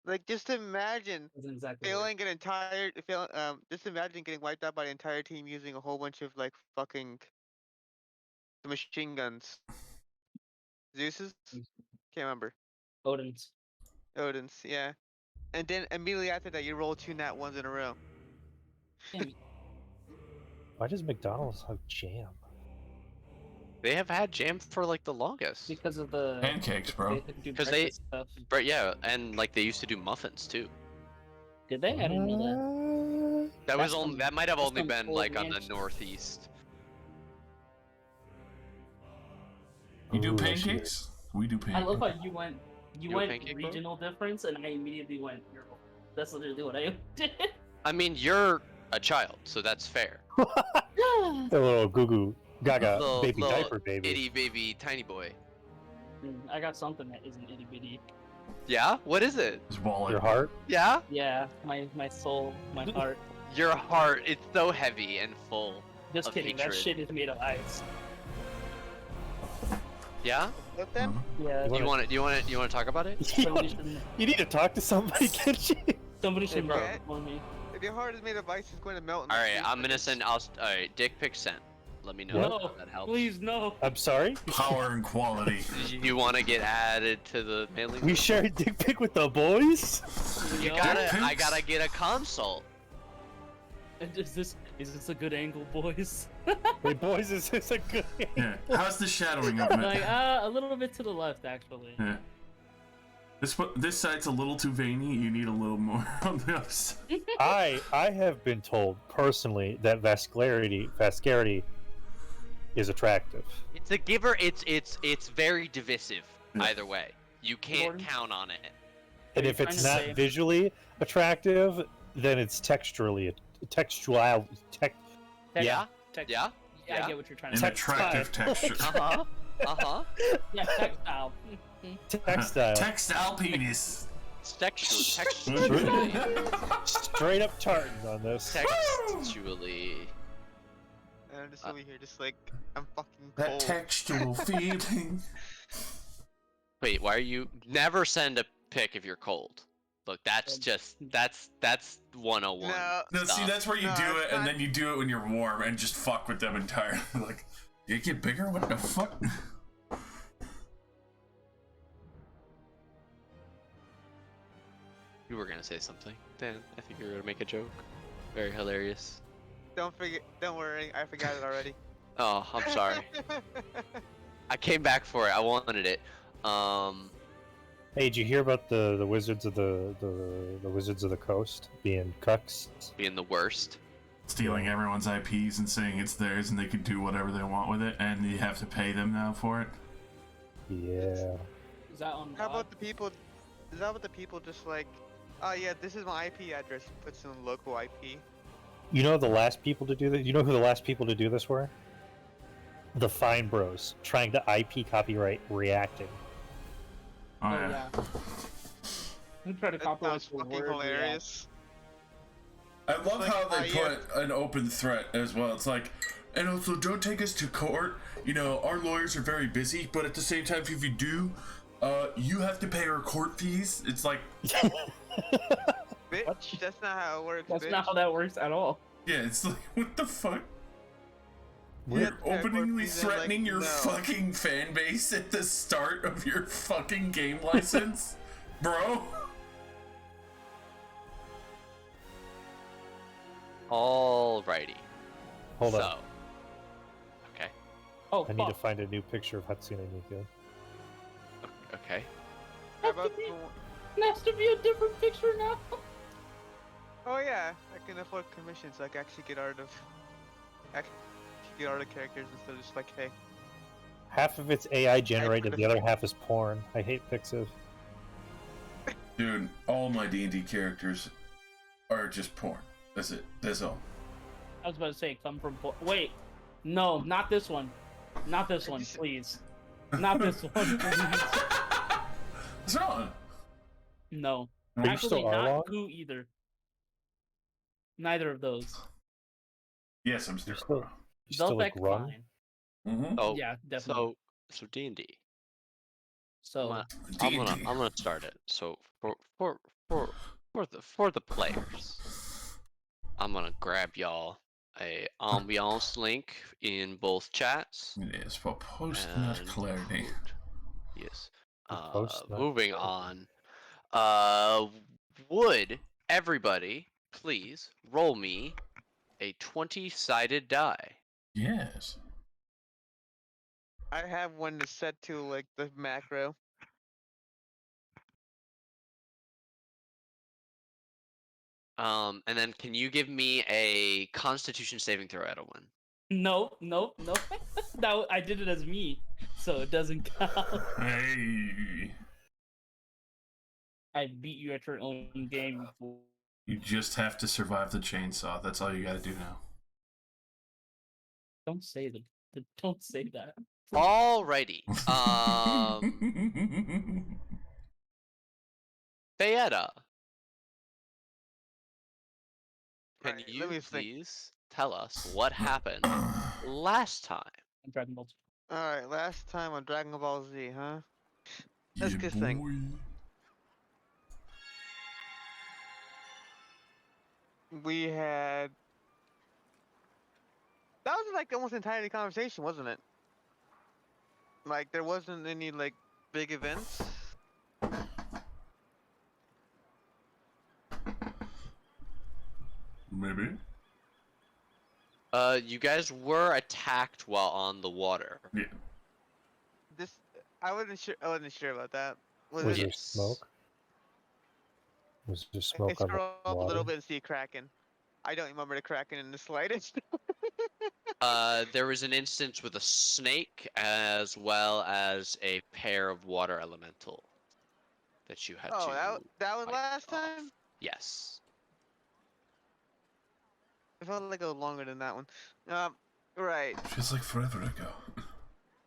Like, just imagine Doesn't exactly work. failing an entire fail. Just imagine getting wiped out by the entire team using a whole bunch of like fucking machine guns. Zeus's? Can't remember. Odin's. Odin's, yeah. And then immediately after that, you roll 2 nat ones in a row. Damn it. Why does McDonald's have jam? They have had jam for like the longest. Because of the Pancakes, bro. Because they, but yeah, and like they used to do muffins too. Did they? I didn't know that. That That's was only some- that might have that's only some been old like on the ranch. northeast. You do Ooh, that's pancakes? We do I pancakes. love how you went You a went pancake, bro? regional difference, and I immediately went Euro. That's literally what I did. I mean, you're a child, so that's fair. The little goo goo gaga Little- baby little diaper baby. Itty baby tiny boy. I got something that isn't itty bitty. Yeah? What is it? His wallet. Your heart? Yeah? Yeah, my soul, my heart. Your heart, it's so heavy and full. Just Of kidding. That hatred. shit is made of ice. Yeah? Let them. Yeah. Do you want to talk about it? Somebody should, You need to talk to somebody, can't you? somebody should bro. on me. If your heart is made of ice, it's going to melt. In All like right, 3 I'm gonna seconds. send. Alright, dick pic sent. Let me know What? No, if that helps. please no. I'm sorry? Power and quality. You want to get added to the mailing We list? share a dick pic with the boys? You Yo, gotta. Dick I pics? gotta get a consult. is this a good angle, boys? Hey boys, is this a good Yeah. How's the shadowing of Like it? a little bit to the left, actually. Yeah. This side's a little too veiny. You need a little more on the other side. I have been told personally that vascularity is attractive. It's a giver. It's very divisive. Yeah. Either way, you can't Gordon? count on it. And you if it's trying not to say- visually attractive, then it's textual. Yeah. Text- Yeah. I get what you're trying An to say. attractive texture. Uh huh. Yeah, textile. textile. Textile penis. Textually. Straight up tartans on this. Textually. And I'm just over here, just like I'm fucking That cold. textual feeling. Wait, why are you never send a pic if you're cold? Look, that's just that's 101. No. No, see, stuff. that's where you No, do it's it, and not- then you do it when you're warm, and just fuck with them entirely. Like, you get bigger? What the fuck? You were gonna say something, Dan. I think you were gonna make a joke. Very hilarious. Don't forget. Don't worry. I forgot it already. Oh, I'm sorry. I came back for it. I wanted it. Hey, did you hear about the wizards of the wizards of the coast being cucks? Being the worst. Stealing everyone's IPs and saying it's theirs, and they can do whatever they want with it, and you have to pay them now for it. Yeah. Is that on? How about the people? Is that what the people just like? Oh yeah, this is my IP address. Puts in local IP. You know the last people to do this? You know who the last people to do this were? The Fine Bros, trying to IP copyright reacting. Oh, Oh yeah. yeah. Who tried to That copyright sounds the fucking word? hilarious. I love like, how they yeah. put an open threat as well. It's like, and also don't take us to court. You know, our lawyers are very busy, but at the same time, if you do, you have to pay our court fees. It's like, Bitch, that's not how it works. That's bitch. not how that works at all. yeah, it's like, what the fuck? You You're have to pay our court openly fees and, like, threatening your no. fucking fan base at the start of your fucking game license, bro. Alrighty. Hold so, on. Okay. Oh, I need to fuck. find a new picture of Hatsune Miku. Okay. How about the... It has to be a different picture now. Oh yeah, I can afford commissions. So I can actually get art of. Actually get art of characters instead of just like, hey. Half of it's AI generated, the other half is porn. I hate Pixiv. Dude, all my D&D characters are just porn. That's it. That's all. I was about to say, come from. Wait, no, not this one. Not this one, please. Not this one, please. What's wrong? No. Are you Actually, still not Arlong? Goo either. Neither of those. Yes, I'm still. You're still, you still like Velbec run? fine. Mm-hmm. Oh, Yeah, definitely. so D&D. So, I'm gonna start it. So for for the players, I'm gonna grab y'all a ambiance link in both chats. It is for post-nut and clarity. put- Yes. Post-nut Moving clarity. on. Would everybody please roll me a 20-sided die? Yes. I have one that's set to like the macro. And then can you give me a Constitution saving throw out of one? No. That I did it as me, so it doesn't count. Hey. I beat you at your own game. You just have to survive the chainsaw. That's all you gotta do now. Don't say that. Don't say that. Alrighty. Bayetta, can Right, you let me think. please tell us what happened last time? Dragon Ball. Alright, last time on Dragon Ball Z, huh? Let's Yeah, get this thing. boy. We had. That was like almost entirely conversation, wasn't it? Like there wasn't any like big events. Maybe. You guys were attacked while on the water. Yeah. This I wasn't sure. I wasn't sure about that. Was Was it? there Yes. smoke? Was there I smoke on the scroll up a water? little bit and see a kraken. I don't remember the kraken in the slightest. There was an instance with a snake as well as a pair of water elemental that you had Oh, to that was fight last off. time. Yes. It felt like it was longer than that one. Right. Feels like forever ago.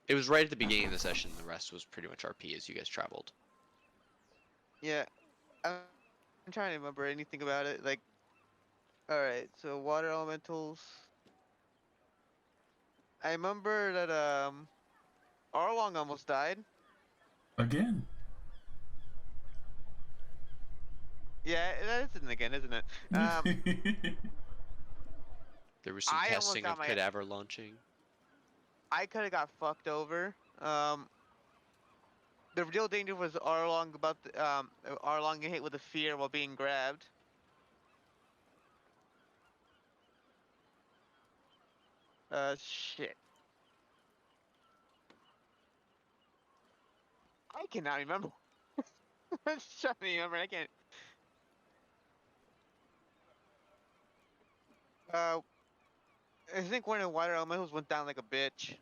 It was right at the beginning of the session. The rest was pretty much RP as you guys traveled. Yeah. I'm trying to remember anything about it. Like, all right. So water elementals. I remember that Arlong almost died. Again. Yeah, that isn't again, isn't it? There was some I almost testing got of my. cadaver launching. I could have got fucked over. The real danger was Arlong about the, Arlong getting hit with a fear while being grabbed. Shit. I cannot remember. I'm just trying to remember. I can't. Uh, I think one of the water elementals went down like a bitch.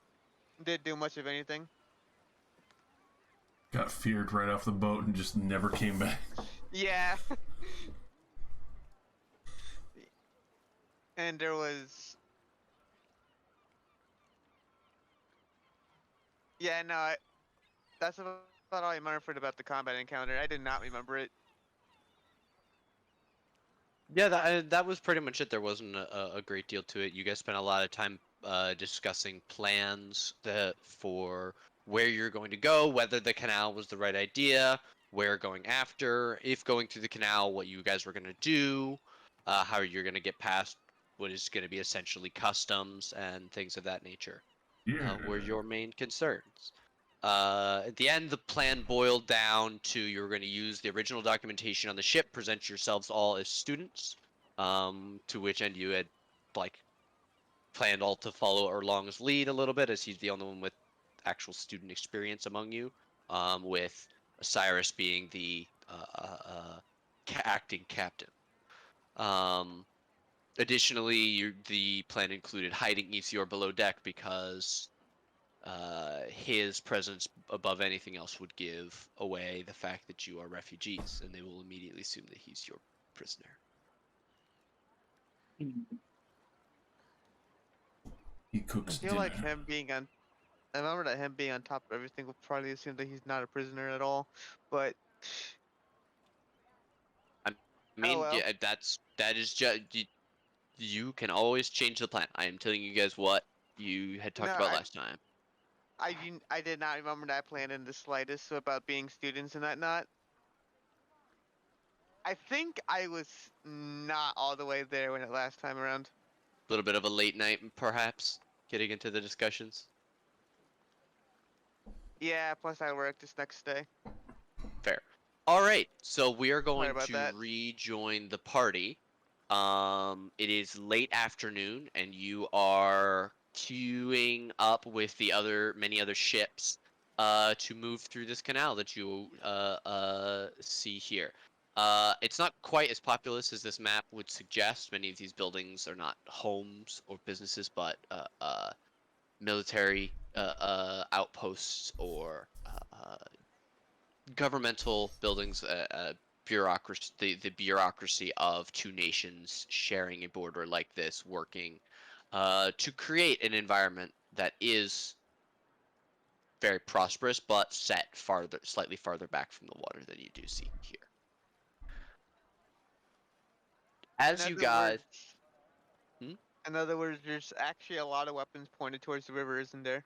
Didn't do much of anything. Got feared right off the boat and just never came back. Yeah. And there was. Yeah, no, that's about all I remembered about the combat encounter. I did not remember it. Yeah, that was pretty much it. There wasn't a great deal to it. You guys spent a lot of time discussing plans for where you're going to go, whether the canal was the right idea, where going after, if going through the canal, what you guys were going to do, how you're going to get past what is going to be essentially customs and things of that nature. Yeah. Were your main concerns. At the end, the plan boiled down to you were going to use the original documentation on the ship, present yourselves all as students, to which end you had like planned all to follow Erlong's lead a little bit, as he's the only one with actual student experience among you, with Cyrus being the acting captain. Additionally, the plan included hiding Ethior below deck because his presence above anything else would give away the fact that you are refugees, and they will immediately assume that he's your prisoner. He I cooks feel dinner. like him being on. I remember that him being on top of everything would probably assume that he's not a prisoner at all. But. I mean, Oh well. yeah, that is just you can always change the plan. I am telling you guys what you had No, talked about last time. I did not remember that plan in the slightest about being students and that not. I think I was not all the way there when it last time around. A little bit of a late night, perhaps, getting into the discussions. Yeah, plus I work this next day. Fair. All right, so we are Sorry going about to that. rejoin the party. It is late afternoon, and you are queuing up with the many other ships, to move through this canal that you see here. It's not quite as populous as this map would suggest. Many of these buildings are not homes or businesses, but military outposts or governmental buildings, bureaucracy, the bureaucracy of two nations sharing a border like this, working to create an environment that is very prosperous, but set slightly farther back from the water than you do see here. In As you other guys, words, Hmm? in other words, there's actually a lot of weapons pointed towards the river, isn't there?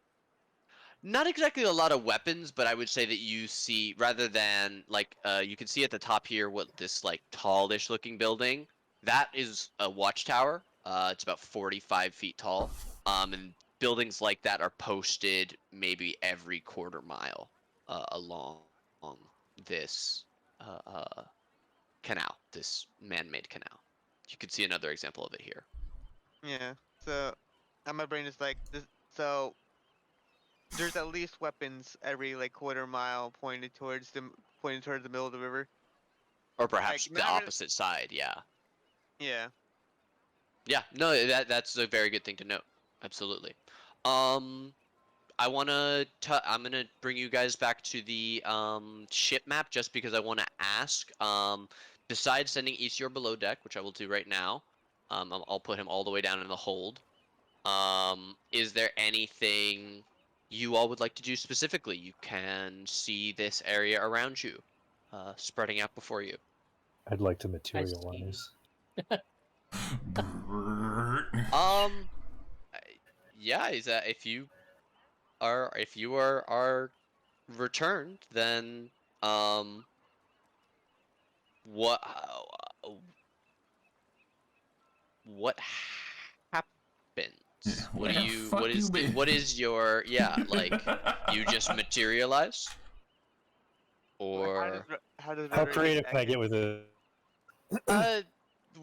not exactly a lot of weapons, but I would say that you see, rather than like, you can see at the top here what this like tallish looking building, that is a watchtower. It's about 45 feet tall. And buildings like that are posted maybe every quarter mile along this canal, this man-made canal. You can see another example of it here. Yeah. So, and my brain is like this. So there's at least weapons every like quarter mile pointed towards the middle of the river. Or Like perhaps the not really. opposite side, yeah. Yeah. Yeah, no, that's a very good thing to note. Absolutely. Um, I'm gonna bring you guys back to the ship map just because I want to ask. Besides sending Isior below deck, which I will do right now, I'll put him all the way down in the hold. Is there anything you all would like to do specifically? You can see this area around you, spreading out before you. I'd like to I materialize. Um, yeah, is that if you are returned, then what what happens? What do Where you fuck you been? what is your, yeah, like, you just materialize, or How does How rhetoric get creative back can I in? get with it? uh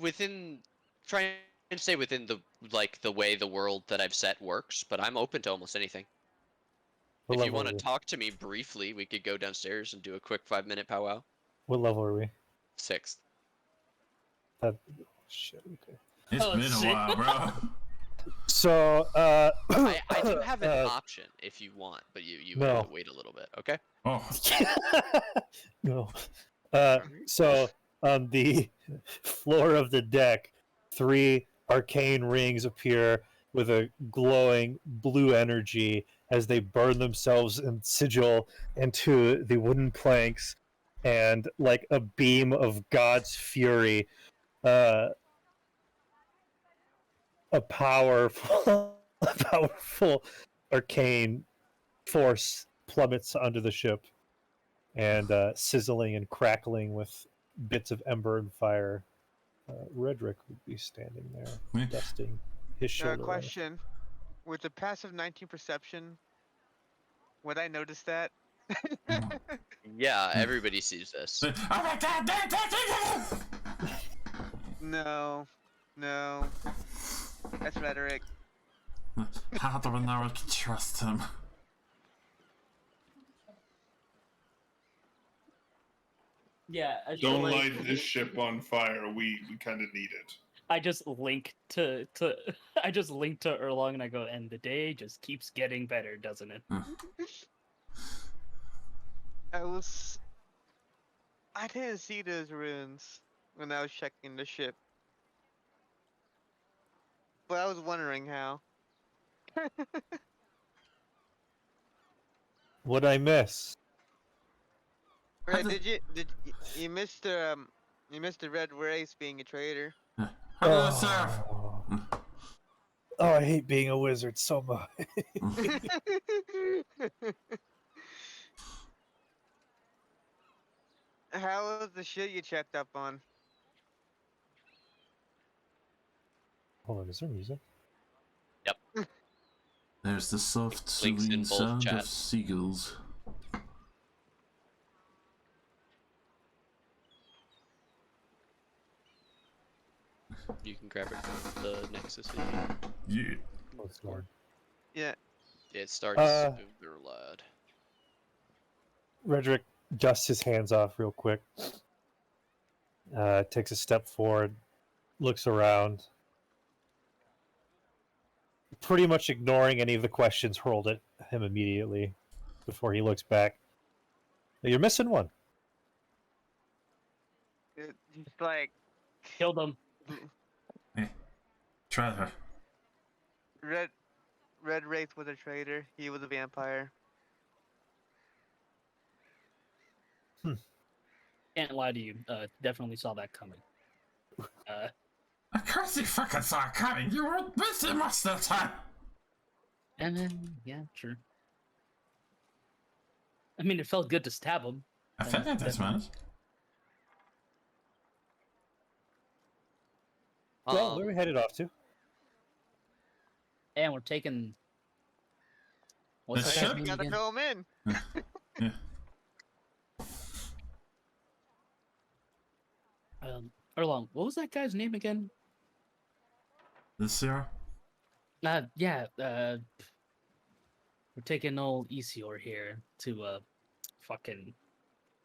within, try and stay within the, like, the way the world that I've set works, but I'm open to almost anything. What If you level want are to we? talk to me briefly, we could go downstairs and do a quick 5-minute powwow. What level are we? 6th. That shit. Okay. It's Oh, been a shit. while, bro. So, I do have an option if you want, but you would have to No. wait a little bit, okay? Oh, no. So on the floor of the deck, 3 arcane rings appear with a glowing blue energy as they burn themselves in sigil into the wooden planks, and like a beam of God's fury, a powerful arcane force plummets under the ship, and sizzling and crackling with bits of ember and fire. Redrick would be standing there, dusting his shoulder. Question: with the passive 19 perception, would I notice that? Yeah, everybody sees this. No, no, that's rhetoric. How do we know we can trust him? Yeah. Don't like, light this ship on fire. We kind of need it. I just link to I just link to Erlong and I go, and the day just keeps getting better, doesn't it? I didn't see those runes when I was checking the ship, but I was wondering how. What'd I miss? Right? You missed the red race being a traitor? Hello, sir. Oh, I hate being a wizard so much. How was the shit you checked up on? Hold on, is there music? There's the soft, Links in soothing both sound of chats. seagulls. You can grab it from the Nexus. Yeah. Oh, Lord. Yeah. It starts super loud. Redrick dusts his hands off real quick. Takes a step forward, looks around, pretty much ignoring any of the questions hurled at him immediately before he looks back. You're missing one. He's like, Killed him. Try her. Red Wraith was a traitor. He was a vampire. Can't lie to you. Definitely saw that coming. Of course you fucking saw it coming. You were busy most of the time. And then, yeah, sure. I mean, it felt good to stab him. I felt like this, man. Well, where are we headed off to? And we're taking. What's The that ship? guy's name Gotta again? fill him in. Yeah. Erlong, what was that guy's name again? This year? Yeah, we're taking old Isior here to, fucking...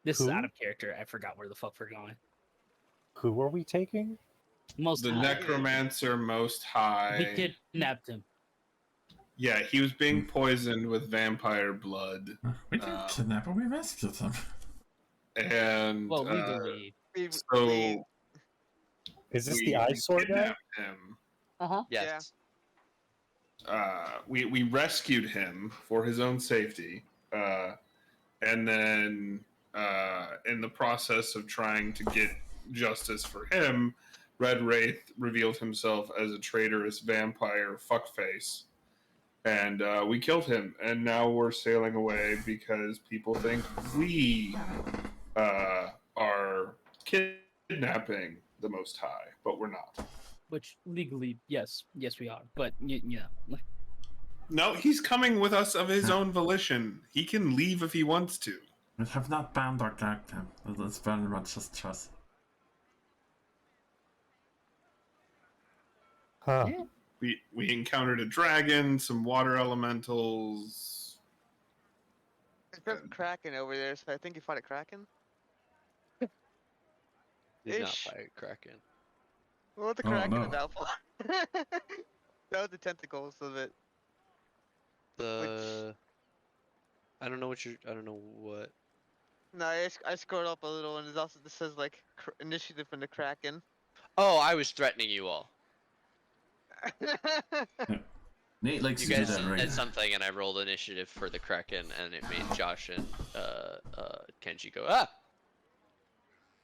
This is Who? out of character. I forgot where the fuck we're going. Who are we taking? Most The High. necromancer most high. We kidnapped him. Yeah, he was being poisoned with vampire blood. We didn't kidnap him, we rescued him. And Well, legally. so Is this we the eyesore guy? kidnapped him. Uh-huh. Yes. We rescued him for his own safety, and then in the process of trying to get justice for him, Red Wraith revealed himself as a traitorous vampire fuckface, and we killed him. And now we're sailing away because people think we are kidnapping the Most High, but we're not. Which, legally, yes we are. But, yeah. No, he's coming with us of his own volition. He can leave if he wants to. We have not bound or gagged him. That's very much just trust. Huh. Yeah. We encountered a dragon, some water elementals. There's a Kraken over there, so I think you fought a Kraken? Did not Ish. fight Kraken. What the Oh, Kraken no. about for? That was the tentacles of it. I don't know what you're. I don't know what. No, I scrolled up a little, and this says like initiative from the Kraken. Oh, I was threatening you all. Nate likes You to do guys that, said right? something, and I rolled initiative for the Kraken, and it made Josh and Kenji go ah.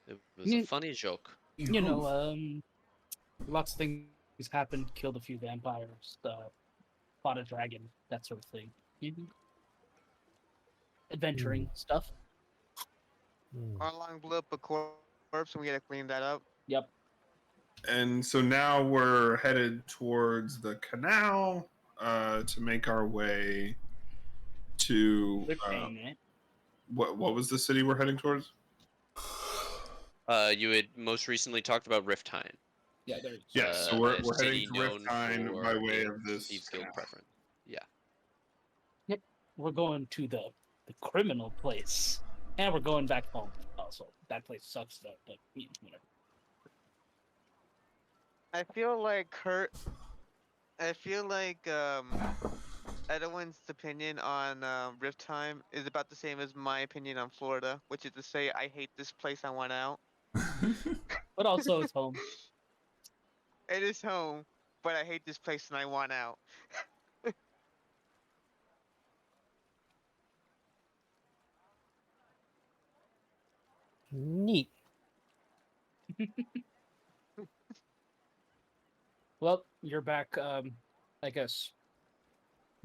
It was a funny joke. You know, lots of things happened, killed a few vampires, fought a dragon, that sort of thing. Adventuring stuff. Arlong blew up a corpse, and we gotta clean that up. Yep. And so now we're headed towards the canal to make our way to They're paying it. what was the city we're heading towards? You had most recently talked about Riftheim. Yeah, there's. Yes, so a we're heading city to known Riftheim for by way of its this Thieves Guild canal. preference. Yeah. We're going to the criminal place, and we're going back home. Also, that place sucks though, but whatever. I feel like Edwin's opinion on Riftheim is about the same as my opinion on Florida, which is to say, I hate this place, I want out. But also, it's home. It is home, but I hate this place and I want out. Neat. Well, you're back. I guess.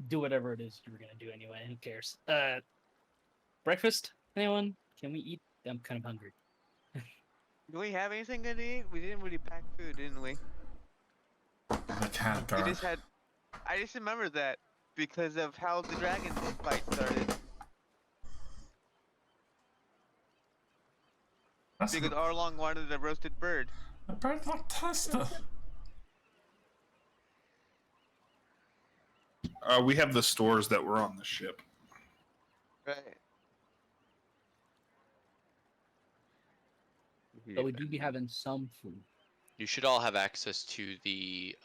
Do whatever it is you were gonna do anyway. Who cares? Breakfast? Anyone? Can we eat? I'm kind of hungry. Do we have anything to eat? We didn't really pack food, didn't we? The cat We guard. just had. I just remember that because of how the dragon fight started. That's Because Arlong wanted a roasted bird. a bird like Testa. We have the stores that were on the ship. Right. But we do be having some food. You should all have access to the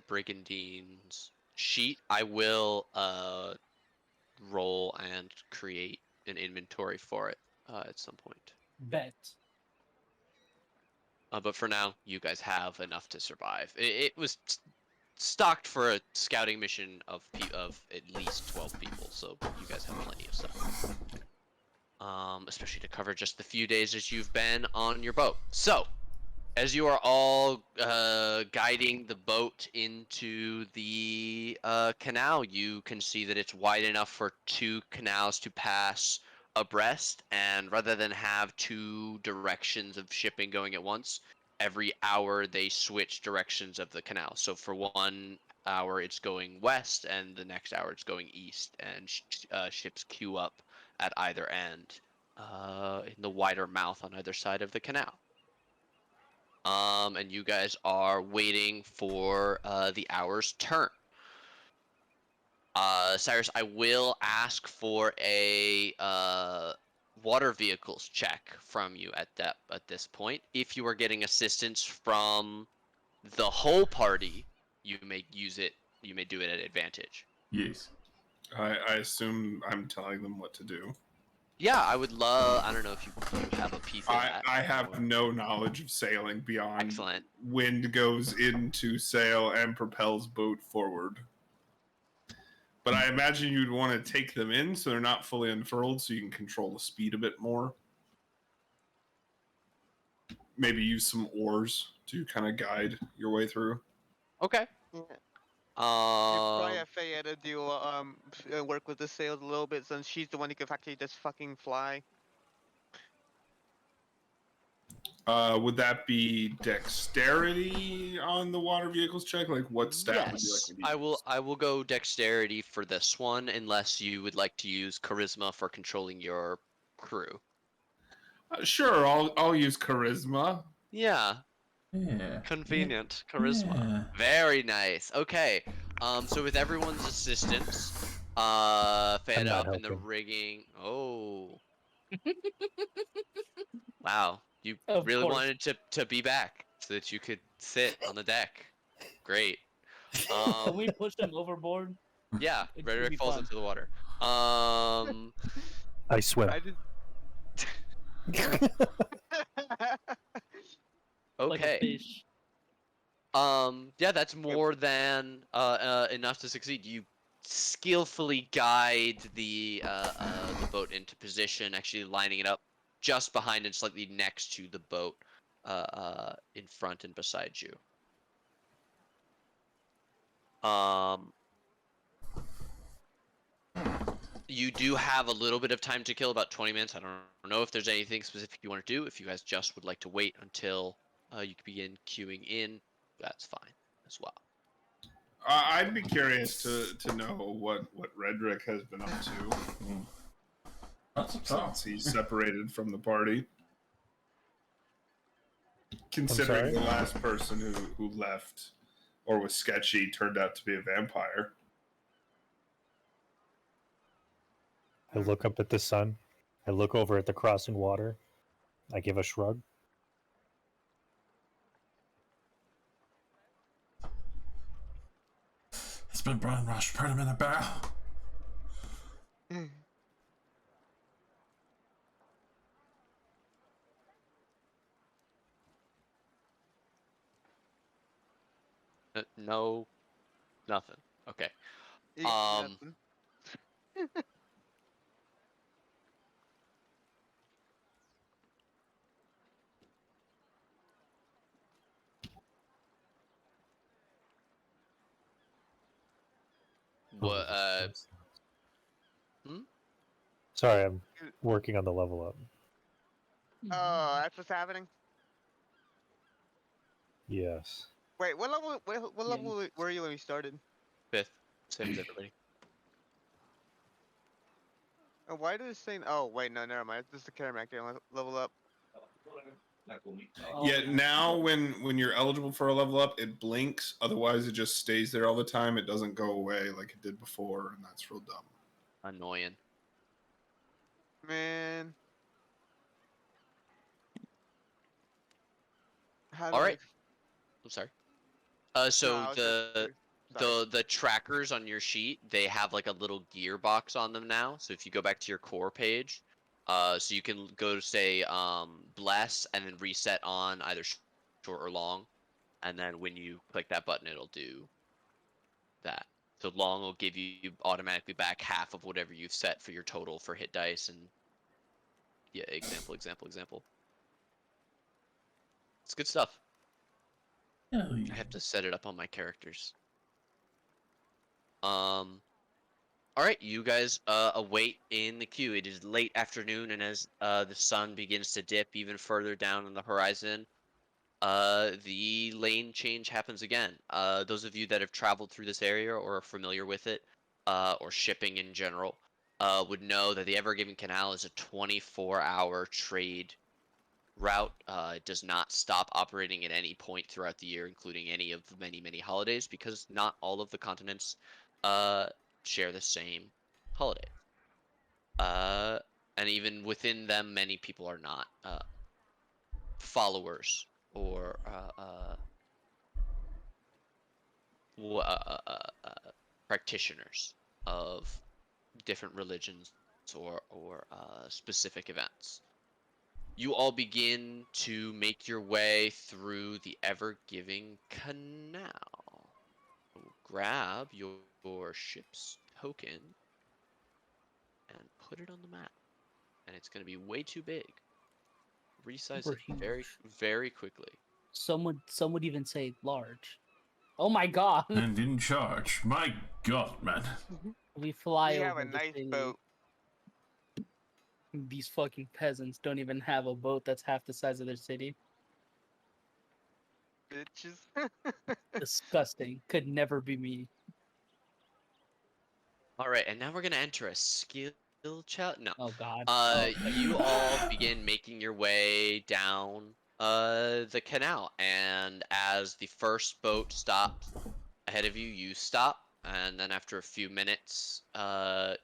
Brigandine's sheet. I will roll and create an inventory for it at some point. Bet. But for now, you guys have enough to survive. It was stocked for a scouting mission of at least 12 people, so you guys have plenty of stuff. Especially to cover just the few days that you've been on your boat. So, as you are all guiding the boat into the canal, you can see that it's wide enough for 2 canals to pass abreast, and rather than have 2 directions of shipping going at once, every hour they switch directions of the canal. So for 1 hour it's going west, and the next hour it's going east, and ships queue up at either end in the wider mouth on either side of the canal. And you guys are waiting for the hour's turn. Cyrus, I will ask for a water vehicles check from you at this point. If you are getting assistance from the whole party, you may use it. You may do it at advantage. Yes. I assume I'm telling them what to do. Yeah, I would love. I don't know if you have a piece of that. I have no knowledge of sailing beyond Excellent. wind goes into sail and propels boat forward. But I imagine you'd want to take them in so they're not fully unfurled so you can control the speed a bit more. Maybe use some oars to kind of guide your way through. Okay. Yeah. You probably have Fayetta do work with the sails a little bit since she's the one who could actually just fucking fly. Would that be dexterity on the water vehicles check? Like what stat would you like Yes, me to use? I will go dexterity for this one, unless you would like to use charisma for controlling your crew. Sure, I'll use charisma. Yeah, Yeah. convenient charisma. Yeah. Very nice. Okay. So with everyone's assistance, fed not up in the helping. rigging. Oh. Wow. You Of really course. wanted to be back so that you could sit on the deck. Great. Can we push them overboard? Yeah, It should Rhetoric be falls fun. into the water. I swim. I just. Like a Okay. fish. Yeah, that's more than enough to succeed. You skillfully guide the boat into position, actually lining it up just behind and slightly next to the boat, in front and beside you. You do have a little bit of time to kill, about 20 minutes. I don't know if there's anything specific you want to do. If you guys just would like to wait until you can begin queuing in, that's fine as well. I'd be curious to know what Redrick has been up to That's a tough. since he's separated from the party. Considering sorry? the last person who left or was sketchy turned out to be a vampire. I look up at the sun. I look over at the crossing water. I give a shrug. It's been Brian Rush. Put him in a barrel. No, nothing. Okay. Yeah, nothing. What? Sorry, I'm working on the level up. Oh, that's what's happening. Yes. Wait, what level? What Yeah. level were you when we started? 5th, same as everybody. And why does it say? Oh wait, no, never mind. This is the Karamak level up. Oh, Yeah, now when you're eligible for a level up, it blinks. Otherwise, it just stays there all the time. It doesn't go away like it did before, and that's real dumb. Annoying. Man. How do All I? right. I'm sorry. So No, I was just- sorry. the trackers on your sheet, they have like a little gearbox on them now. So if you go back to your core page, so you can go to say bless and then reset on either short or long, and then when you click that button, it'll do that. So long will give you automatically back half of whatever you've set for your total for hit dice and yeah, example. It's good stuff. Hell I yeah. have to set it up on my characters. All right, you guys await in the queue. It is late afternoon, and as the sun begins to dip even further down on the horizon, the lane change happens again. Those of you that have traveled through this area or are familiar with it, or shipping in general, would know that the Ever Given Canal is a 24-hour trade route. It does not stop operating at any point throughout the year, including any of the many holidays, because not all of the continents share the same holiday. And even within them, many people are not followers or practitioners of different religions or specific events. You all begin to make your way through the ever-giving canal. Grab your ship's token and put it on the map. And it's going to be way too big. Resize Super it very, huge. very quickly. Some would even say large. Oh my god. And in charge. My god, man. We fly We over have a the nice city. boat. These fucking peasants don't even have a boat that's half the size of their city. Bitches. Disgusting. Could never be me. All right, and now we're going to enter a skill challenge. No. Oh god. You all begin making your way down the canal, and as the first boat stops ahead of you, you stop, and then after a few minutes,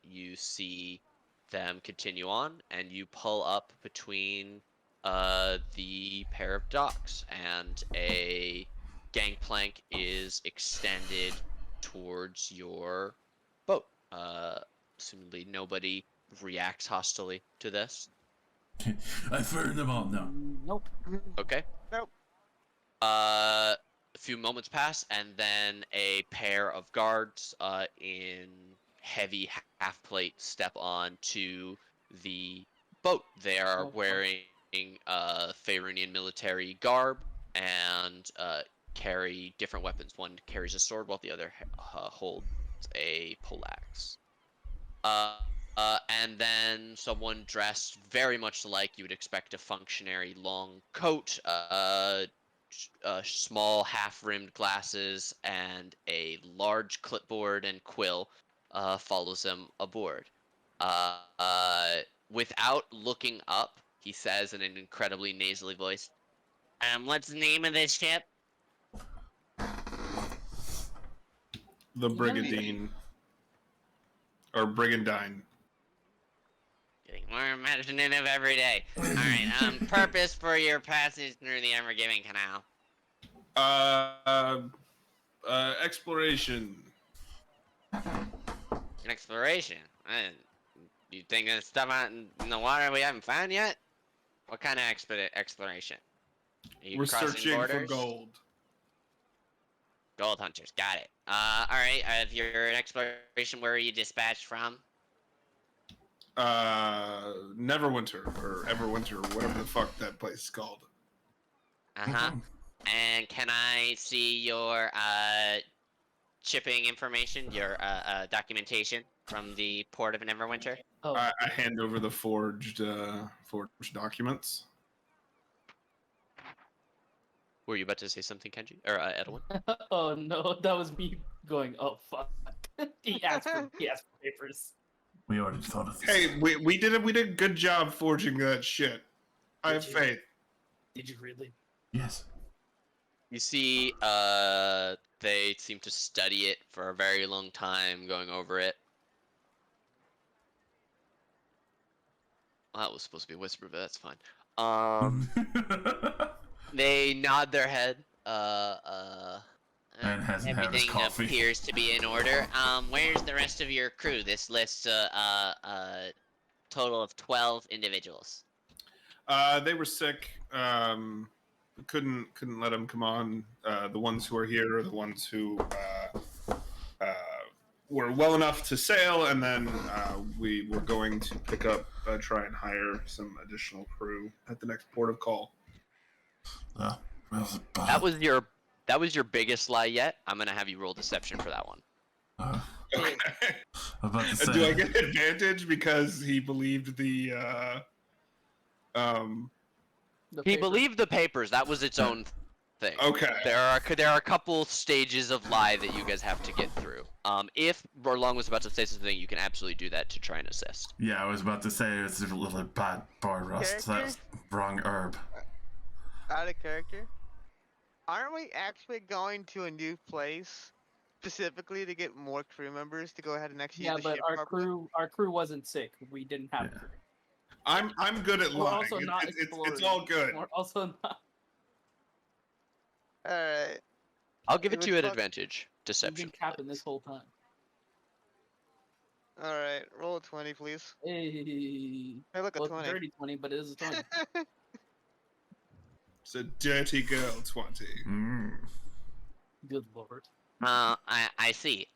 you see them continue on, and you pull up between the pair of docks, and a gangplank is extended towards your boat. Assumedly nobody reacts hostily to this. I've heard them all now. Nope. Okay. Nope. A few moments pass, and then a pair of guards in heavy half plate step on to the boat. They are Oh, fuck. wearing Faerunian military garb and carry different weapons. One carries a sword, while the other holds a poleaxe. And then someone dressed very much like you would expect a functionary, long coat, small half-rimmed glasses, and a large clipboard and quill follows them aboard. Without looking up, he says in an incredibly nasally voice, what's the name of this ship? The Brigadine. Or Brigandine. Getting more imaginative every day. Alright, purpose for your passage through the Ever-Giving Canal. Exploration. Exploration? You think there's stuff out in the water we haven't found yet? What kind of exploration? Are you We're crossing searching borders? for gold. Gold hunters, got it. Alright, if you're in exploration, where are you dispatched from? Neverwinter or Everwinter, whatever the fuck that place is called. Uh-huh. And can I see your shipping information, your documentation from the port of Neverwinter? Oh, I hand over the forged documents. Were you about to say something, Kenji? Or Edwin? Oh no, that was me going. Oh fuck. he asked for papers. We already thought of this. Hey, we did a good job forging that shit. I Did have you? faith. Did you really? Yes. You see, they seem to study it for a very long time, going over it. Well, that was supposed to be a whisper, but that's fine. They nod their head. And hasn't had his Everything coffee. appears to be in order. Where's the rest of your crew? This lists a total of 12 individuals. They were sick. Couldn't let them come on. The ones who are here are the ones who were well enough to sail, and then we were going to pick up, try and hire some additional crew at the next port of call. That was your biggest lie yet. I'm gonna have you roll deception for that one. Okay. I'm about to say. Do I get advantage because he believed the? He believed the papers. That was its own thing. Okay. There are a couple stages of lie that you guys have to get through. If Borlong was about to say something, you can absolutely do that to try and assist. Yeah, I was about to say it's a little bad boy rust. That's wrong herb. Out of character. Aren't we actually going to a new place specifically to get more crew members to go ahead and actually use the but ship our properly? crew wasn't sick. We didn't have Yeah. crew. I'm good at We're lying. also not It's exploring. all good. We're also not. Alright. I'll give it to you at Fuck- advantage. We've Deception. been capping this whole time. Alright, roll a 20, please. Hey. Hey, look, a Well, it's 20. a dirty 20, but it is a 20. It's a dirty girl 20. Good lord. I see.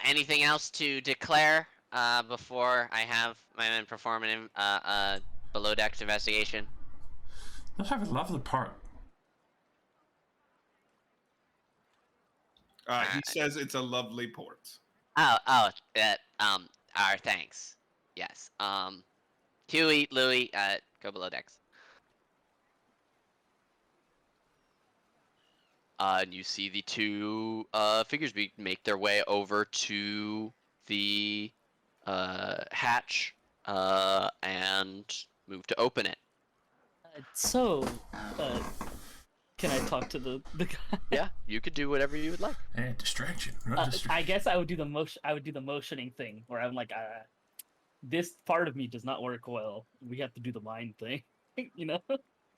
Anything else to declare before I have my men perform a below decks investigation? Let's have a lovely part. He says it's a lovely port. Our thanks. Yes. Huey, Louie, go below decks. And you see the two figures make their way over to the hatch and move to open it. Can I talk to the guy? Yeah, you could do whatever you would like. Hey, distraction. I guess I would do the motioning thing where I'm like, this part of me does not work well. We have to do the mind thing, you know?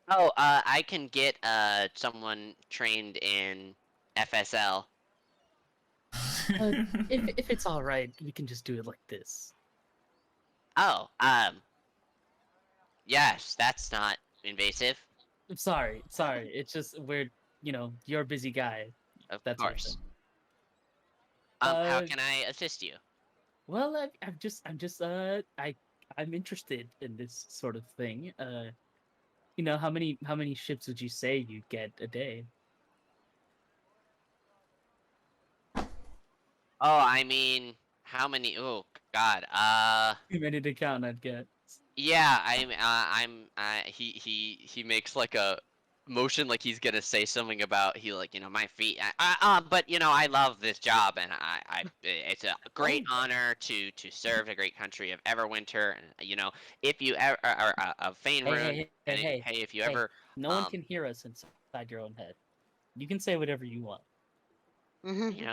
Oh, I can get someone trained in FSL. If it's all right, we can just do it like this. Oh, yes, that's not invasive. I'm sorry. It's just you're a busy guy. Of That's course. everything. How can I assist you? Well, I'm interested in this sort of thing. How many ships would you say you get a day? Oh, I mean, how many? Oh, God. Too many to count, I'd get. Yeah, he makes like a motion like he's gonna say something about my feet. But I love this job, and it's a great honor to serve a great country of Everwinter. And if you ever are of Fainrune, if you ever, No one can hear us inside your own head. You can say whatever you want.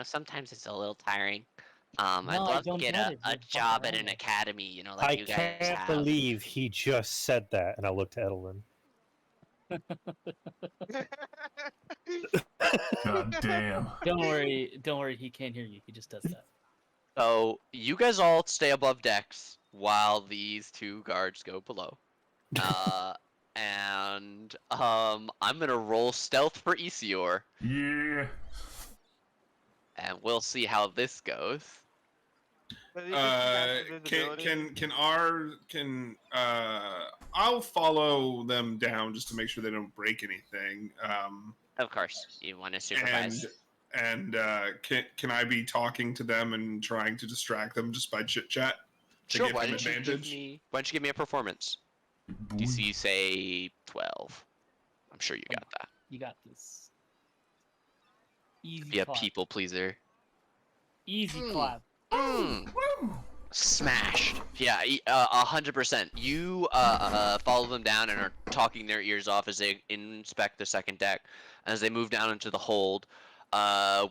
sometimes it's a little tiring. I'd No, I love to don't get get it. a You're job fucking at an right. academy, I like you guys can't have. believe he just said that, and I looked at Edelin. God damn. Don't worry, he can't hear you. He just does that. So you guys all stay above decks while these two guards go below. And I'm gonna roll stealth for Isior, Yeah. and we'll see how this goes. But it just has the visibility. I'll follow them down just to make sure they don't break anything. Of course, you want to supervise. And can I be talking to them and trying to distract them just by chit chat to Sure. give Why them don't you give me a performance? DC say 12. I'm sure you got that. You got this. Easy Be a clap. people pleaser. Easy Mm. clap. Mm. Smashed. Yeah, 100%. You follow them down and are talking their ears off as they inspect the second deck. As they move down into the hold,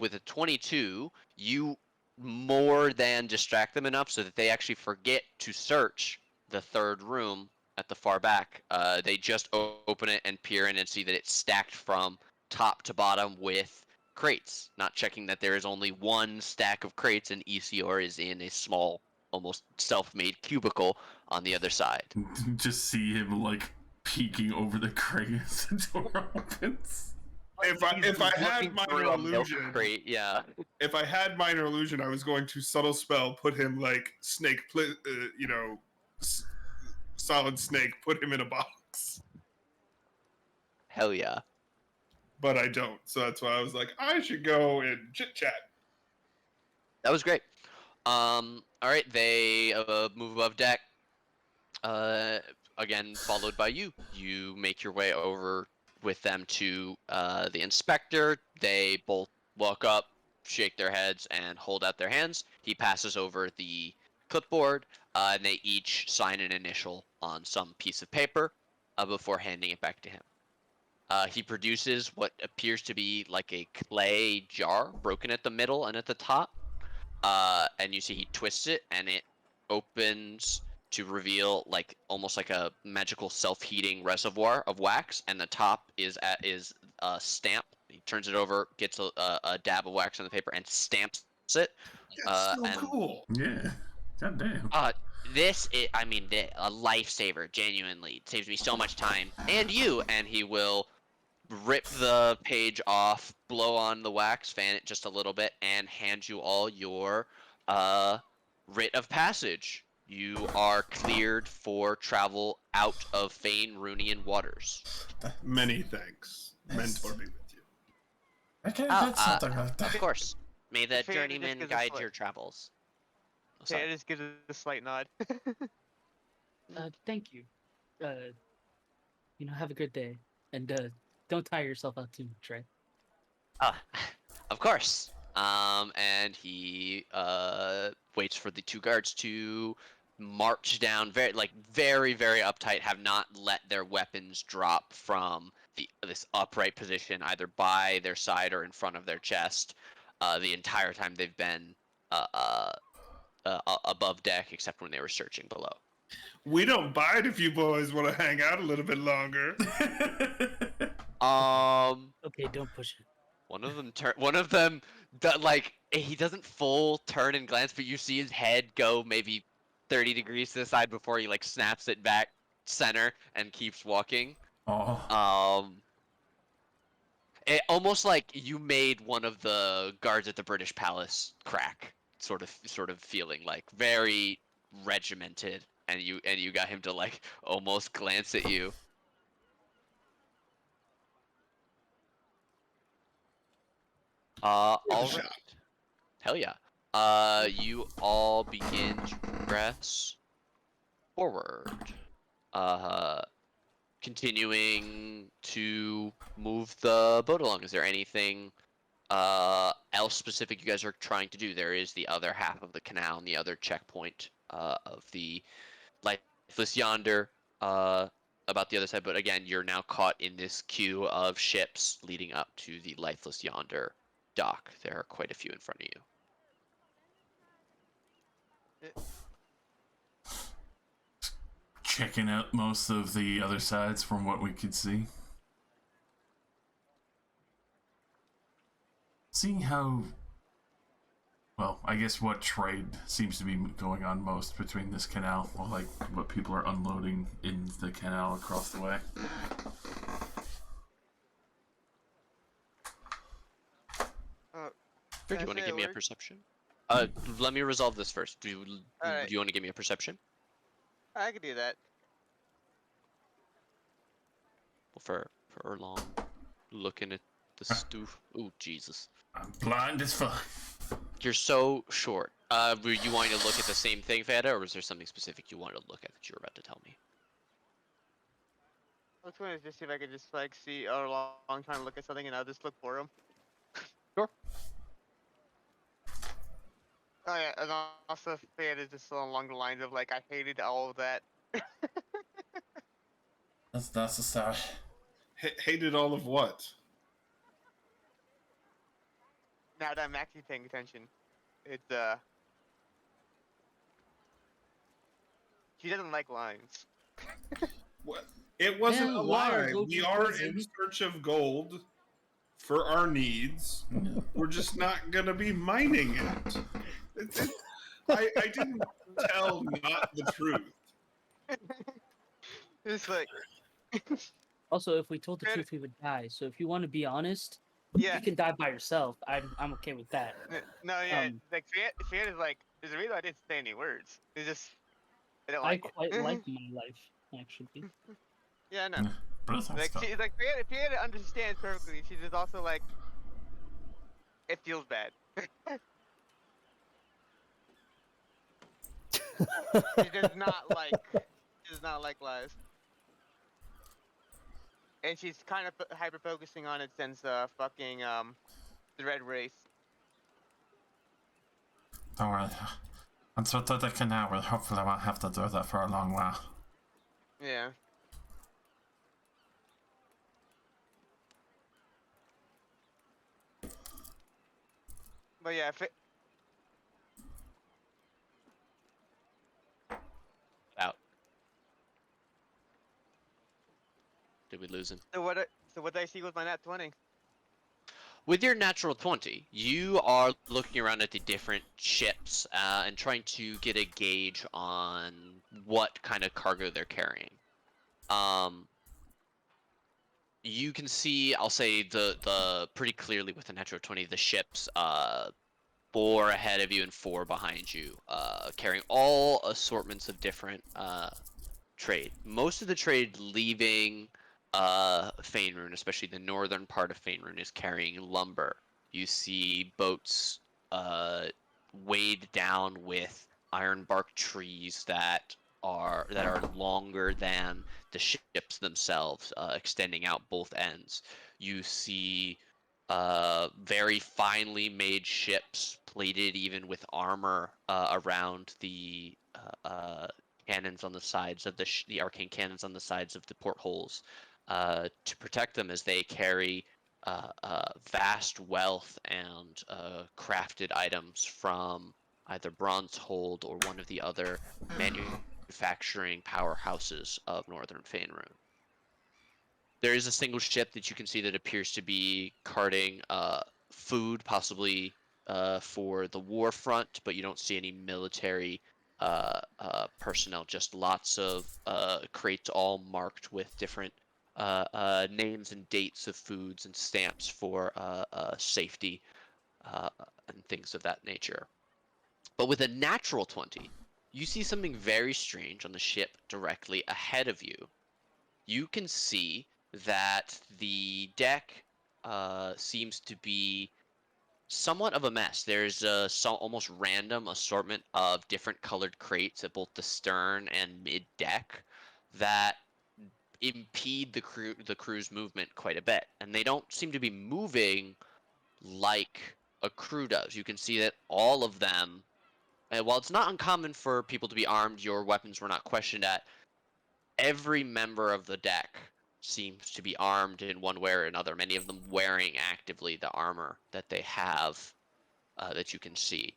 with a 22, you more than distract them enough so that they actually forget to search the third room at the far back. They just open it and peer in and see that it's stacked from top to bottom with crates, not checking that there is only one stack of crates and ECR is in a small, almost self-made cubicle on the other side. Just see him like peeking over the crate as the door opens. If I had Looking minor through a milk illusion, crate, yeah. if I had minor illusion, I was going to subtle spell, put him like solid snake, put him in a box. Hell yeah. But I don't, so that's why I was like, I should go and chit chat. That was great. All right, they move above deck. Again, followed by you. You make your way over with them to the inspector. They both walk up, shake their heads, and hold out their hands. He passes over the clipboard, and they each sign an initial on some piece of paper before handing it back to him. He produces what appears to be like a clay jar, broken at the middle and at the top. And you see he twists it, and it opens to reveal like almost like a magical self-heating reservoir of wax, and the top is a stamp. He turns it over, gets a dab of wax on the paper, and stamps it. That's so and cool. Yeah. God damn. This is, I mean, a lifesaver. Genuinely, it saves me so much time, and you. And he will rip the page off, blow on the wax, fan it just a little bit, and hand you all your writ of passage. You are cleared for travel out of Fane Runian waters. Many thanks. Yes. Mentor be with you. Okay, that's something like Of that. course. May the Fane just journeyman gives a guide slight- your travels. Oh, Okay, sorry. I just give it a slight nod. Thank you. Have a good day, and don't tire yourself out too much, right? Of course. And he waits for the two guards to march down, very, very uptight. Have not let their weapons drop from this upright position, either by their side or in front of their chest, the entire time they've been above deck, except when they were searching below. We don't bite if you boys want to hang out a little bit longer. Okay, don't push it. One of them, he doesn't full turn and glance, but you see his head go maybe 30 degrees to the side before he like snaps it back center and keeps walking. Oh. It almost like you made one of the guards at the British Palace crack, sort of feeling like very regimented, and you got him to like almost glance at you. All right. Hell yeah. You all begin to progress forward. Continuing to move the boat along. Is there anything else specific you guys are trying to do? There is the other half of the canal and the other checkpoint of the Lifeless Yonder about the other side, but again, you're now caught in this queue of ships leading up to the Lifeless Yonder dock. There are quite a few in front of you. Checking out most of the other sides from what we could see. Seeing how, well, I guess what trade seems to be going on most between this canal, or like what people are unloading in the canal across the way. Do you want to give me a perception? Let me resolve this first. Do you want to give me a perception? I can do that. For long, looking at the stuff. Oh Jesus! I'm blind as fuck. You're so short. Were you wanting to look at the same thing, Fada, or was there something specific you wanted to look at that you were about to tell me? Let's go and just see if I could just like see a long time look at something and I'll just look for him. Sure. Oh yeah, and also Fayette is just along the lines of like I hated all of that. That's necessary. Hated all of what? Now that I'm actually paying attention, it's she doesn't like lines. What? It wasn't Yeah, a liar, lie. go We to are prison. in search of gold for our needs. We're just not gonna be mining it. I didn't tell not the truth. It's like Also, if we told the Fair- truth, we would die. So if you want to be honest, yeah, you can die by yourself. I'm okay with that. no, yeah, Um, like Fayette is like there's a reason I didn't say any words. It's just I don't I like quite it. like my life, actually. Yeah, no. Prison's Like got. she's like Fayette understands perfectly. She's just also like it feels bad. She does not like lies. And she's kind of hyper focusing on it since fucking the red race. Don't worry. Once we're through the canal, we'll hopefully won't have to do that for a long while. Yeah. But yeah, Out. Did we lose him? so what did I see with my nat 20? With your natural 20, you are looking around at the different ships and trying to get a gauge on what kind of cargo they're carrying. You can see, I'll say the pretty clearly with the natural 20, the ships 4 ahead of you and 4 behind you, carrying all assortments of different trade. Most of the trade leaving Faerun, especially the northern part of Faerun, is carrying lumber. You see boats weighed down with ironbark trees that are longer than the ships themselves, extending out both ends. You see very finely made ships, plated even with armor around the cannons on the sides of the arcane cannons on the sides of the portholes to protect them as they carry vast wealth and crafted items from either Bronzehold or one of the other manufacturing powerhouses of Northern Faerun. There is a single ship that you can see that appears to be carting food, possibly for the war front, but you don't see any military personnel. Just lots of crates, all marked with different names and dates of foods and stamps for safety and things of that nature. But with a natural 20, you see something very strange on the ship directly ahead of you. You can see that the deck seems to be somewhat of a mess. There's a almost random assortment of different colored crates at both the stern and mid deck that impede the crew's movement quite a bit, and they don't seem to be moving like a crew does. You can see that all of them, and while it's not uncommon for people to be armed, your weapons were not questioned at. Every member of the deck seems to be armed in one way or another, many of them wearing actively the armor that they have that you can see.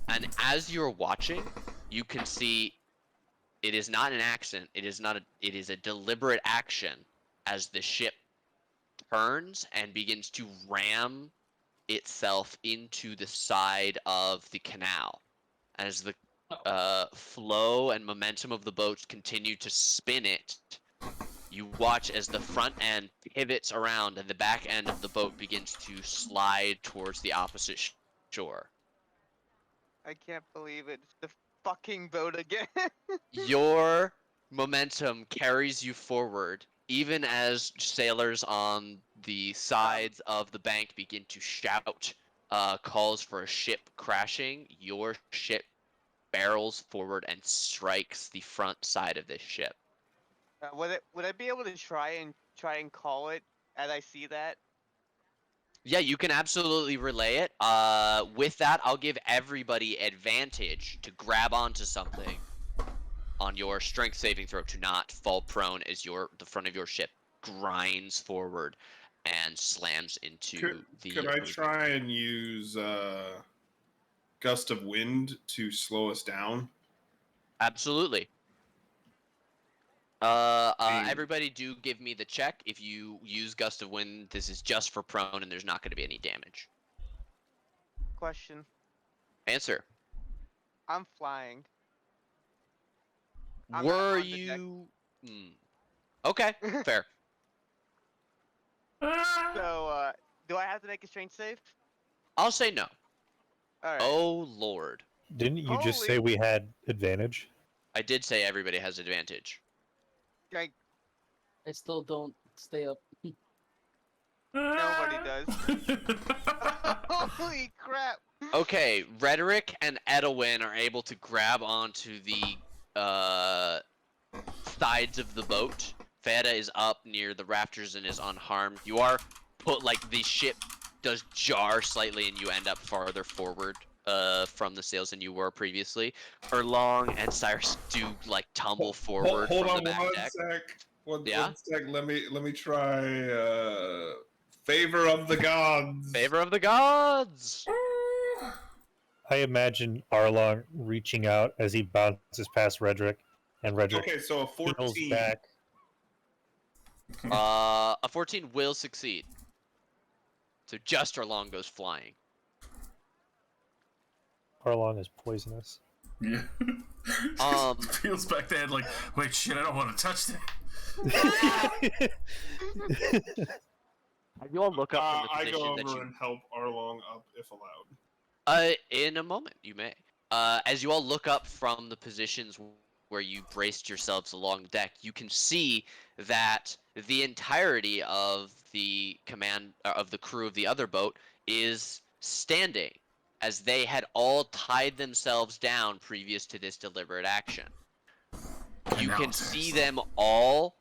And as you're watching, you can see it is not an accident, it is a deliberate action as the ship turns and begins to ram itself into the side of the canal. As the flow and momentum of the boats continue to spin it, you watch as the front end pivots around and the back end of the boat begins to slide towards the opposite shore. I can't believe it. It's the fucking boat again. Your momentum carries you forward, even as sailors on the sides of the bank begin to shout calls for a ship crashing. Your ship barrels forward and strikes the front side of this ship. Would I be able to try and call it as I see that? Yeah, you can absolutely relay it. With that, I'll give everybody advantage to grab onto something on your strength saving throw to not fall prone as the front of your ship grinds forward and slams into the. Could I try and use gust of wind to slow us down? Absolutely. Everybody do give me the check. If you use gust of wind, this is just for prone and there's not going to be any damage. Question. Answer. I'm flying. I'm Were on the deck. you... Okay, fair. So, do I have to make a strength save? I'll say no. Alright. Oh, Lord. Didn't you just say Holy- we had advantage? I did say everybody has advantage. Like, I still don't stay up. nobody does. Holy crap! Okay, Rhetoric and Edwin are able to grab onto the sides of the boat. Feta is up near the rafters and is unharmed. You are the ship does jar slightly and you end up farther forward from the sails than you were previously. Erlong and Cyrus do tumble forward Hold from on the back one deck. sec. One Yeah? sec. Let me try favor of the gods. Favor of the gods! I imagine Arlong reaching out as he bounces past Redrick, and Redrick Okay, so a heals 14. back. A 14 will succeed. So just Erlong goes flying. Arlong is poisonous. Yeah. Feels back then like, wait, shit, I don't want to touch that. You all look up from the I position go that over you... and help Arlong up if allowed. In a moment, you may. As you all look up from the positions where you braced yourselves along the deck, you can see that the entirety of the crew of the other boat is standing, as they had all tied themselves down previous to this deliberate action. You can see them all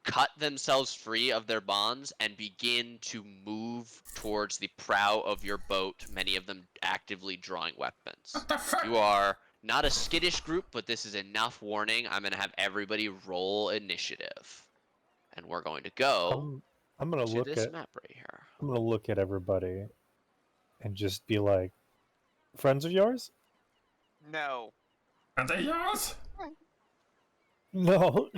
cut themselves free of their bonds and begin to move towards the prow of your boat, many of them actively drawing weapons. What the fuck? You are not a skittish group, but this is enough warning. I'm going to have everybody roll initiative. And we're going to go I'm gonna to look this at map right here. I'm gonna look at everybody and just be like, friends of yours? No. Are they yours? No.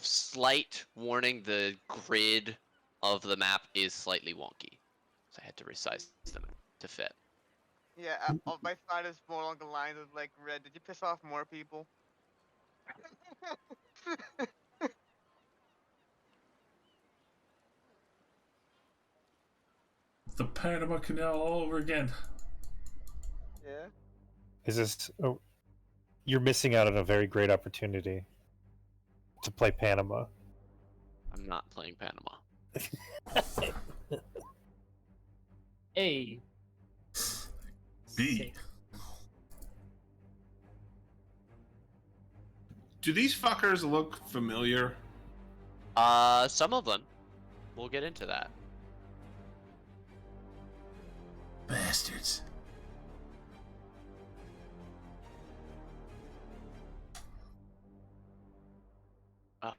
Slight warning, the grid of the map is slightly wonky. So I had to resize them to fit. Yeah, my thought is more along the lines of Red, did you piss off more people? The Panama Canal all over again. Yeah. Is this? Oh, you're missing out on a very great opportunity to play Panama. I'm not playing Panama. A. B. Do these fuckers look familiar? Some of them. We'll get into that. Bastards. Oh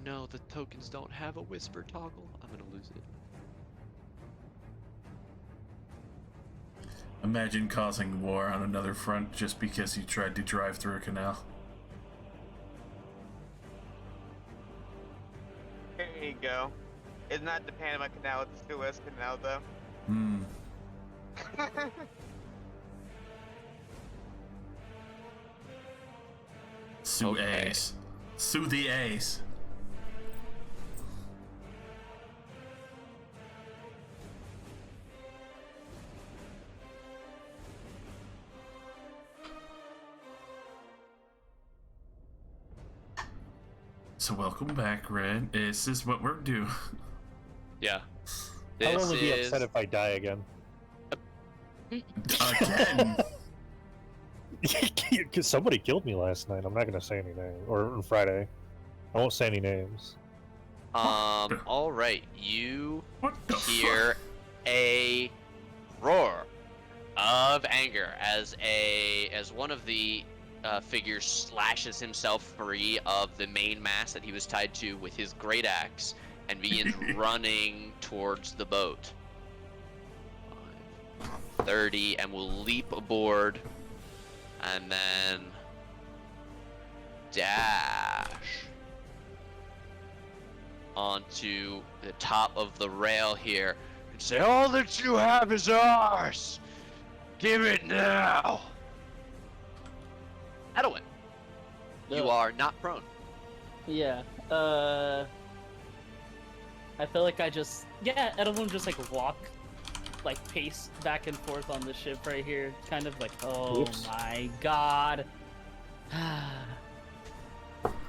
no, the tokens don't have a whisper toggle. I'm gonna lose it. Imagine causing war on another front just because you tried to drive through a canal. There you go. It's not the Panama Canal, it's the Suez Canal, though. Sue Okay. Ace. Sue the Ace. So welcome back, Red. This is what we're doing. Yeah. I'll This only be is... upset if I die again. Again. Because somebody killed me last night. I'm not gonna say any names. Or on Friday. I won't say any names. All right. You What the hear a roar of anger as one of the figures slashes himself free of the main mast that he was tied to with his great axe and begins running towards the boat. 30 and will leap aboard and then dash onto the top of the rail here and say, "All that you have is ours! Give it now!" Edwin, you are not prone. Yeah. I feel like Edwin just like walk, like pace back and forth on the ship right here, kind of like, oh Oops. my god.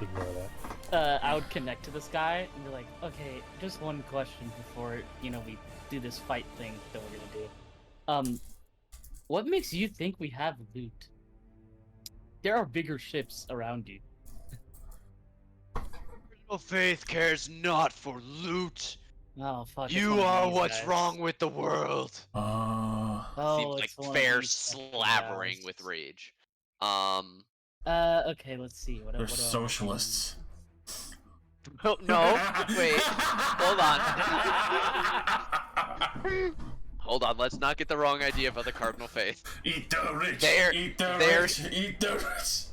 Ignore that. I would connect to this guy and be like, okay, just one question before we do this fight thing that we're gonna do. What makes you think we have loot? There are bigger ships around you. Original Faith cares not for loot. Oh fuck! it's You one of are these what's guys. wrong with the world. Oh, Seems like it's one of fair these fucking slavering guys. with rage. Okay, let's see. What They're do I- socialists. Oh, no, wait, hold on. Hold on, let's not get the wrong idea about the Cardinal Faith. Eat the rich. They're- Eat the they're- rich. Eat the rich.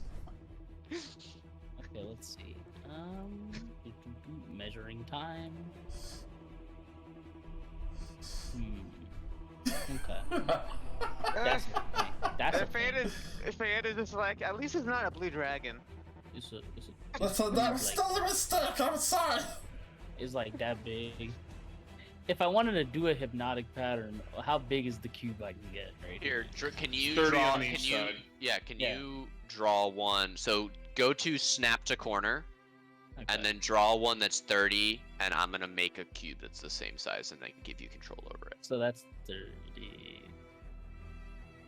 Okay, let's see. Measuring time. Okay. That's a Fan thing. is just like, at least it's not a blue dragon. It's That was like, still a mistake. I'm sorry. it's like that big. If I wanted to do a hypnotic pattern, how big is the cube I can get right Here, can you 30 draw? on Can each you? side. Yeah, can Yeah. you draw one? So go to snap to corner, Okay. and then draw one that's 30, and I'm gonna make a cube that's the same size, and then give you control over it. So that's 30.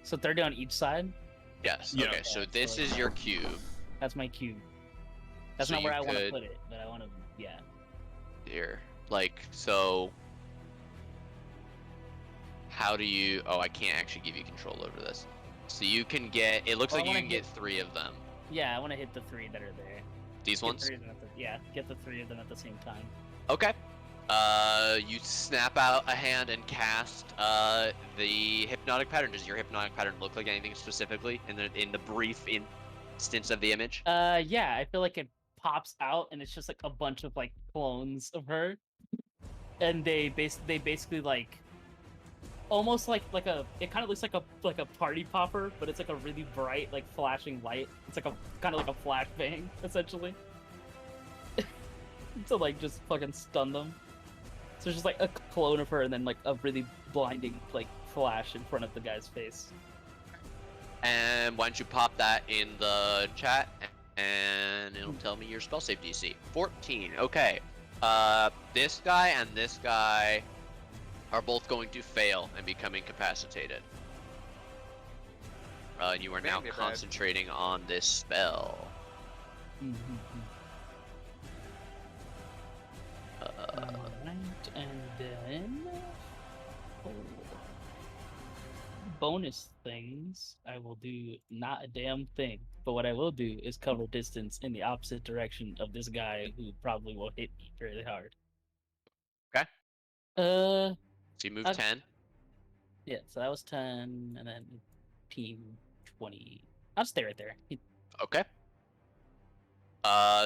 So 30 on each side? Yes. Yeah. Okay. So Yeah, this so- is your cube. That's my cube. That's So not where you I want to could- put it, but I want to, yeah. Here, like so. How do you? Oh, I can't actually give you control over this. So you can get. It looks Well, I like you wanna can get get- 3 of them. Yeah, I want to hit the 3 that are there. These Get ones. 3 of them get the 3 of them at the same time. Okay. You snap out a hand and cast the hypnotic pattern. Does your hypnotic pattern look like anything specifically in the brief instance of the image? Yeah, I feel like it pops out and it's just like a bunch of like clones of her, and they basically like almost like it kind of looks like a party popper, but it's like a really bright like flashing light. It's like a kind of like a flashbang essentially to like just fucking stun them. So it's just like a clone of her and then like a really blinding like flash in front of the guy's face. And why don't you pop that in the chat, and it'll tell me your spell save DC. 14. Okay. This guy and this guy are both going to fail and become incapacitated. You are now Very bad. concentrating on this spell. Alright, and then bonus things, I will do not a damn thing. But what I will do is cover distance in the opposite direction of this guy who probably will hit me really hard. Okay. Uh, So you move Okay. 10. yeah. So that was 10, and then team 20. I'll stay right there. Okay.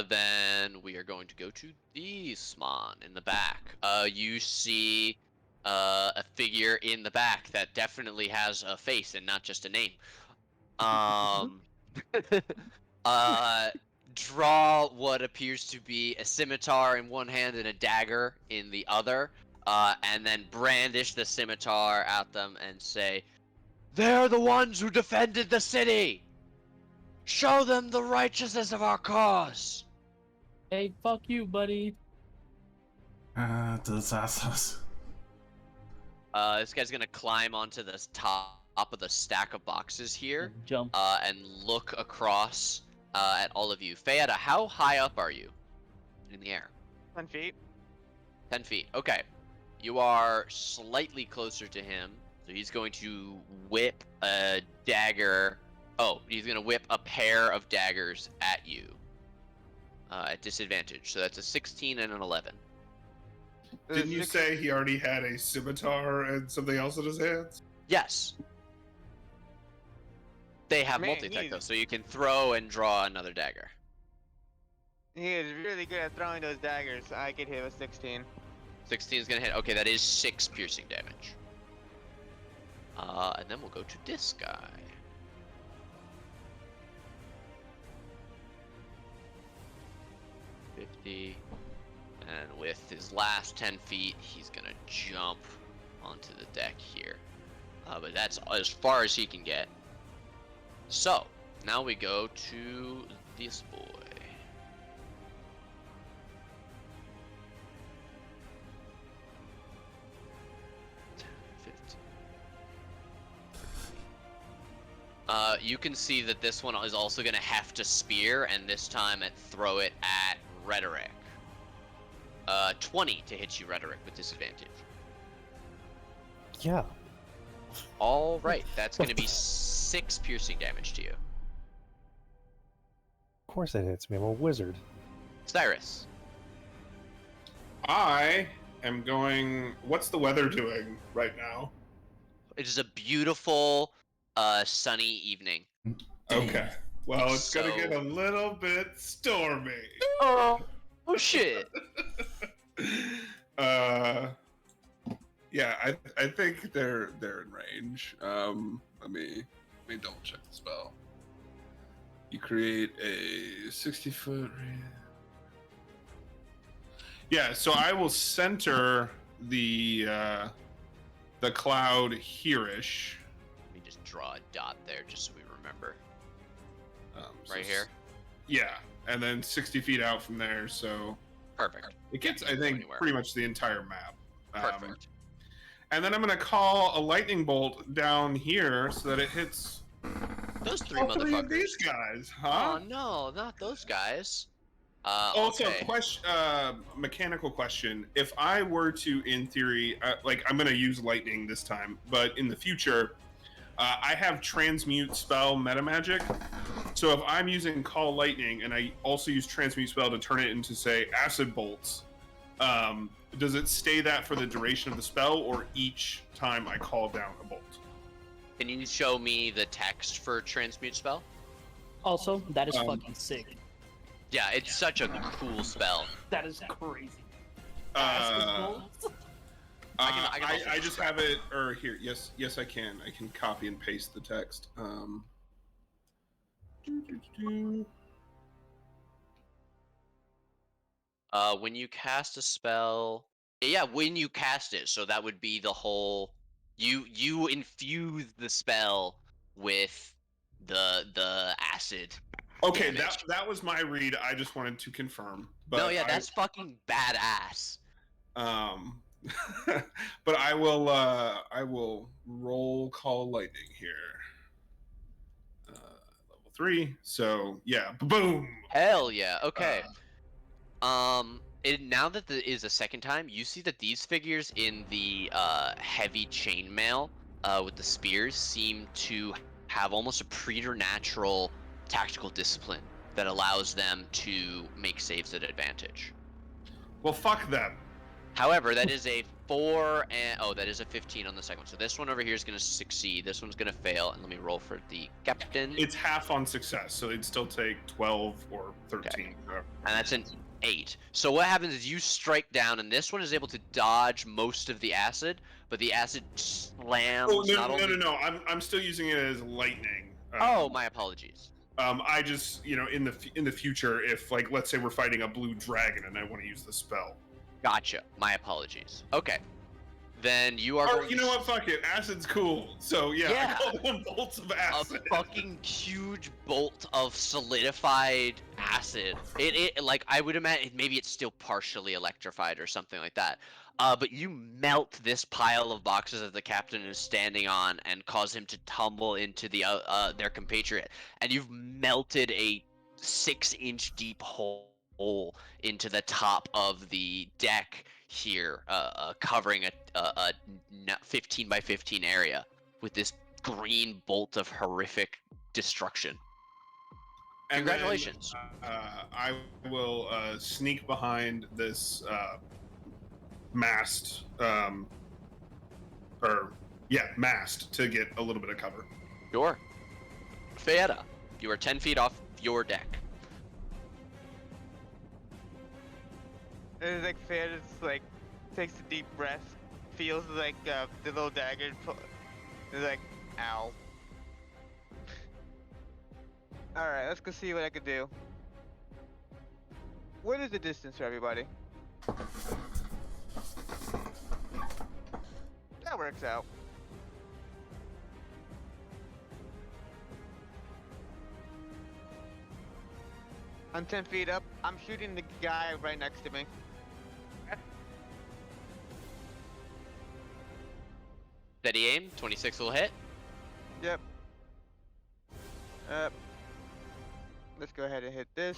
Then we are going to go to the Sman in the back. You see a figure in the back that definitely has a face and not just a name. Draw what appears to be a scimitar in one hand and a dagger in the other, and then brandish the scimitar at them and say, "They're the ones who defended the city! Show them the righteousness of our cause!" Hey, fuck you, buddy. Those assholes. This guy's gonna climb onto this top top of the stack of boxes here, Jump. and look across at all of you. Fayetta, how high up are you in the air? 10 feet. 10 feet. Okay. You are slightly closer to him, so he's going to whip a dagger. Oh, he's going to whip a pair of daggers at you at disadvantage. So that's a 16 and an 11. Didn't you say he already had a scimitar and something else in his hands? Yes. They have Man, multi-attack though, so you can throw and draw another dagger. He is really good at throwing those daggers. I could hit a 16. 16 is gonna hit. Okay, that is 6 piercing damage. And then we'll go to this guy. And with his last 10 feet, he's gonna jump onto the deck here. But that's as far as he can get. So, now we go to this boy. You can see that this one is also going to have to spear, and this time throw it at Rhetoric. 20 to hit you, Rhetoric, with disadvantage. Yeah. All right, that's going to be 6 piercing damage to you. Of course it hits me. I'm a wizard. Cyrus. I am going. What's the weather doing right now? It is a beautiful, sunny evening. Okay. Well, it's gonna get a So- little bit stormy. Oh shit. Yeah, I think they're in range. Let me double check the spell. You create a 60-foot. Yeah, so I will center the cloud here-ish. Let me just draw a dot there, just so we remember. So Right here. Yeah, and then 60 feet out from there. So Perfect. it gets, you I can go think, anywhere. pretty much the entire map. Perfect. And then I'm gonna call a lightning bolt down here so that it hits Those three all three of motherfuckers. these guys, Oh huh? no, not those guys. Also, okay. mechanical question. If I were to, in theory, like I'm gonna use lightning this time, but in the future, I have transmute spell meta magic. So if I'm using call lightning and I also use transmute spell to turn it into, say, acid bolts, does it stay that for the duration of the spell, or each time I call down a bolt? Can you show me the text for transmute spell? Also, that is fucking sick. Yeah, it's such a cool spell. That is crazy. I I can also just have it, or here, yes, I can copy and paste the text. When you cast a spell, yeah, when you cast it, so that would be the whole. You infuse the spell with the acid. Okay, damage. that was my read. I just wanted to confirm. But No, yeah, that's fucking badass. but I will roll call lightning here. Level 3. So yeah, boom. Hell yeah. Okay. Now that it is a second time, you see that these figures in the heavy chainmail with the spears seem to have almost a preternatural tactical discipline that allows them to make saves at advantage. Well, fuck them. However, that is a 4 and that is a 15 on the second one. So this one over here is going to succeed. This one's going to fail. And let me roll for the captain. It's half on success, so it'd still take 12 or 13. Okay. And that's an 8. So what happens is you strike down, and this one is able to dodge most of the acid, but the acid slams. Oh no! I'm still using it as lightning. Oh, my apologies. I just, in the future, if, like, let's say we're fighting a blue dragon and I want to use the spell. Gotcha. My apologies. Okay. then you are Or going you to know what? Fuck it. Acid's cool. So yeah, Yeah. I call them bolts of a acid. fucking huge bolt of solidified acid. It like I would imagine maybe it's still partially electrified or something like that. But you melt this pile of boxes that the captain is standing on and cause him to tumble into their compatriot, and you've melted a 6-inch deep hole into the top of the deck here, covering a 15 by 15 area with this green bolt of horrific destruction. And Congratulations. Then, I will sneak behind this mast, mast to get a little bit of cover. Sure. Fayetta, you are 10 feet off your deck. And it's like Fair just like takes a deep breath, feels like the little dagger. It's like, ow. All right, let's go see what I can do. What is the distance for everybody? That works out. I'm 10 feet up. I'm shooting the guy right next to me. Steady aim, 26 will hit. Yep. Let's go ahead and hit this.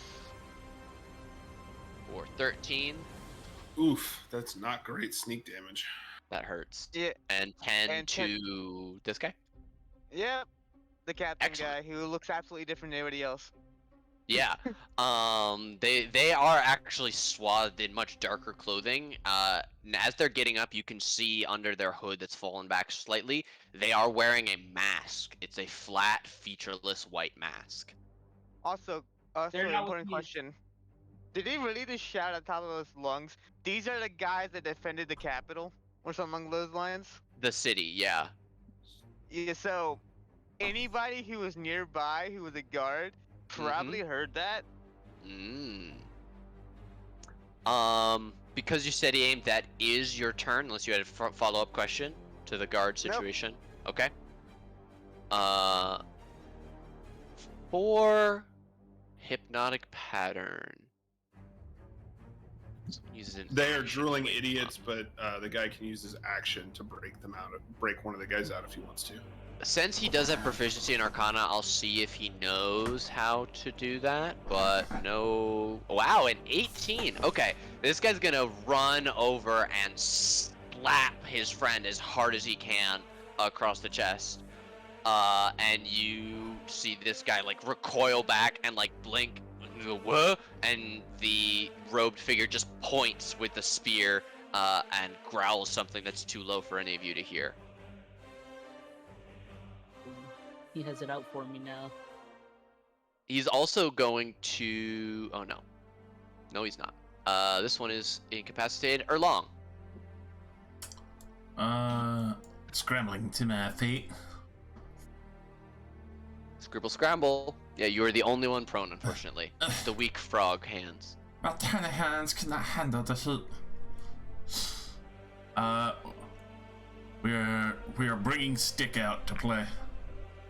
For 13, Oof, that's not great sneak damage. that hurts. Yeah. And 10 And 10 to this guy. Yep. The captain Excellent. guy who looks absolutely different than everybody else. Yeah. They are actually swathed in much darker clothing. As they're getting up, you can see under their hood that's fallen back slightly, they are wearing a mask. It's a flat, featureless white mask. Also They're an not with important me. question. Did he really just shout at the top of his lungs, "These are the guys that defended the Capitol," or something along those lines? The city, yeah. Yeah, so anybody who was nearby who was a guard probably heard that. Because you steady aim, that is your turn, unless you had a follow-up question to the guard Nope. situation. Okay. For hypnotic pattern. Uses an They are action drooling to wake them idiots, up. but the guy can use his action to break one of the guys out if he wants to. Since he does have proficiency in Arcana, I'll see if he knows how to do that, but no... Wow, an 18! Okay, this guy's gonna run over and slap his friend as hard as he can across the chest. And you see this guy, like, recoil back and, like, blink, "What?" And the robed figure just points with the spear, and growls something that's too low for any of you to hear. He has it out for me now. He's also going to... Oh, no. No, he's not. This one is incapacitated. Erlong. Scrambling to my feet. Scribble scramble. Yeah, you are the only one prone, unfortunately. The weak frog hands. My tiny hands cannot handle the heat. We are bringing stick out to play.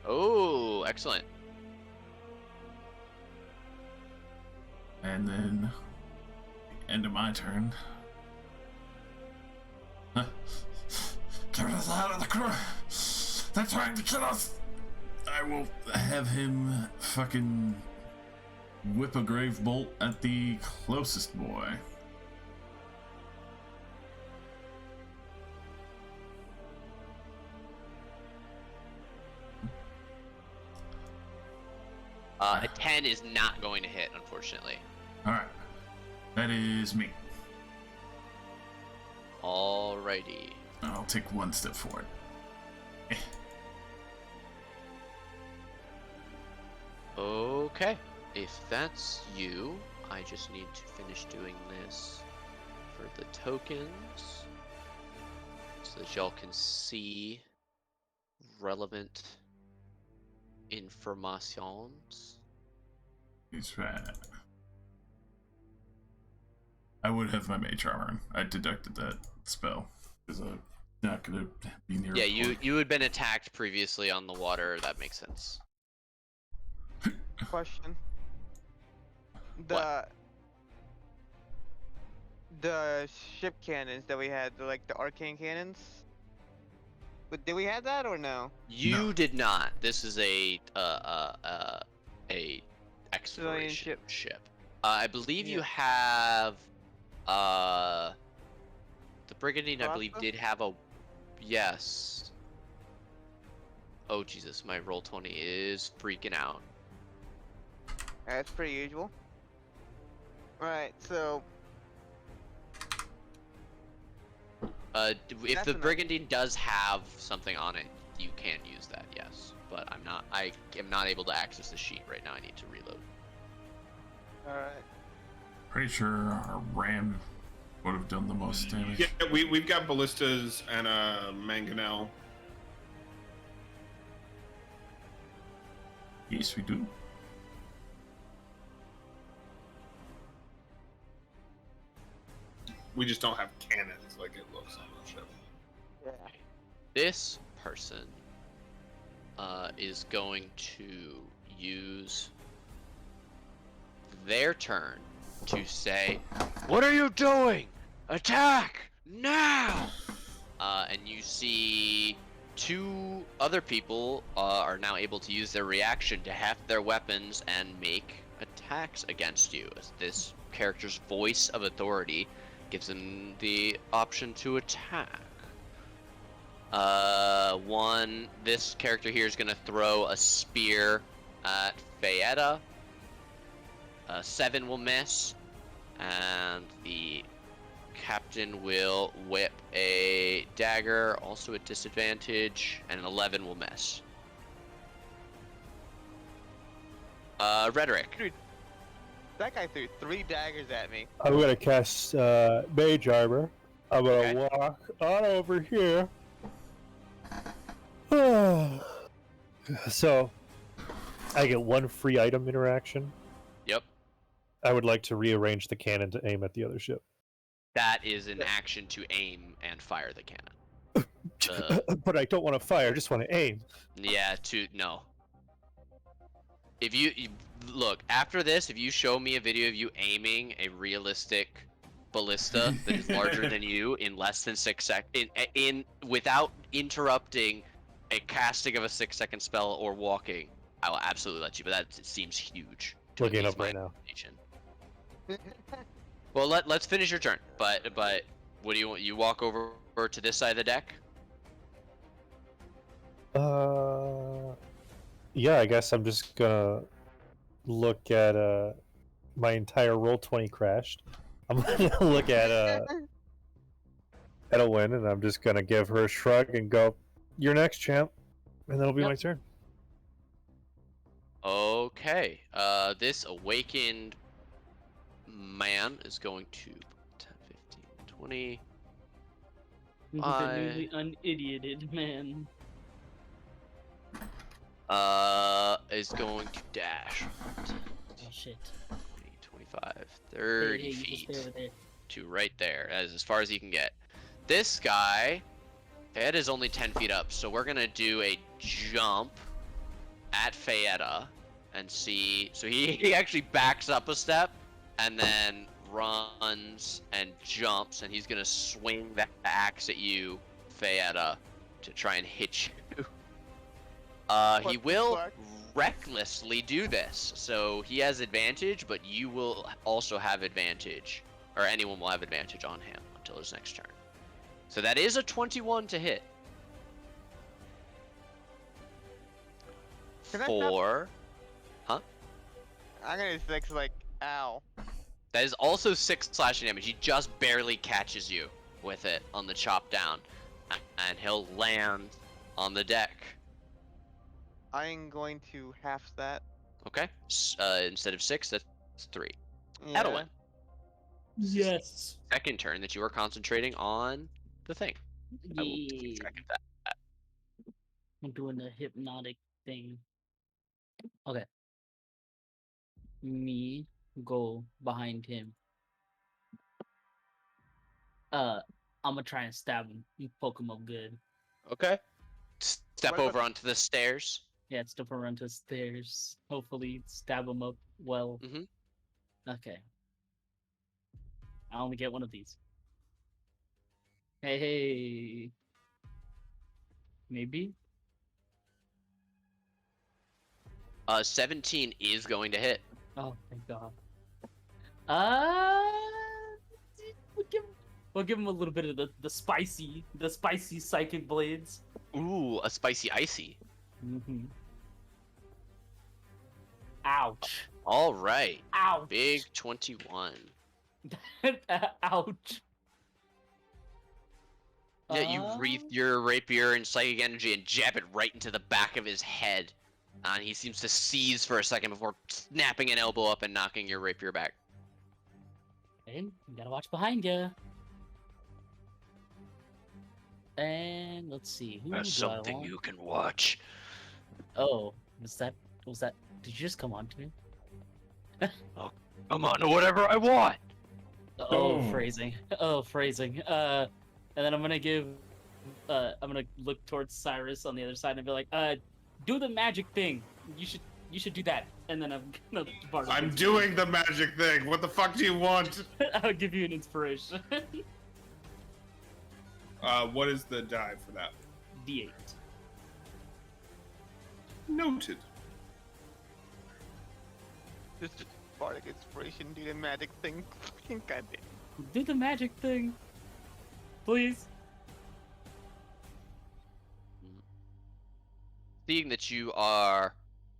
Oh, excellent. And then, end of my turn. Get us out of the crew! They're trying to kill us! I will have him fucking whip a grave bolt at the closest boy. A 10 is not going to hit, unfortunately. Alright. That is me. Alrighty. I'll take one step forward. Okay. If that's you, I just need to finish doing this for the tokens so that y'all can see relevant informations. He's right. I would have my mage armor. I deducted that spell because not gonna be near. Yeah, a port. you had been attacked previously on the water. That makes sense. Question. What? The ship cannons that we had, like the arcane cannons. But did we have that or no? You No. did not. This is a exploration ship. ship. I believe you Yeah. have the Brigandine. I believe Crossbow? did have a yes. Oh Jesus, my roll 20 is freaking out. That's pretty usual. Alright, so If That's the enough. Brigandine does have something on it, you can use that. Yes, but I am not able to access the sheet right now. I need to reload. alright. Pretty sure our ram would have done the most damage. Yeah, we've got ballistas and a mangonel. Yes, we do. We just don't have cannons like it looks on the ship. Yeah. This person is going to use their turn to say, "What are you doing? Attack now!" And you see two other people are now able to use their reaction to heft their weapons and make attacks against you. As this character's voice of authority gives them the option to attack. This character here is going to throw a spear at Fayetta. 7 will miss, and the captain will whip a dagger, also at disadvantage, and an 11 will miss. Rhetoric. Dude, that guy threw 3 daggers at me. I'm gonna cast Mage Armor. I'm gonna Okay. walk on over here. So, I get 1 free item interaction. Yep. I would like to rearrange the cannon to aim at the other ship. That is an action to aim and fire the cannon. But I don't want to fire, I just want to aim. Yeah, no. If you look after this, if you show me a video of you aiming a realistic ballista that is larger than you in less than 6 seconds, in without interrupting a casting of a 6-second spell or walking, I will absolutely let you. But that seems huge. To Looking at least up right my now. imagination. Well, let's finish your turn. But what do you want? You walk over to this side of the deck. Yeah, I guess I'm just gonna look at my entire roll 20 crashed. I'm gonna look at Edelwyn, and I'm just gonna give her a shrug and go, "You're next, champ," and that'll be my turn. Okay. This awakened man is going to 10, 15, 20. The newly unidioted man. Is going to dash Oh shit. 20, 25, 30 Hey, you just feet stay over there. to right there, as far as he can get. This guy, Fayetta is only 10 feet up, so we're gonna do a jump at Fayetta and see. So he actually backs up a step and then runs and jumps, and he's gonna swing that axe at you, Fayetta, to try and hit you. He What the will fuck? recklessly do this, so he has advantage, but you will also have advantage, or anyone will have advantage on him until his next turn. So that is a 21 to hit. Can I stop? 4. I'm gonna just like, ow. That is also 6 slashing damage. He just barely catches you with it on the chop down, and he'll land on the deck. I'm going to half that. Okay. Instead of 6, that's 3. Yeah. Edelwyn, Yes. second turn that you are concentrating on the thing. I will keep Yeah. track of that. I'm doing the hypnotic thing. Okay. Me go behind him. I'm gonna try and stab him. You poke him up good. Okay. Step What about- over onto the stairs. Yeah, step around to the stairs. Hopefully, stab him up well. Mhm. Okay. I only get one of these. Hey. Maybe? 17 is going to hit. Oh, thank God. Uh, we'll give him a little bit of the spicy psychic blades. Ooh, a spicy icy. Mm-hmm. Ouch. All right. Ouch. Big 21. Ouch. Yeah, you wreath your rapier in psychic energy and jab it right into the back of his head. And he seems to seize for a second before snapping an elbow up and knocking your rapier back. Hey, you gotta watch behind you. And let's see. Who That's do I something want? you can watch. Oh, was that? Did you just come on to me? Come on to whatever I want. Oh, Oh. phrasing. Oh, phrasing. And then I'm gonna look towards Cyrus on the other side and be like, do the magic thing. You should do that. And then I'm gonna. I'm doing the magic thing. What the fuck do you want? I'll give you an inspiration. What is the die for that? D8. Noted. This is bardic inspiration, do the magic thing. Fucking goddamn. Do the magic thing, please. Seeing that you are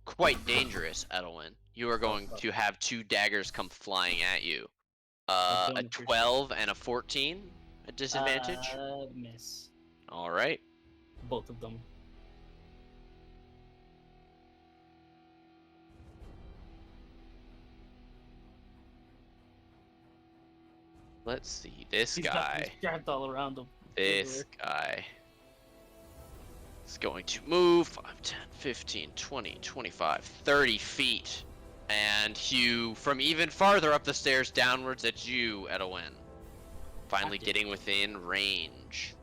quite dangerous, Edelwyn, you are going to have 2 daggers come flying at you. I don't A appreciate 12 and a 14 at disadvantage. Miss. All right. Both of them. Let's see. This He's got guy. them strapped all around him. This guy is going to move 5, 10, 15, 20, 25, 30 feet. And hew from even farther up the stairs downwards at you, Edwin. Finally Gotcha. getting within range.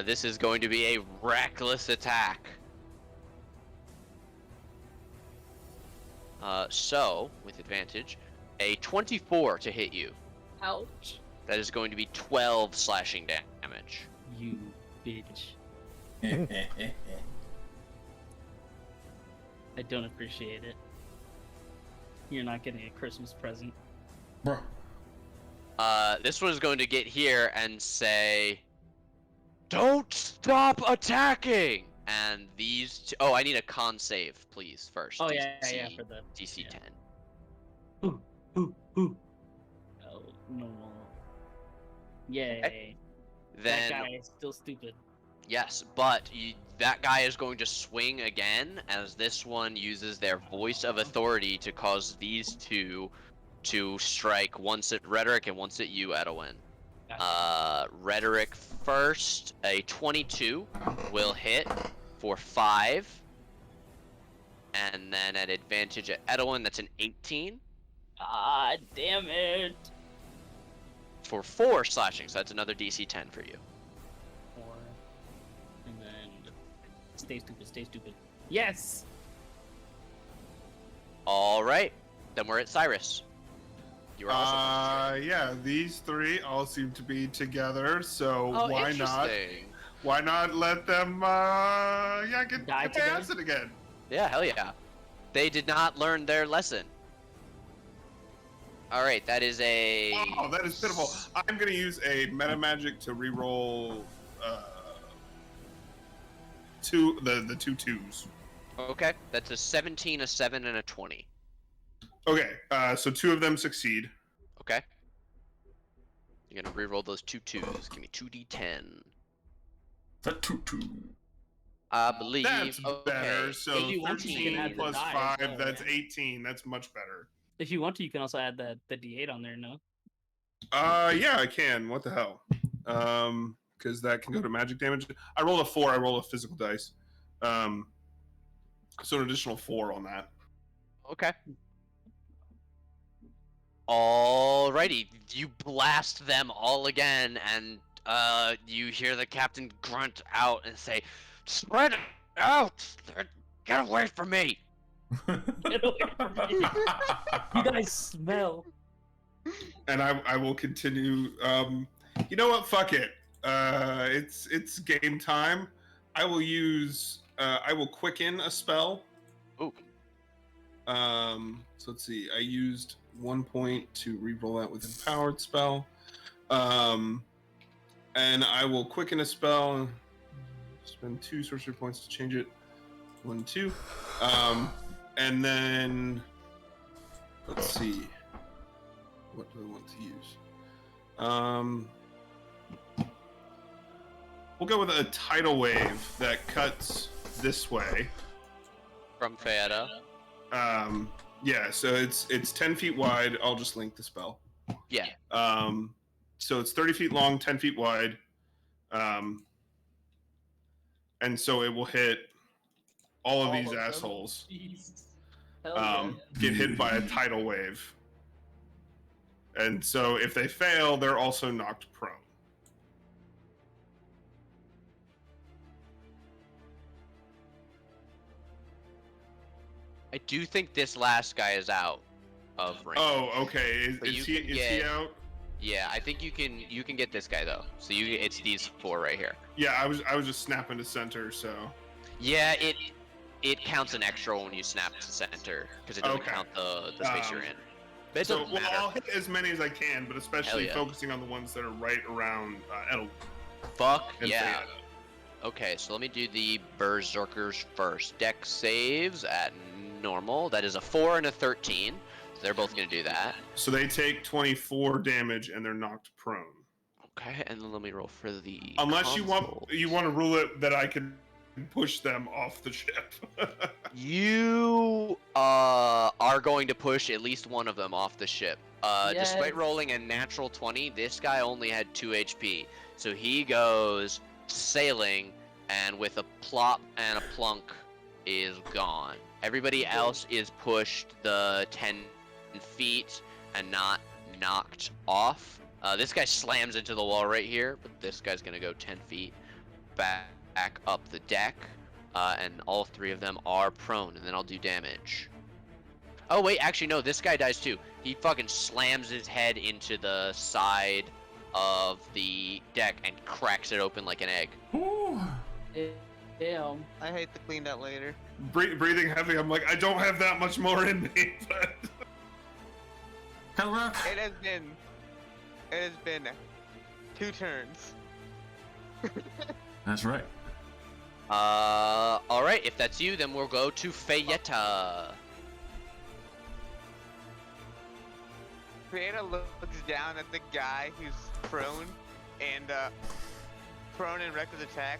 This is going to be a reckless attack. So, with advantage, a 24 to hit you. Ouch. That is going to be 12 slashing damage. You bitch. I don't appreciate it. You're not getting a Christmas present. Bro. This one is going to get here and say, "Don't stop attacking!" And these two, oh, I need a con save, please, first. Oh DC, yeah, for the DC yeah. 10. Ooh. Oh no. Yay. Then, That guy is still stupid. yes, but that guy is going to swing again, as this one uses their voice of authority to cause these two to strike once at Rhetoric and once at you, Edwin. Rhetoric first, a 22 will hit for 5. And then at advantage at Edwin, that's an 18 Ah, damn it. for 4 slashing, so that's another DC 10 for you. 4. And then stay stupid. Yes. Alright, then we're at Cyrus. You're also Yeah, these 3 all seem to be together, so oh, why not? interesting. Why not let them, get Die their acid again? Yeah, hell yeah. They did not learn their lesson. Alright, that is a... Oh, that is pitiful. I'm gonna use a meta magic to reroll, the 2 2s. Okay, that's a 17, a 7, and a 20. Okay, so 2 of them succeed. Okay. You're gonna reroll those 2 2s. Give me 2d10. The tutu. I believe... That's okay. better. So If you want to, you can 13 add the plus die as 5, well, that's yeah. 18. That's much better. If you want to, you can also add the D8 on there, no? Yeah, I can. What the hell? Because that can go to magic damage. I roll a 4. I roll a physical dice. So an additional 4 on that. Okay. Alrighty, you blast them all again, and you hear the captain grunt out and say, "Spread out! Get away from me!" Get away from me. You guys smell. And I will continue. You know what? Fuck it. It's game time. I will use. I will quicken a spell. Ooh. So let's see. I used 1 point to reroll that with empowered spell. And I will quicken a spell. Spend 2 sorcery points to change it. 1, 2. And then let's see. What do I want to use? We'll go with a tidal wave that cuts this way. From Fayetta. Yeah, so it's 10 feet wide. I'll just link the spell. Yeah. So it's 30 feet long, 10 feet wide. And so it will hit all of these assholes. Get hit by a tidal wave. And so if they fail, they're also knocked prone. I do think this last guy is out of range. Oh, okay. But Is you he can get- out? Yeah, I think you can get this guy though. So it's these 4 right here. Yeah, I was just snapping to center, so Yeah, it counts an extra when you snap to center because it doesn't Okay. count the space you're in. But it so doesn't well, matter. I'll hit as many as I can, but especially yeah. focusing on the ones that are right around Edel. Fuck and yeah. Fayetta. Okay, so let me do the Berserkers first. Dex saves at normal. That is a 4 and a 13. So they're both gonna do that. So they take 24 damage and they're knocked prone. Okay, and then let me roll for the. Unless console. you want to rule it that I can push them off the ship. You are going to push at least one of them off the ship. Despite Yes. rolling a natural 20, this guy only had 2 HP. So he goes sailing, and with a plop and a plunk is gone. Everybody else is pushed the 10 feet and not knocked off. This guy slams into the wall right here, but this guy's gonna go 10 feet back up the deck. And all 3 of them are prone, and then I'll do damage. Oh wait, actually no, this guy dies too. He fucking slams his head into the side of the deck and cracks it open like an egg. Ooh. Damn. I hate to clean that later. Breathing heavy, I'm like, I don't have that much more in me, but Hellrock. It has been 2 turns. That's right. Alright, if that's you, then we'll go to Fayetta. Creator looks down at the guy who's prone and reckless attack,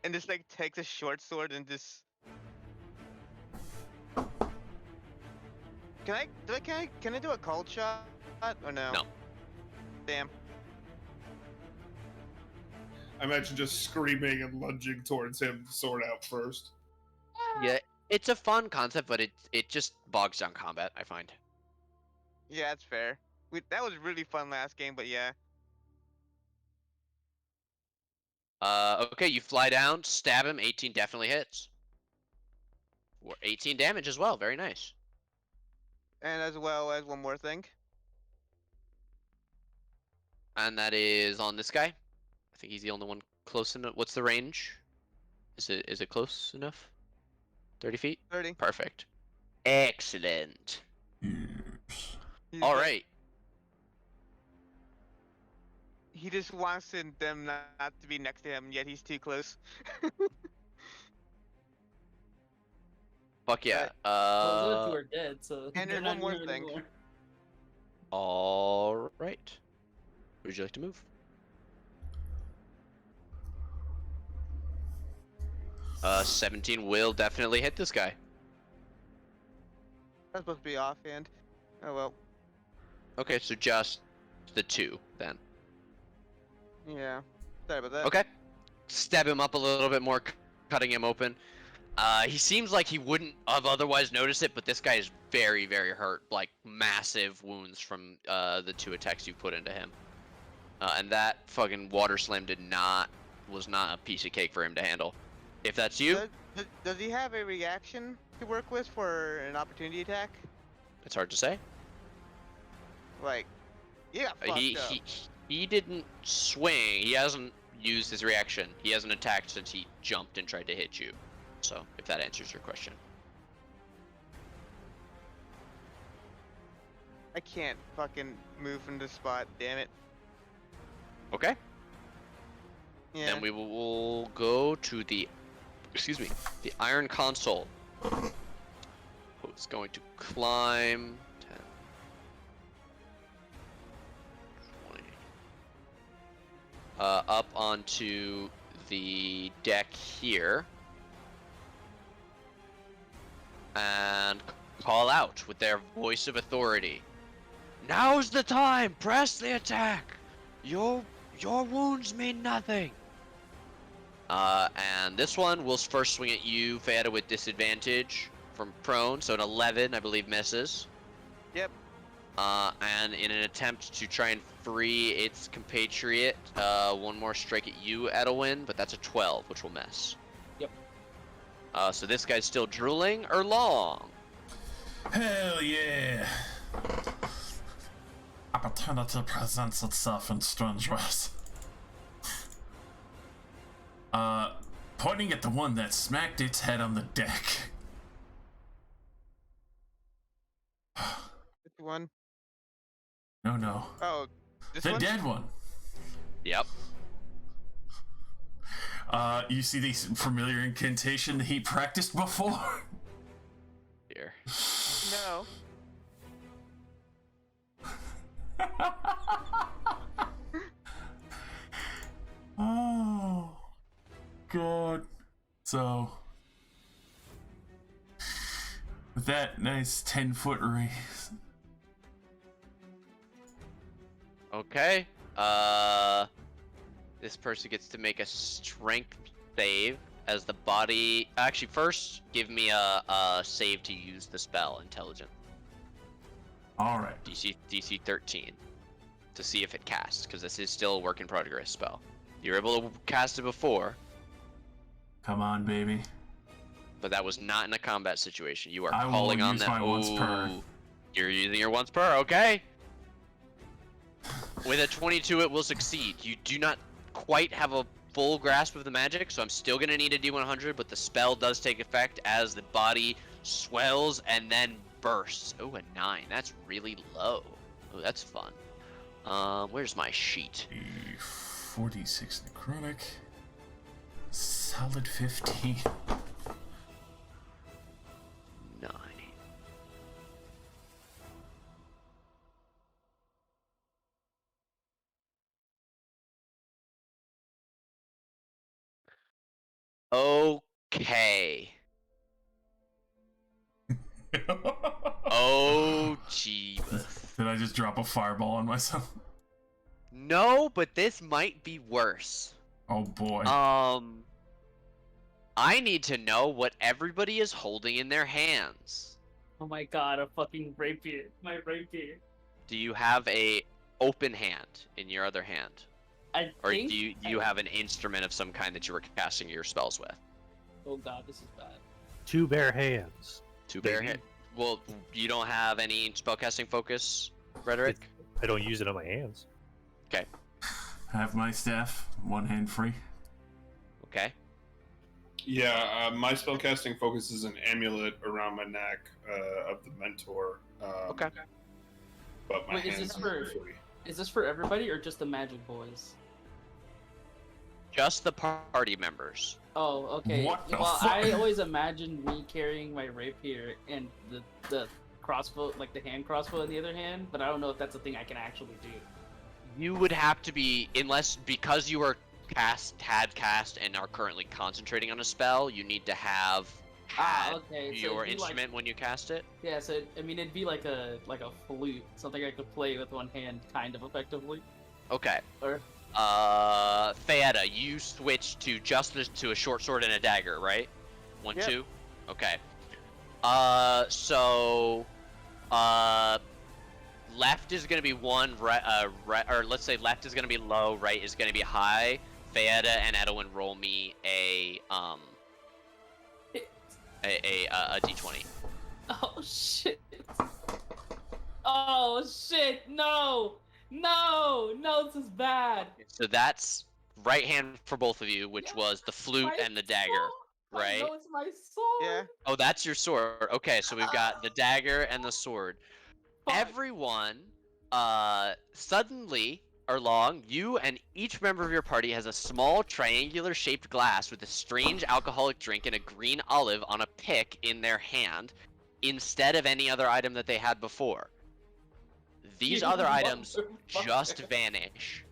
and just like takes a short sword and just. Can I do a cold shot or no? No. Damn. I imagine just screaming and lunging towards him, sword out first. Yeah, it's a fun concept, but it just bogs down combat, I find. Yeah, that's fair. That was really fun last game, but yeah. Okay, you fly down, stab him, 18 definitely hits. 18 damage as well, very nice. And as well as one more thing. And that is on this guy. I think he's the only one close enough. What's the range? Is it close enough? 30 feet? 30. Perfect. Excellent. Yes. All right. He just wants them not to be next to him, yet he's too close. Fuck yeah. Well, those two are dead, so. and they're there's not one more here thing. anymore. All right. Would you like to move? 17 will definitely hit this guy. That's supposed to be offhand. Oh well. Okay, so just the 2 then. Yeah. Sorry about that. Okay. Stab him up a little bit more, cutting him open. He seems like he wouldn't have otherwise noticed it, but this guy is very, very hurt. Like, massive wounds from the 2 attacks you put into him. And that fucking water slam was not a piece of cake for him to handle. If that's you, Does he have a reaction to work with for an opportunity attack? it's hard to say. Like, yeah, He didn't swing. He hasn't used his reaction. He hasn't attacked since he jumped and tried to hit you. So, if that answers your question. I can't fucking move from this spot, damn it. Okay. Yeah. Then we'll go to the, the Iron Console. Who's going to climb 10, 20, up onto the deck here. And call out with their voice of authority. Now's the time! Press the attack! Your wounds mean nothing! And this one will first swing at you, Fada, with disadvantage from prone, so an 11, I believe, misses. Yep. And in an attempt to try and free its compatriot, one more strike at you, Edwin, but that's a 12, which will miss. Yep. So this guy's still drooling or long? Hell yeah! Opportunity presents itself in strange ways. Pointing at the one that smacked its head on the deck. Which one? No. Oh, this The one? dead one. Yep. You see the familiar incantation he practiced before? Here. No. Oh, God. So, with that nice 10-foot raise. Okay. This person gets to make a strength save as the body. Actually, first, give me a save to use the spell, intelligent. All right. DC 13 to see if it casts, because this is still a work in progress spell. You were able to cast it before, Come on, baby. but that was not in a combat situation. You are I will calling on use that. my once per. Ooh, you're using your once per. Okay. With a 22, it will succeed. You do not quite have a full grasp of the magic, so I'm still gonna need a D100, but the spell does take effect as the body swells and then bursts. Oh, a 9. That's really low. Oh, that's fun. Where's my sheet? 46 necrotic. Solid 15. 9. Okay. Oh, jeebus. Did I just drop a fireball on myself? No, but this might be worse. Oh boy. I need to know what everybody is holding in their hands. Oh my god, a fucking rapier. My rapier. Do you have a open hand in your other hand? Or do you have an instrument of some kind that you were casting your spells with? Oh god, this is bad. 2 bare hands. 2 bare hand. Well, you don't have any spellcasting focus, Rhetoric? I don't use it on my hands. Okay. Have my staff, one hand free. Okay. Yeah, my spellcasting focuses an amulet around my neck of the mentor. Okay. But my Wait, is hands this are for- free. Is this for everybody or just the magic boys? Just the party members. Oh, okay. What the Well, fuck? I always imagined me carrying my rapier and the crossbow, like the hand crossbow in the other hand, but I don't know if that's a thing I can actually do. You would have to be, because you are had cast and are currently concentrating on a spell, you need to have had okay. So your it'd be instrument when you cast it. Yeah, so it'd be like a flute, something I could play with one hand, kind of effectively. Okay. Or Fada, you switched to just to a short sword and a dagger, right? 1, Yep. 2? Okay. So, left is gonna be 1, or let's say left is gonna be low, right is gonna be high. Feyetta and Edwin roll me a d20. Oh shit. Oh shit, no! No! No, this is bad! So that's right hand for both of you, which Yes, was the flute my and the dagger, sword! right? No, it's my sword! Yeah. Oh, that's your sword. Okay, so we've got the dagger and the sword. Fuck. Everyone, suddenly, Erlong, you and each member of your party has a small triangular shaped glass with a strange alcoholic drink and a green olive on a pick in their hand, instead of any other item that they had before. These You other items motherfucker. just vanish.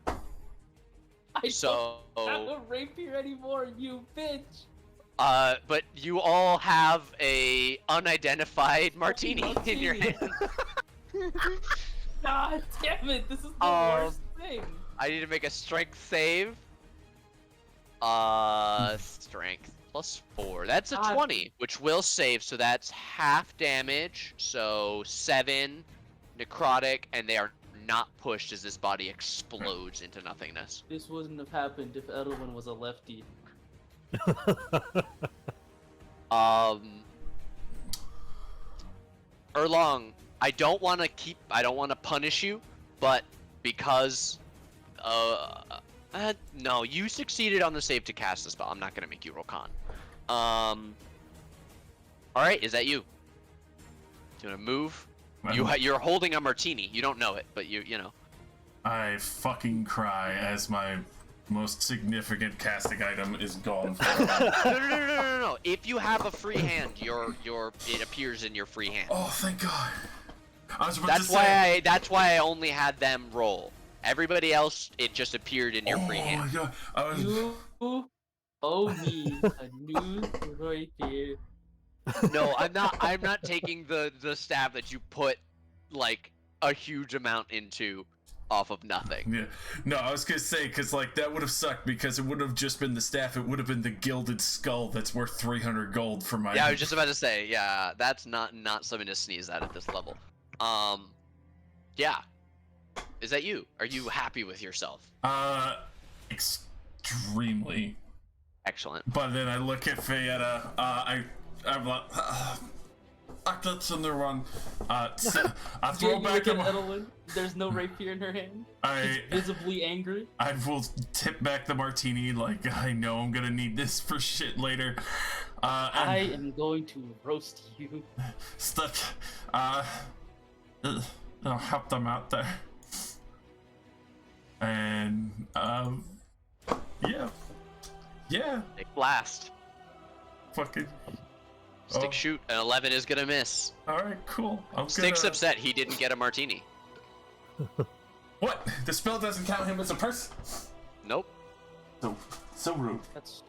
I So, don't have a rapier anymore, you bitch! but you all have a unidentified martini in your hand. God damn it, this is the worst thing! I need to make a strength save. Strength plus 4. That's a God. 20, which will save, so that's half damage. So 7 necrotic, and they are not pushed as this body explodes into nothingness. This wouldn't have happened if Edelman was a lefty. Erlong, I don't want to punish you, but because no, you succeeded on the save to cast the spell. I'm not gonna make you roll con. All right, is that you? Do you want to move? You're holding a martini. You don't know it, but you know. I fucking cry as my most significant casting item is gone. No. If you have a free hand, it appears in your free hand. Oh, thank God. I was about to say. That's why I only had them roll. Everybody else, it just appeared in your free hand. Oh my God. I was. You owe me a new rapier. No, I'm not taking the staff that you put like a huge amount into off of nothing. Yeah. No, I was gonna say, because like that would have sucked because it wouldn't have just been the staff, it would have been the gilded skull that's worth 300 gold for my. Yeah, I was just about to say, yeah, that's not something to sneeze at this level. Yeah. Is that you? Are you happy with yourself? Extremely. Excellent. But then I look at Feyetta, I'm like, that's a new one. So I throw back at the. Edelman. There's no rapier in her hand. She's visibly angry. I will tip back the martini like I know I'm gonna need this for shit later. I am going to roast you. I'll help them out there. And yeah. Stick blast. Fucking. Stick shoot. An 11 is gonna miss. All right, cool. Stick's upset he didn't get a martini. What? The spell doesn't count him as a person? Nope. So rude. That's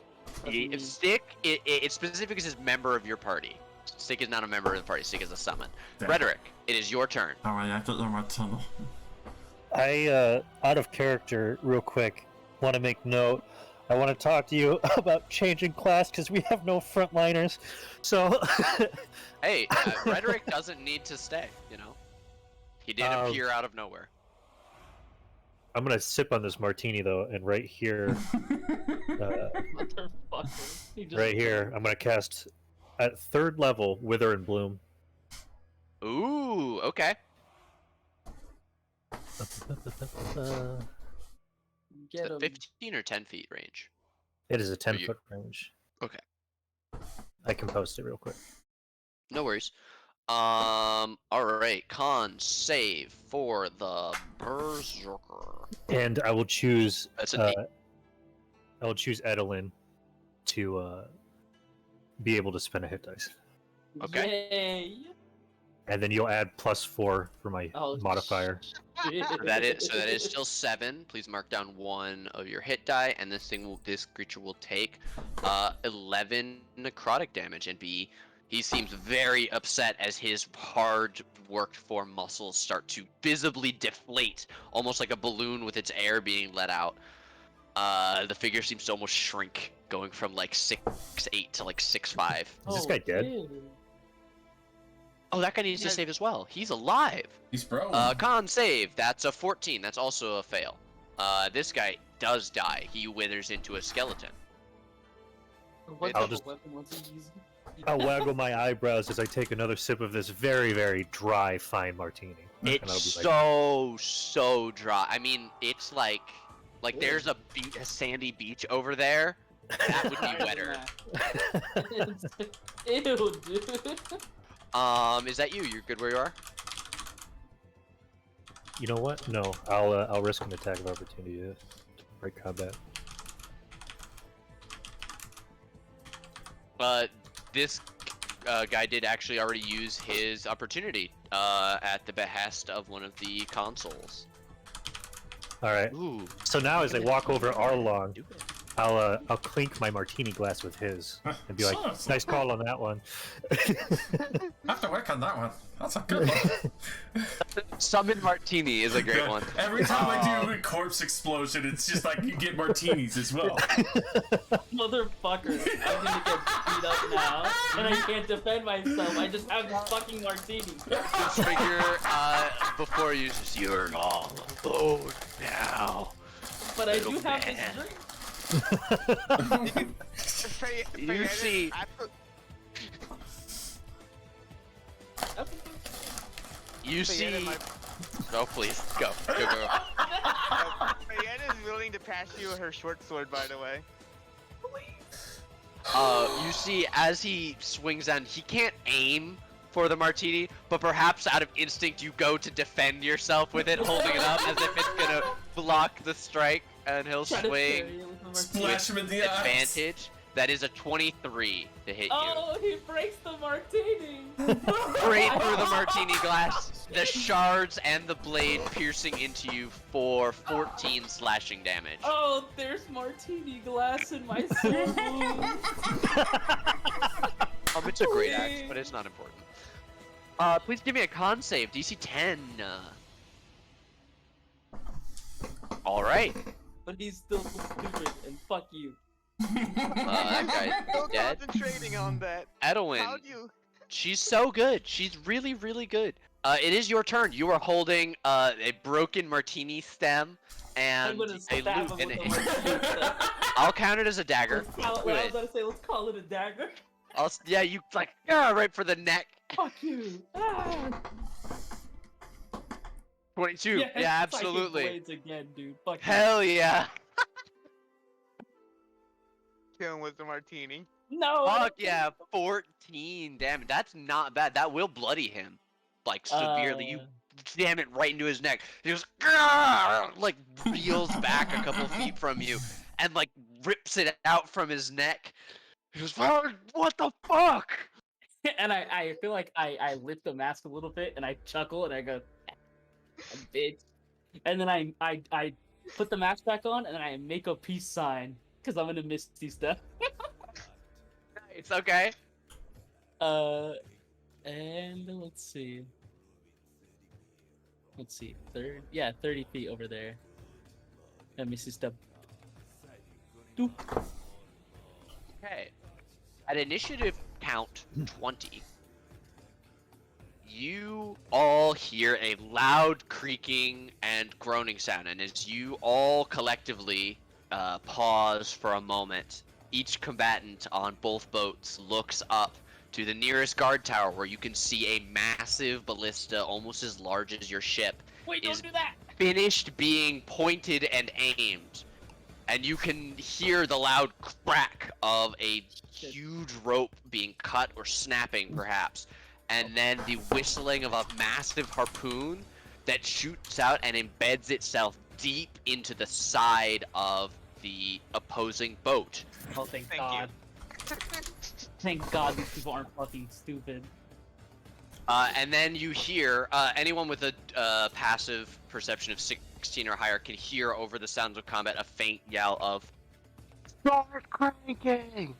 Stick, it specifically says member of your party. Stick is not a member of the party. Stick is a summon. Damn. Rhetoric, it is your turn. All right, I thought there was a tunnel. I, out of character, real quick, want to make note. I want to talk to you about changing class because we have no frontliners. So, Hey, Rhetoric doesn't need to stay. You know, he did appear out of nowhere. I'm gonna sip on this martini though, and right here, motherfucker. He just- right here, I'm gonna cast at 3rd level Wither and Bloom. Ooh, okay. Get Is it him. 15 or 10 feet range? It is a you- 10-foot range. Okay. I can post it real quick. No worries. All right. Con save for the Berserker. And I will choose. That's a I will choose Edelin to be able to spend a hit dice, Okay. Yay. and then you'll add +4 for my modifier. Shit. So that is still 7. Please mark down 1 of your hit die, and this creature will take 11 necrotic damage and be. He seems very upset as his hard worked for muscles start to visibly deflate, almost like a balloon with its air being let out. The figure seems to almost shrink, going from like 6'8" to like 6'5". Is this guy dead? Ew. Oh, that guy needs to Yeah. save as well. He's alive. He's bro. Con save. That's a 14. That's also a fail. This guy does die. He withers into a skeleton. What I'll type just- of weapon was he using? I'll waggle my eyebrows as I take another sip of this very, very dry, fine martini. And I'll It's be like, so dry. I mean, it's like there's a sandy beach over there. That would be wetter. Ew, dude. Is that you? You're good where you are? you know what? No, I'll risk an attack of opportunity to break combat. This guy did actually already use his opportunity at the behest of one of the consoles. All right. Ooh. So now, as I walk over Arlong, Do it. I'll clink my martini glass with his and be like, So- "Nice call on that one." I have to work on that one. That's a good one. Summon Martini is a great one. Every time I do a corpse explosion, it's just like you get martinis as well. Motherfucker, I'm gonna get beat up now, and I can't defend myself. I just have fucking martini. This figure before you says, "You're all alone now." But I Little do have man. this drink. You see- You see. Oh please, go. Brianna is willing to pass you her short sword, by the way. You see, as he swings down, he can't aim for the martini, but perhaps out of instinct, you go to defend yourself with it, holding it up as if it's gonna block the strike, and he'll Try to swing parry it with the martini. Splash him in the eyes. advantage. That is a 23 to hit you. Oh, he breaks the martini. Straight through the martini glass, the shards and the blade piercing into you for 14 slashing damage. Oh, there's martini glass in my sword wound. It's a great axe, but it's not important. Please give me a con save, DC 10. All right. But he's still stupid, and fuck you. That guy's Still dead. concentrating on that. Edwin, How'd you? she's so good. She's really, really good. It is your turn. You are holding a broken martini stem I'm and gonna a stab loop him in with it. a martini. I'll count it as a dagger. I was Do it. about to say, let's call it a dagger. Yeah, you like right for the neck. Fuck you. Ah. 22. Yes, Yeah, psychic absolutely. blades again, dude. Fuck you. Hell yeah. Kill him with the martini. No. Fuck yeah. 14 damage. That's not bad. That will bloody him. Like severely. You jam it right into his neck. He goes, "Grrr!" Like reels back a couple feet from you and like rips it out from his neck. He goes, "What the fuck?" And I feel like I lift the mask a little bit and I chuckle and I go, bitch. And then I put the mask back on and then I make a peace sign because I'm gonna miss these stuff. It's okay. And let's see. 30 feet over there. Let me see stuff. Doop. Okay. At initiative count 20, you all hear a loud creaking and groaning sound, and as you all collectively pause for a moment, each combatant on both boats looks up to the nearest guard tower where you can see a massive ballista almost as large as your ship Wait, Is- don't do that! finished being pointed and aimed, and you can hear the loud crack of a huge rope being cut or snapping perhaps, and then the whistling of a massive harpoon that shoots out and embeds itself deep into the side of the opposing boat. Oh, thank Thank God. Thank God these people aren't fucking stupid. And then you hear, anyone with a passive perception of 16 or higher can hear over the sounds of combat a faint yell of "Start cranking!"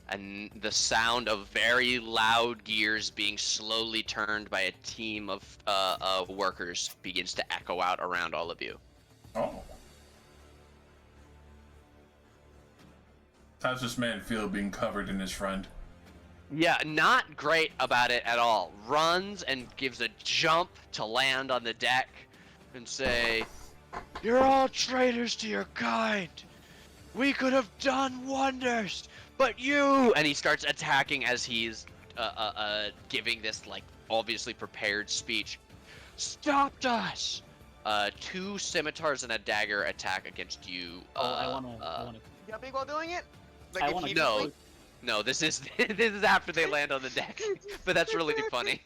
And the sound of very loud gears being slowly turned by a team of workers begins to echo out around all of you. Oh. How's this man feel being covered in his friend? Yeah, not great about it at all. Runs and gives a jump to land on the deck and say, "You're all traitors to your kind. We could have done wonders, but you..." And he starts attacking as he's giving this, like, obviously prepared speech. "Stopped us!" 2 scimitars and a dagger attack against you. I wanna. Jumping while doing it? I wanna- repeatedly? No, this is this is after they land on the deck. But that's really funny.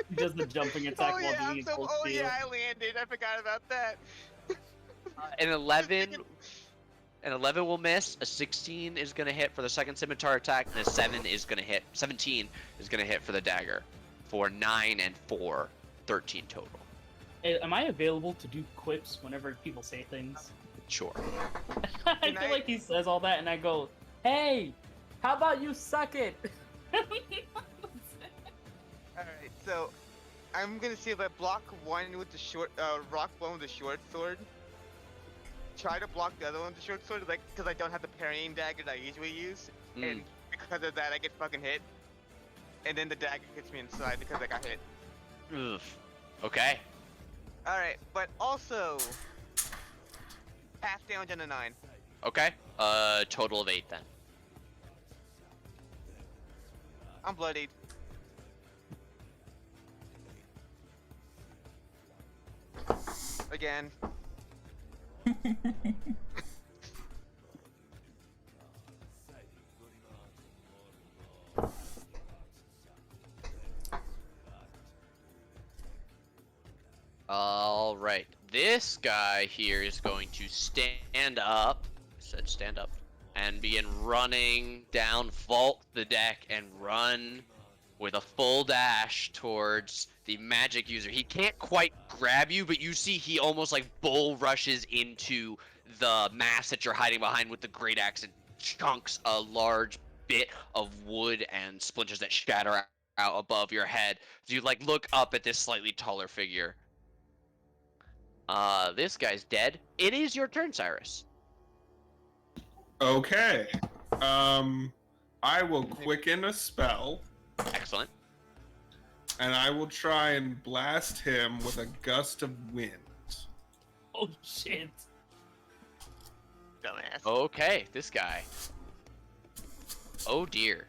He does the jumping attack Oh while yeah, doing full oh speed. yeah, I landed. I forgot about that. An 11 will miss. A 16 is gonna hit for the second scimitar attack, and a 17 is gonna hit for the dagger, for 9 and 4, 13 total. Am I available to do quips whenever people say things? Sure. I feel like he says all that, and I go, "Hey, how about you suck it?" Alright, so I'm gonna see if I block one with the short, rock one with the short sword. Try to block the other one with the short sword, like, because I don't have the parrying dagger that I usually use, and because of that I get fucking hit. And then the dagger hits me inside because I got hit. Ugh. Okay. Alright, but also half damage on a 9. Okay. Total of 8 then. I'm bloodied. Again. All right. This guy here is going to stand up. Said stand up. And begin running down, vault the deck, and run with a full dash towards the magic user. He can't quite grab you, but you see he almost like bull rushes into the mass that you're hiding behind with the great axe and chunks a large bit of wood and splinters that shatter out above your head. So you like look up at this slightly taller figure. This guy's dead. It is your turn, Cyrus. Okay. I will quicken a spell, Excellent. and I will try and blast him with a gust of wind. Oh shit! Dumbass. Okay, this guy. Oh dear.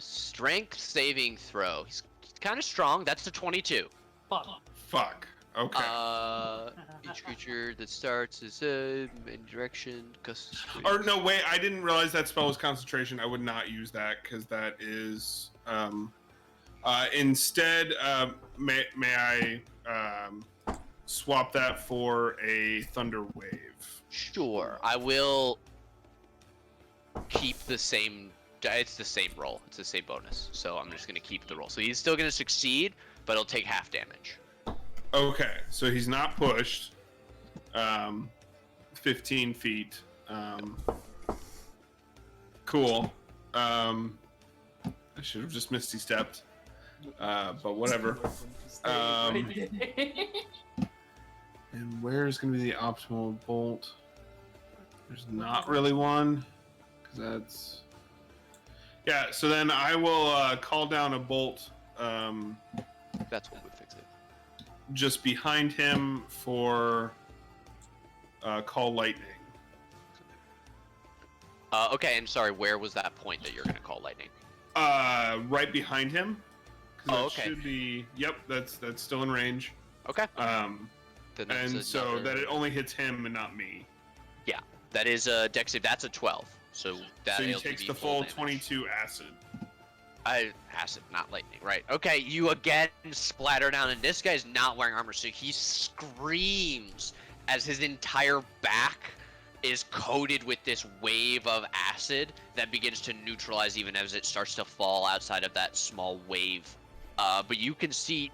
Strength saving throw. He's kind of strong. That's a 22. Fuck. Okay. Each creature that starts is in direction. Or no, wait. I didn't realize that spell was concentration. I would not use that because that is. Instead, may I swap that for a thunder wave? Sure, I will keep the same. It's the same roll. It's the same bonus. So I'm just gonna keep the roll. So he's still gonna succeed, but he'll take half damage. Okay, so he's not pushed. 15 feet. Cool. I should have just misty stepped. But whatever. And where's gonna be the optimal bolt? There's not really one, because that's. Yeah. So then I will call down a bolt. That's what would fix it. Just behind him for call lightning. Okay, and sorry, where was that point that you're gonna call lightning? Right behind him. Oh, okay. Should be. Yep, that's still in range. Okay. And so that it only hits him and not me. Yeah, that is a dex save. That's a 12. So that So he LTD takes the full damage. 22 acid. Acid, not lightning. Right. Okay, you again splatter down, and this guy's not wearing armor, so he screams as his entire back is coated with this wave of acid that begins to neutralize even as it starts to fall outside of that small wave. But you can see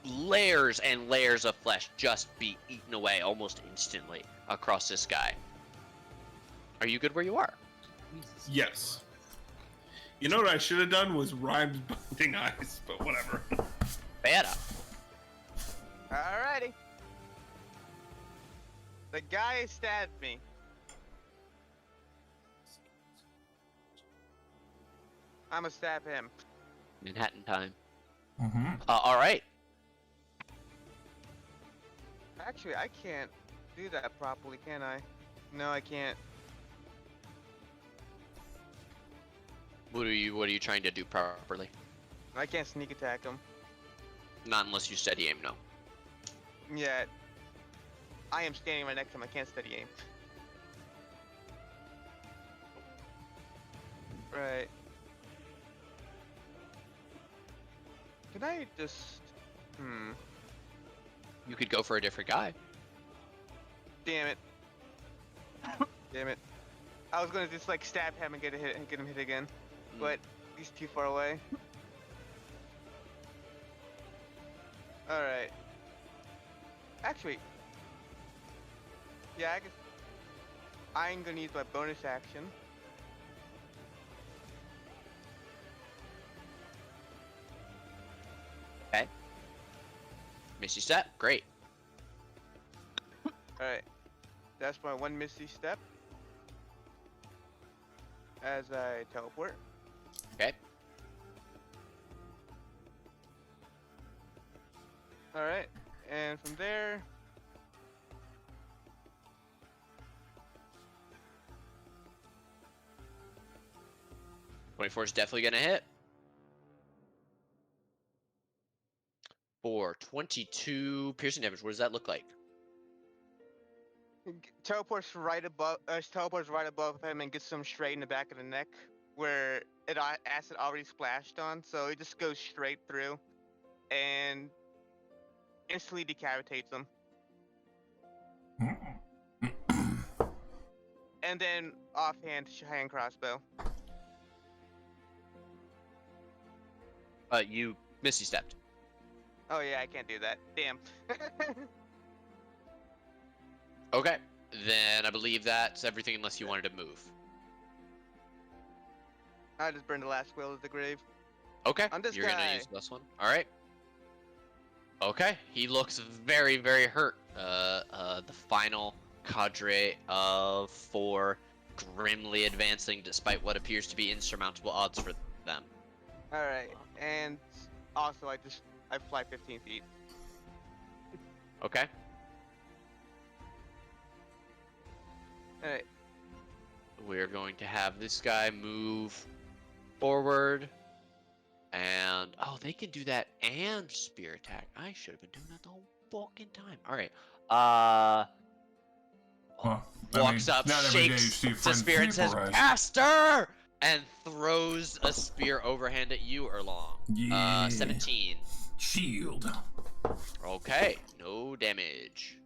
layers and layers of flesh just be eaten away almost instantly across this guy. Are you good where you are? Yes. You know what I should have done was rhymed binding eyes, but whatever. Better. Alrighty. The guy stabbed me. I'ma stab him. Manhattan time. Mm-hmm. All right. Actually, I can't do that properly, can I? No, I can't. What are you trying to do properly? I can't sneak attack him. Not unless you steady aim, no. Yeah. I am standing right next to him. I can't steady aim. Right. Can I just... You could go for a different guy. Damn it. Damn it. I was gonna just like stab him and get a hit and get him hit again. But he's too far away. Alright. Actually. Yeah, I guess I'm gonna use my bonus action. Okay. Misty step, great. Alright. That's my one misty step. As I teleport. Okay. Alright. And from there. .24 is definitely gonna hit. For 22 piercing damage, what does that look like? Teleports right above him and gets him straight in the back of the neck, where acid already splashed on. So it just goes straight through, and instantly decapitates him. And then offhand hand crossbow. You Misty stepped. Oh yeah, I can't do that. Damn. Okay, then I believe that's everything unless you wanted to move. I just burned the last will of the grave. Okay, On this you're guy. gonna use this one. All right. Okay, he looks very, very hurt. The final cadre of 4 grimly advancing despite what appears to be insurmountable odds for them. All right, and also I fly 15 feet. Okay. All right. We're going to have this guy move forward. And, oh, they can do that and spear attack. I should have been doing that the whole fucking time. All right. Well, Walks up, not every day you shakes see a the friend spear and says, vaporize. Master! And throws a spear overhand at you, Erlong. Yeah. 17. Shield. Okay, no damage.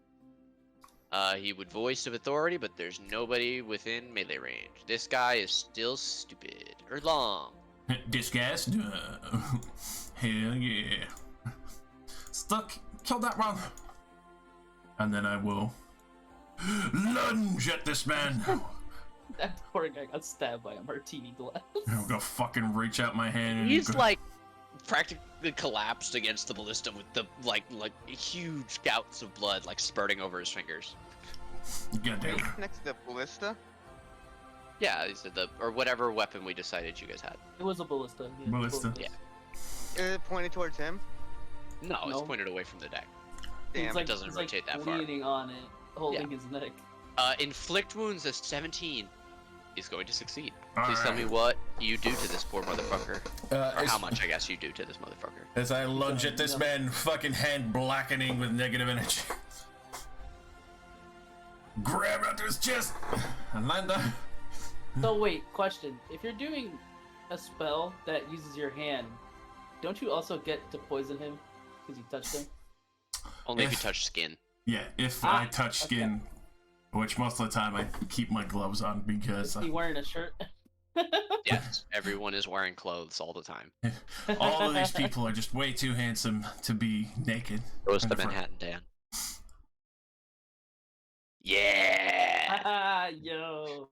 He would voice of authority, but there's nobody within melee range. This guy is still stupid. Erlong. Disguise? Hell yeah. Stuck. Kill that one. And then I will lunge at this man. That poor guy got stabbed by a martini glass. I'm gonna fucking reach out my hand and He's like practically collapsed against the ballista with the like huge gouts of blood like spurting over his fingers. goddamn. Next to the ballista. Yeah, he said or whatever weapon we decided you guys had. It was a ballista. Yeah, Ballista. Yeah. Is it pointed towards him? No, it's No. pointed away from the deck. Damn. it doesn't rotate that far. Leaning on it, holding his neck. Inflict wounds of 17 is going to succeed. Please tell me Alright. what you do to this poor motherfucker. Or As- how much, I guess, you do to this motherfucker. As I lunge at this man, fucking hand blackening with negative energy. Grab onto his chest and land down. So wait, question. If you're doing a spell that uses your hand, don't you also get to poison him because you touched him? Only if you touch skin. Yeah, if I touch skin, which most of the time I keep my gloves on because Is he wearing a shirt? Yes, everyone is wearing clothes all the time. all of these people are just way too handsome to be naked. Goes in to the front. Manhattan Dan. Yeah! Yo.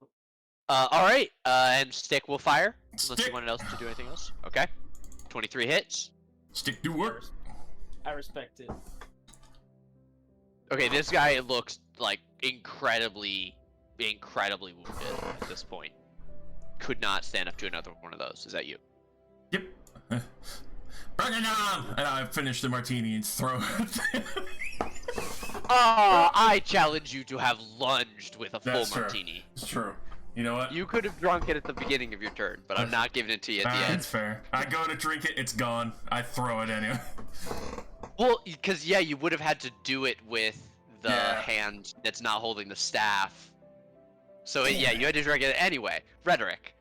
Alright, and stick will fire. Unless Stick. you wanted else to do anything else. Okay. 23 hits. Stick to work. I respect it. Okay, this guy looks like incredibly wounded at this point. Could not stand up to another one of those. Is that you? Bring it on! And I finish the martini and throw it. I challenge you to have lunged with a full That's true. martini. It's true. You know what? You could have drunk it at the beginning of your turn, but I'm not giving it to you at the end. That's fair. I go to drink it, it's gone. I throw it anyway. Well, because yeah, you would have had to do it with the Yeah. hand that's not holding the staff. So yeah, you had to drink it anyway. Rhetoric.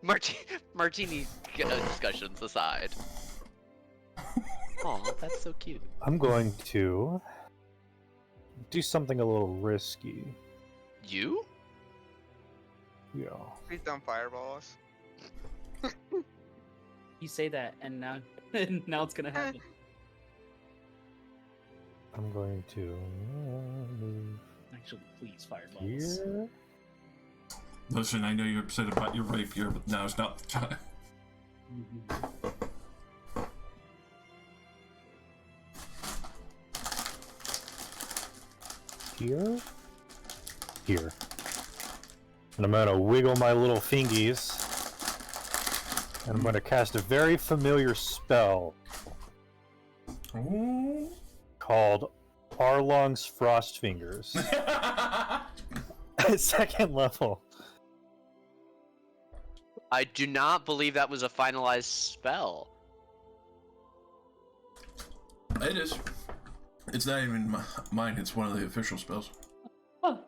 Martini discussions aside. Aw, that's so cute. I'm going to do something a little risky. You? Yeah. Please don't fireballs. You say that, and now, now it's gonna happen. I'm going to move Actually, please, fireballs. here. Listen, I know you're upset about your rapier, but now's not the time. Here. Here. And I'm gonna wiggle my little fingies. And I'm gonna cast a very familiar spell Ooh. called Arlong's Frost Fingers. At second level. I do not believe that was a finalized spell. It is. It's not even mine, it's one of the official spells.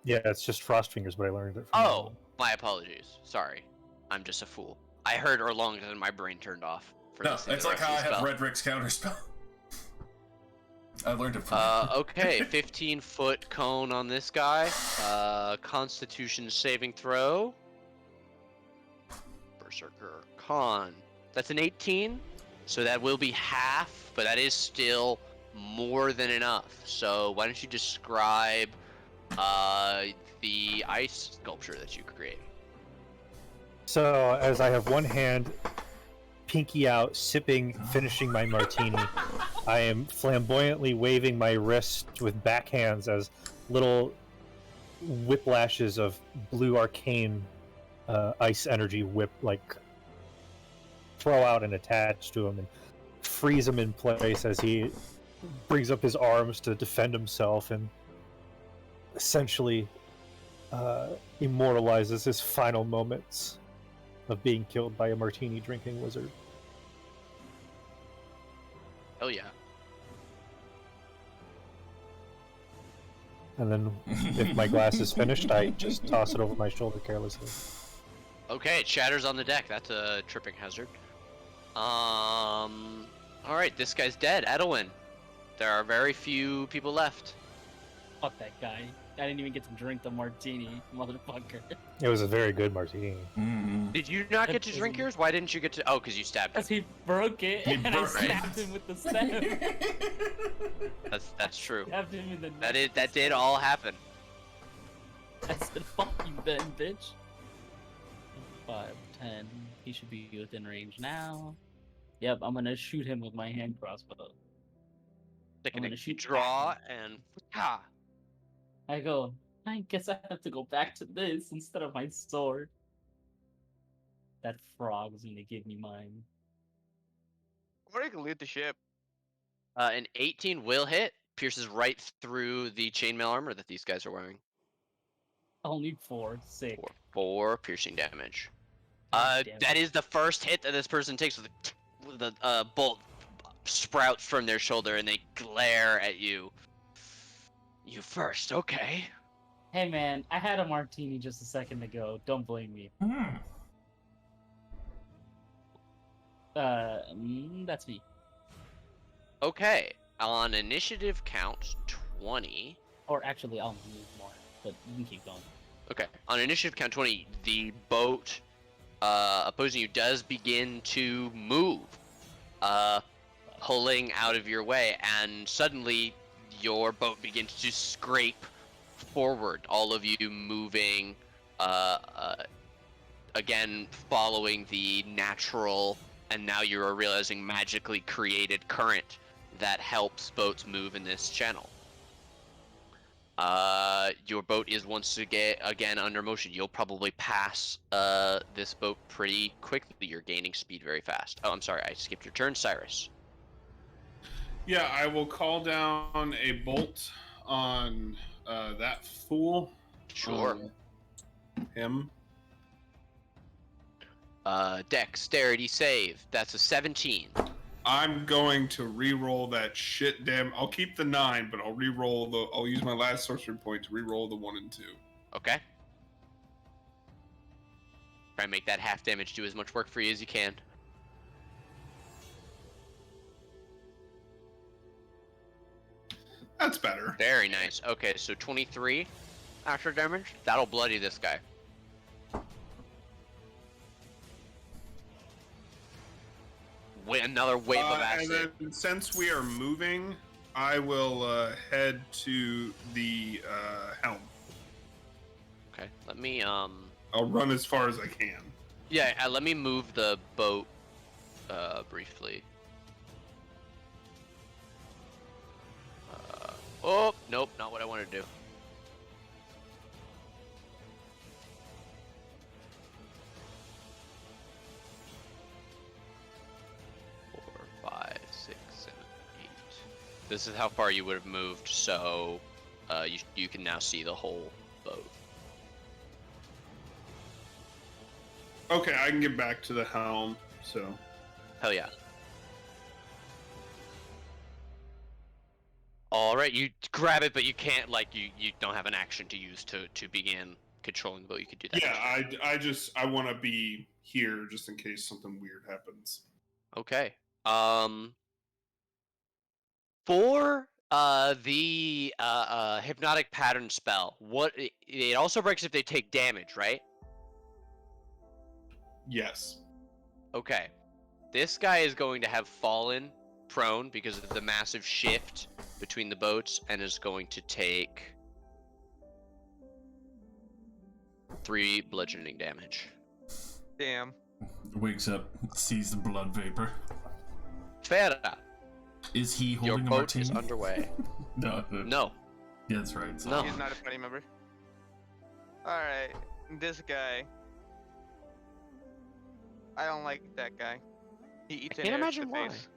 Yeah, it's just Frost Fingers, but I learned it from Oh, my apologies. Sorry. I'm just a fool. I heard Erlong and my brain turned off. For No, listening it's to the like rest how I of the have spell. Redrick's counterspell. I learned it from Okay, 15-foot cone on this guy. Constitution saving throw. Berserker con. That's an 18, so that will be half, but that is still more than enough. So why don't you describe the ice sculpture that you create? So, as I have one hand, pinky out, sipping, finishing my martini, I am flamboyantly waving my wrist with backhands as little whiplashes of blue arcane ice energy whip, like, throw out and attach to him and freeze him in place as he brings up his arms to defend himself and essentially immortalizes his final moments of being killed by a martini drinking wizard. Oh yeah. And then if my glass is finished, I just toss it over my shoulder carelessly. Okay, it shatters on the deck. That's a tripping hazard. Alright, this guy's dead. Edwin. There are very few people left. Fuck that guy. I didn't even get to drink the martini, motherfucker. It was a very good martini. Mm-hmm. Did you not get to drink yours? Why didn't you get to? Oh, because you stabbed him. Because he broke it, He and broke I it. stabbed him with the staff. That's true. Stabbed him in the neck. That did all happen. I said, fuck you then, bitch. 5, 10. He should be within range now. Yep, I'm gonna shoot him with my hand crossbow. Taking gonna a shoot draw and ha. I go, I guess I have to go back to this instead of my sword. That frog's gonna give me mine. Or you can loot the ship. An 18 will hit. Pierces right through the chainmail armor that these guys are wearing. Only 4, 6. For 4 piercing damage. God damn That it. is the first hit that this person takes with the bolt sprouts from their shoulder and they glare at you. You first, okay. Hey man, I had a martini just a second ago. Don't blame me. That's me. Okay. On initiative count 20. Or actually, I'll move more, but you can keep going. Okay. On initiative count 20, the boat opposing you does begin to move, pulling out of your way, and suddenly your boat begins to scrape forward. All of you moving, again, following the natural, and now you are realizing magically created current that helps boats move in this channel. Your boat is once again under motion. You'll probably pass this boat pretty quickly. You're gaining speed very fast. Oh, I'm sorry, I skipped your turn, Cyrus. Yeah, I will call down a bolt on that fool. Sure. Him. Dexterity save. That's a 17. I'm going to re-roll that shit. Damn, I'll keep the 9, but I'll re-roll the. I'll use my last sorcery point to re-roll the 1 and 2. Okay. Try and make that half damage do as much work for you as you can. That's better. Very nice. Okay, so 23 extra damage. That'll bloody this guy. Another wave of acid. And then, since we are moving, I will head to the helm. Okay, let me I'll run as far as I can. Yeah, let me move the boat briefly. Oh, nope, not what I want to do. Four, 5, 6, 7, 8. This is how far you would have moved, so you can now see the whole boat. Okay, I can get back to the helm, so... Hell yeah. Alright, you grab it, but you can't, like, you don't have an action to use to begin controlling the boat. You could do that. Yeah, I want to be here just in case something weird happens. Okay. For the hypnotic pattern spell, it also breaks if they take damage, right? Yes. Okay. This guy is going to have fallen prone because of the massive shift between the boats and is going to take 3 bludgeoning damage. Damn. Wakes up, sees the blood vapor. Fera, Is he your holding a boat martini? is underway. No. No. Yeah, that's right. No. He's not a party member. Alright, this guy. I don't like that guy. He eats I an can't air to imagine the why. face.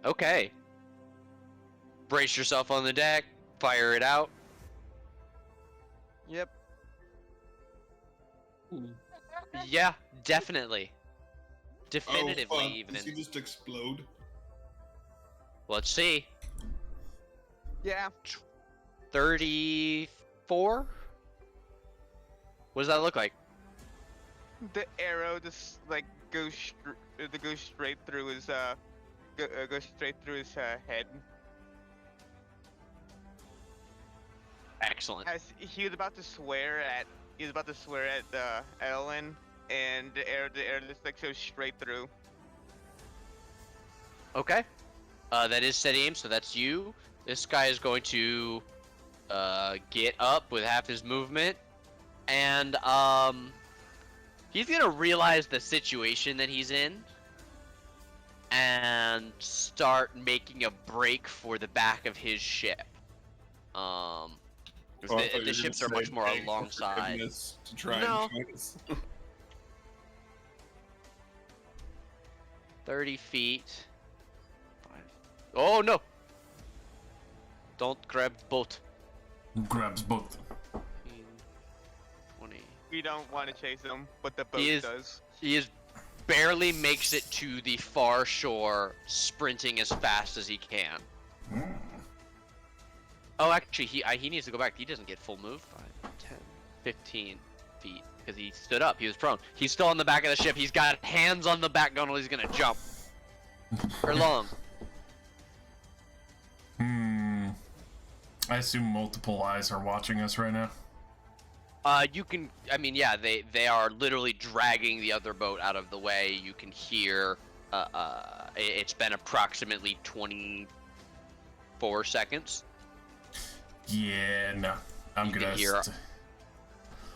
Okay. Brace yourself on the deck. Fire it out. Yep. Yeah, definitely. Definitively, oh, fuck. even. Does he just explode? Let's see. Yeah. 34? What does that look like? The arrow just like goes straight through his goes straight through his head. Excellent. As he was about to swear at Ellen, and the arrow just like goes straight through. Okay. That is steady aim, so that's you. This guy is going to get up with half his movement, and he's gonna realize the situation that he's in and start making a break for the back of his ship. The ships are much more alongside. To try No. and join us. 30 feet. Oh no! Don't grab the boat. Grabs both. 20. We don't want to chase him, but the boat He is- does. He barely makes it to the far shore, sprinting as fast as he can. Oh, actually, he needs to go back. He doesn't get full move. 5, 10, 15 feet. Because he stood up. He was prone. He's still on the back of the ship. He's got hands on the back gunwale. He's going to jump. Or long. I assume multiple eyes are watching us right now. You can, I mean, yeah, they are literally dragging the other boat out of the way. You can hear, it's been approximately 24 seconds. Yeah, no. I'm You can gonna. hear-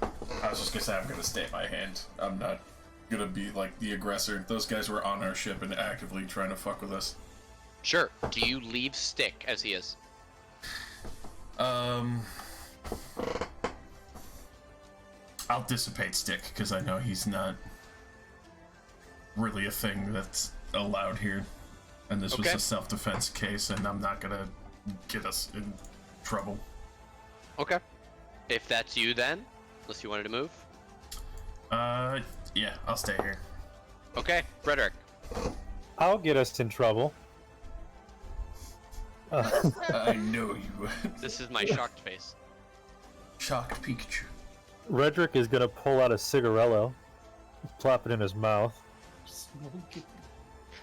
I was just gonna say I'm gonna stay my hand. I'm not gonna be like the aggressor. Those guys were on our ship and actively trying to fuck with us. Sure. Do you leave Stick as he is? I'll dissipate Stick because I know he's not really a thing that's allowed here. And this was Okay. a self-defense case, and I'm not gonna get us in trouble. Okay. If that's you, then, unless you wanted to move. Yeah, I'll stay here. Okay, Frederick. I'll get us in trouble. I know you. This is my shocked face. Shocked Pikachu. Redrick is gonna pull out a cigarello, plop it in his mouth,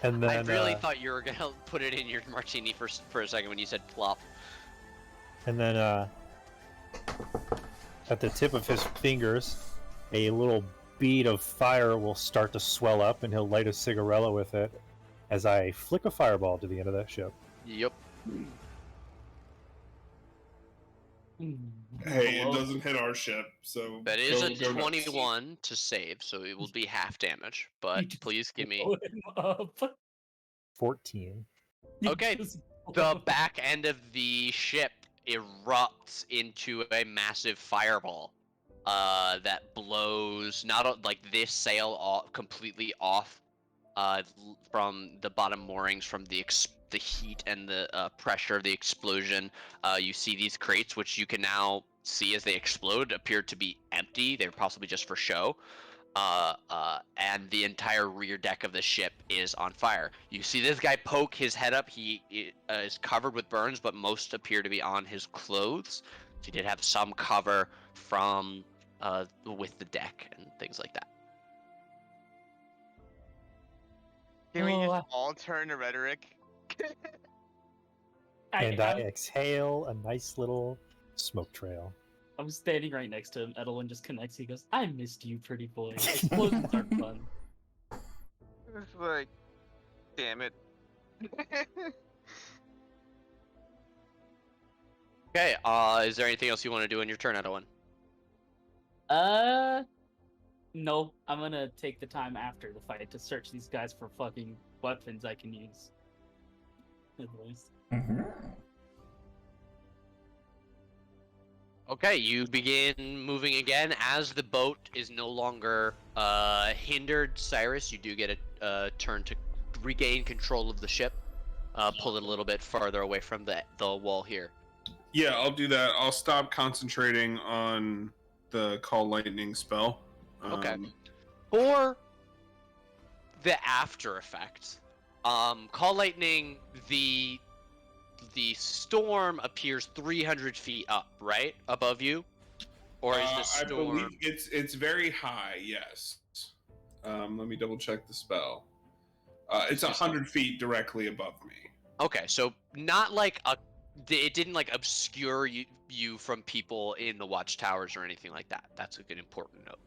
and then I really thought you were gonna put it in your martini for a second when you said plop. and then at the tip of his fingers, a little bead of fire will start to swell up, and he'll light a cigarello with it as I flick a fireball to the end of that ship. Yep. Hey, it doesn't hit our ship, so That is a go nuts. 21 to save, so it will be half damage. But please give me. Blow him up. 14. You Okay, just blow The him up. back end of the ship erupts into a massive fireball that blows like this sail completely off from the bottom moorings from the heat and the pressure of the explosion. You see these crates, which you can now see as they explode, appear to be empty. They're possibly just for show. And the entire rear deck of the ship is on fire. You see this guy poke his head up. He is covered with burns, but most appear to be on his clothes. So he did have some cover from with the deck and things like that. Can we Oh, just all turn to rhetoric? And I exhale a nice little smoke trail. I'm standing right next to him. Edelwin just connects. He goes, "I missed you, pretty boy. Explosions are fun." It's like, damn it. Okay. Is there anything else you want to do in your turn, Edwin? No. I'm gonna take the time after the fight to search these guys for fucking weapons I can use. At least. Okay, you begin moving again as the boat is no longer hindered. Cyrus, you do get a turn to regain control of the ship. Pull it a little bit farther away from the wall here. Yeah, I'll do that. I'll stop concentrating on the Call Lightning spell. Okay. For the after effect, Call Lightning, the storm appears 300 feet up, right? Above you? Or is the I storm... believe it's very high, yes. Let me double check the spell. It's 100 feet directly above me. Okay, so not like it didn't like obscure you from people in the watchtowers or anything like that. That's a good important note.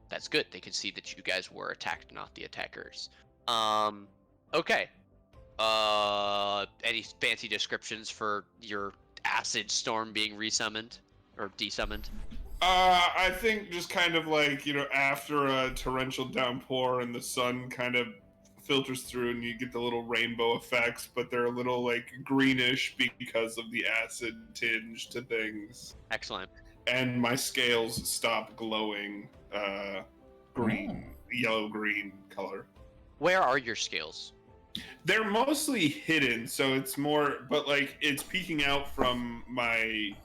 That's good. They could see that you guys were attacked, not the attackers. Okay. Any fancy descriptions for your acid storm being resummoned or desummoned? I think just kind of like, after a torrential downpour and the sun kind of filters through and you get the little rainbow effects, but they're a little like greenish because of the acid tinge to things. Excellent. And my scales stop glowing green, yellow-green color. Where are your scales? They're mostly hidden, so it's more, but like it's peeking out from my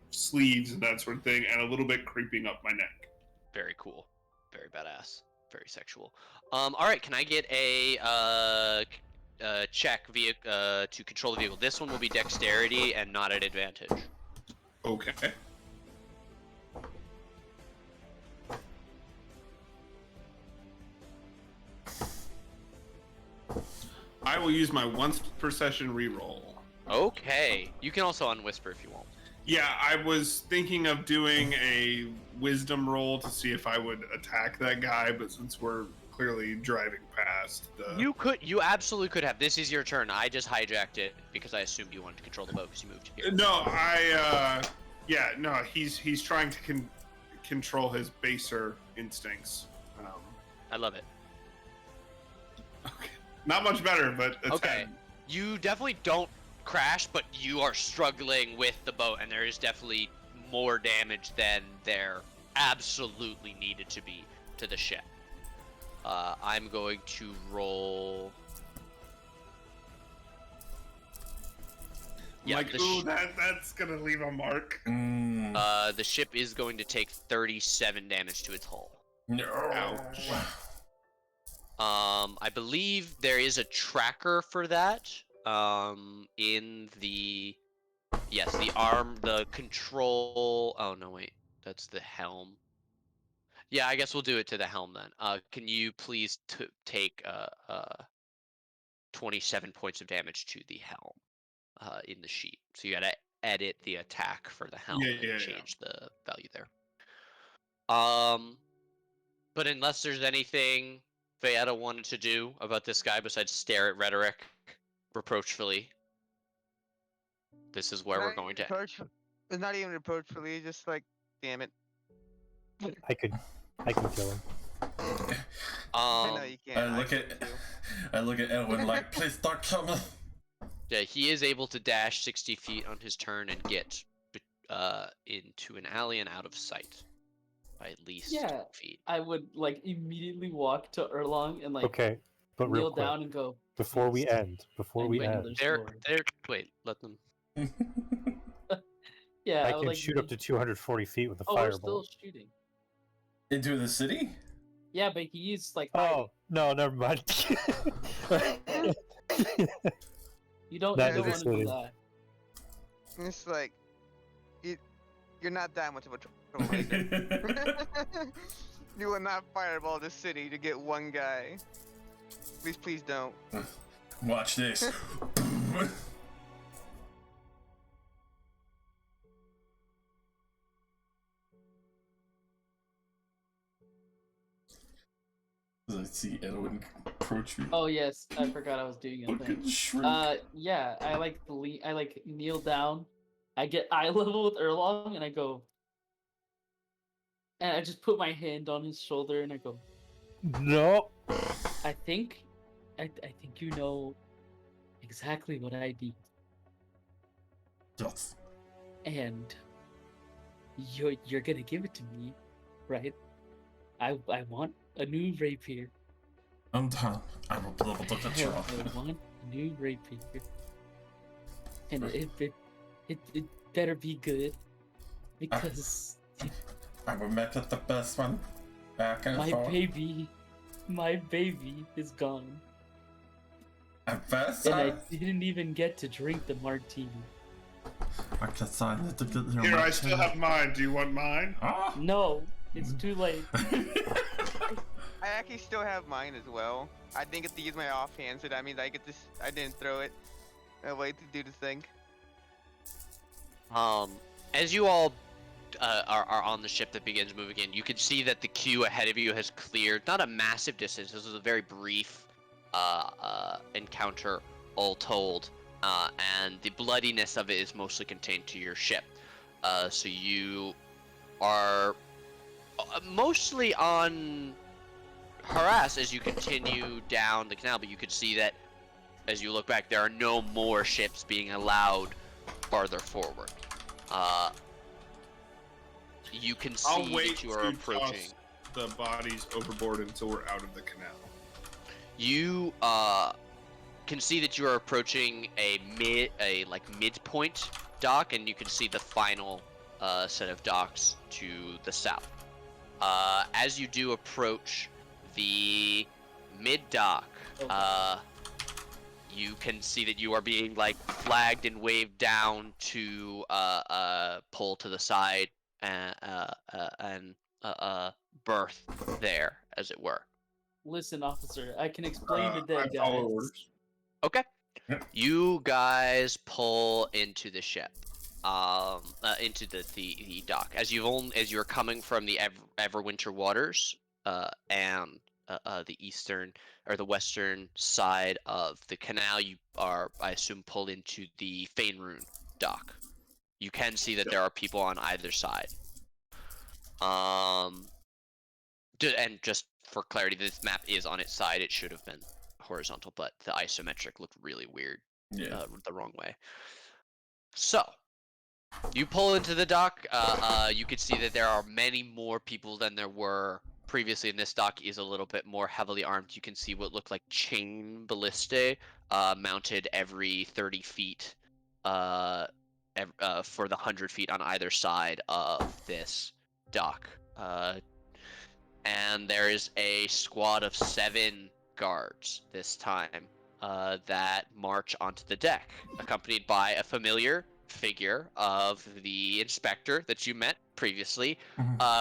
sleeves and that sort of thing, and a little bit creeping up my neck. Very cool. Very badass. Very sexual. All right. Can I get a check to control the vehicle? This one will be dexterity and not at advantage. Okay. I will use my once per session reroll. Okay. You can also unwhisper if you want. Yeah, I was thinking of doing a wisdom roll to see if I would attack that guy, but since we're clearly driving past the... You absolutely could have. This is your turn. I just hijacked it because I assumed you wanted to control the boat because you moved here. No, he's trying to control his baser instincts. I love it. Okay. Not much better, but it's Okay. You definitely don't crash, but you are struggling with the boat, and there is definitely more damage than there absolutely needed to be to the ship. I'm going to roll. Yeah, like, ooh, that's gonna leave a mark. The ship is going to take 37 damage to its hull. No. Ouch. I believe there is a tracker for that. In the the control. Oh no, wait, that's the helm. Yeah, I guess we'll do it to the helm then. Can you please take 27 points of damage to the helm in the sheet? So you gotta edit the attack for the helm and change the value there. But unless there's anything Vayetta wanted to do about this guy besides stare at Rhetoric reproachfully, this is where we're going to end. It's not even reproachfully, just like, damn it. I could kill him. I know you can't. I look at Edwin like, please don't kill me. Yeah, he is able to dash 60 feet on his turn and get into an alley and out of sight by at least 2 feet. I would like immediately walk to Erlong and like Okay, but kneel real quick, down and go. before we end, They're wait, let them. Yeah, I would, can like, shoot up to 240 feet with a we're still firebolt. shooting. Into the city? Yeah, but he's like. Oh no, never mind. You don't That want is to do silly. that. It's like, you're not that much of a troublemaker. You will not fireball the city to get one guy. Please don't. Watch this. As I see Edwin approach me. Oh yes, I forgot I was doing a thing. Fucking shrink. Yeah, I like kneel down. I get eye level with Erlong, and I go, and I just put my hand on his shoulder, and I go, No. I think you know exactly what I need, Yes. and you're gonna give it to me, right? I want a new rapier. I'm done. I will be able to control. I want a new rapier, and it better be good, because I will make it the best one. Back and my forth. baby is gone, At best, and I didn't even get to drink the martini. I guess I need to get your Here, I martini. still have mine. Do you want mine? Ah! No, it's too late. I actually still have mine as well. I didn't get to use my offhand, so that means I didn't throw it. I wait to do the thing. As you all are on the ship that begins moving in, you can see that the queue ahead of you has cleared not a massive distance. This was a very brief encounter, all told, and the bloodiness of it is mostly contained to your ship. So you are mostly on harass as you continue down the canal, but you can see that as you look back, there are no more ships being allowed farther forward. You can see I'll wait that you are to approaching. toss the bodies overboard until we're out of the canal. You can see that you are approaching a midpoint dock, and you can see the final set of docks to the south. As you do approach the mid dock, you can see that you are being flagged and waved down to pull to the side and berth there, as it were. Listen, officer, I can explain to that I guy. follow orders. Okay. You guys pull into the ship, into the dock. As you're coming from the Everwinter waters, and the eastern or the western side of the canal, you are, I assume, pulled into the Fainrune dock. You can see that there are people on either side. And just for clarity, this map is on its side. It should have been horizontal, but the isometric looked really weird. Yeah. The wrong way. So, you pull into the dock. You can see that there are many more people than there were previously in this dock is a little bit more heavily armed. You can see what look like chain ballistae mounted every 30 feet for the 100 feet on either side of this dock. And there is a squad of 7 guards this time that march onto the deck, accompanied by a familiar figure of the inspector that you met previously,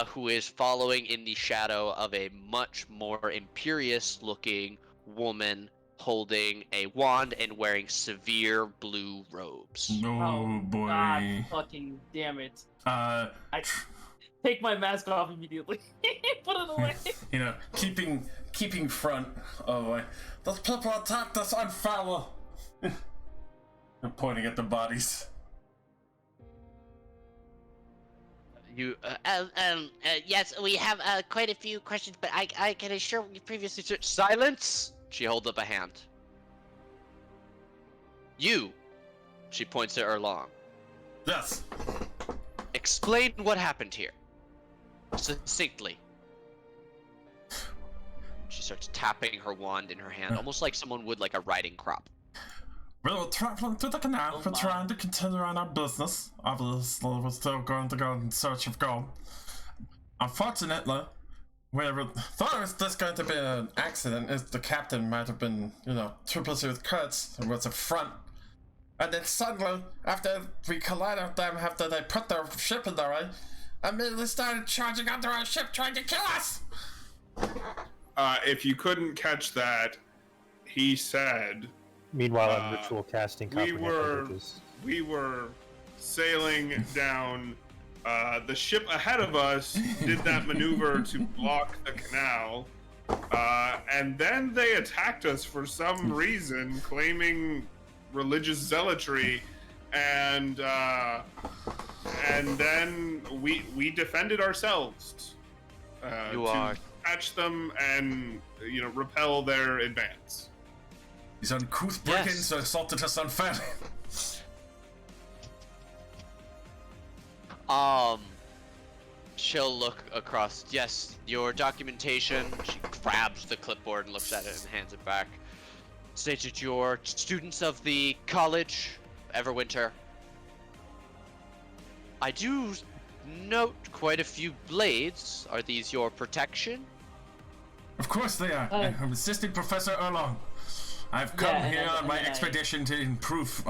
who is following in the shadow of a much more imperious-looking woman holding a wand and wearing severe blue robes. Oh boy. God fucking damn it. I take my mask off immediately. Put it away. You know, keeping front of those people attacked us on foul. I'm pointing at the bodies. Yes, we have quite a few questions, but I can assure you previously... Silence! She holds up a hand. You! She points at Erlong. Yes. Explain what happened here. Succinctly. She starts tapping her wand in her hand, almost like someone would like a riding crop. Well, we're traveling through the canal. We're trying to continue on our business. Obviously, we're still going to go in search of gold. Unfortunately, we thought it was just going to be an accident, as the captain might have been, too busy with Kurtz. It was a front. And then suddenly, after we collided with them, after they put their ship in their way, immediately started charging onto our ship, trying to kill us! If you couldn't catch that, he said... Meanwhile, I'm ritual casting we languages. were sailing down. The ship ahead of us did that maneuver to block the canal, and then they attacked us for some reason, claiming religious zealotry, and then we defended ourselves to catch them and repel their advance. These uncouth brigands assaulted us unfairly. She'll look across. Yes, your documentation. She grabs the clipboard and looks at it and hands it back. Stated you're students of the college, Everwinter. I do note quite a few blades. Are these your protection? Of course they are. I'm Assistant Professor Erlong. I've come here on my expedition to improve,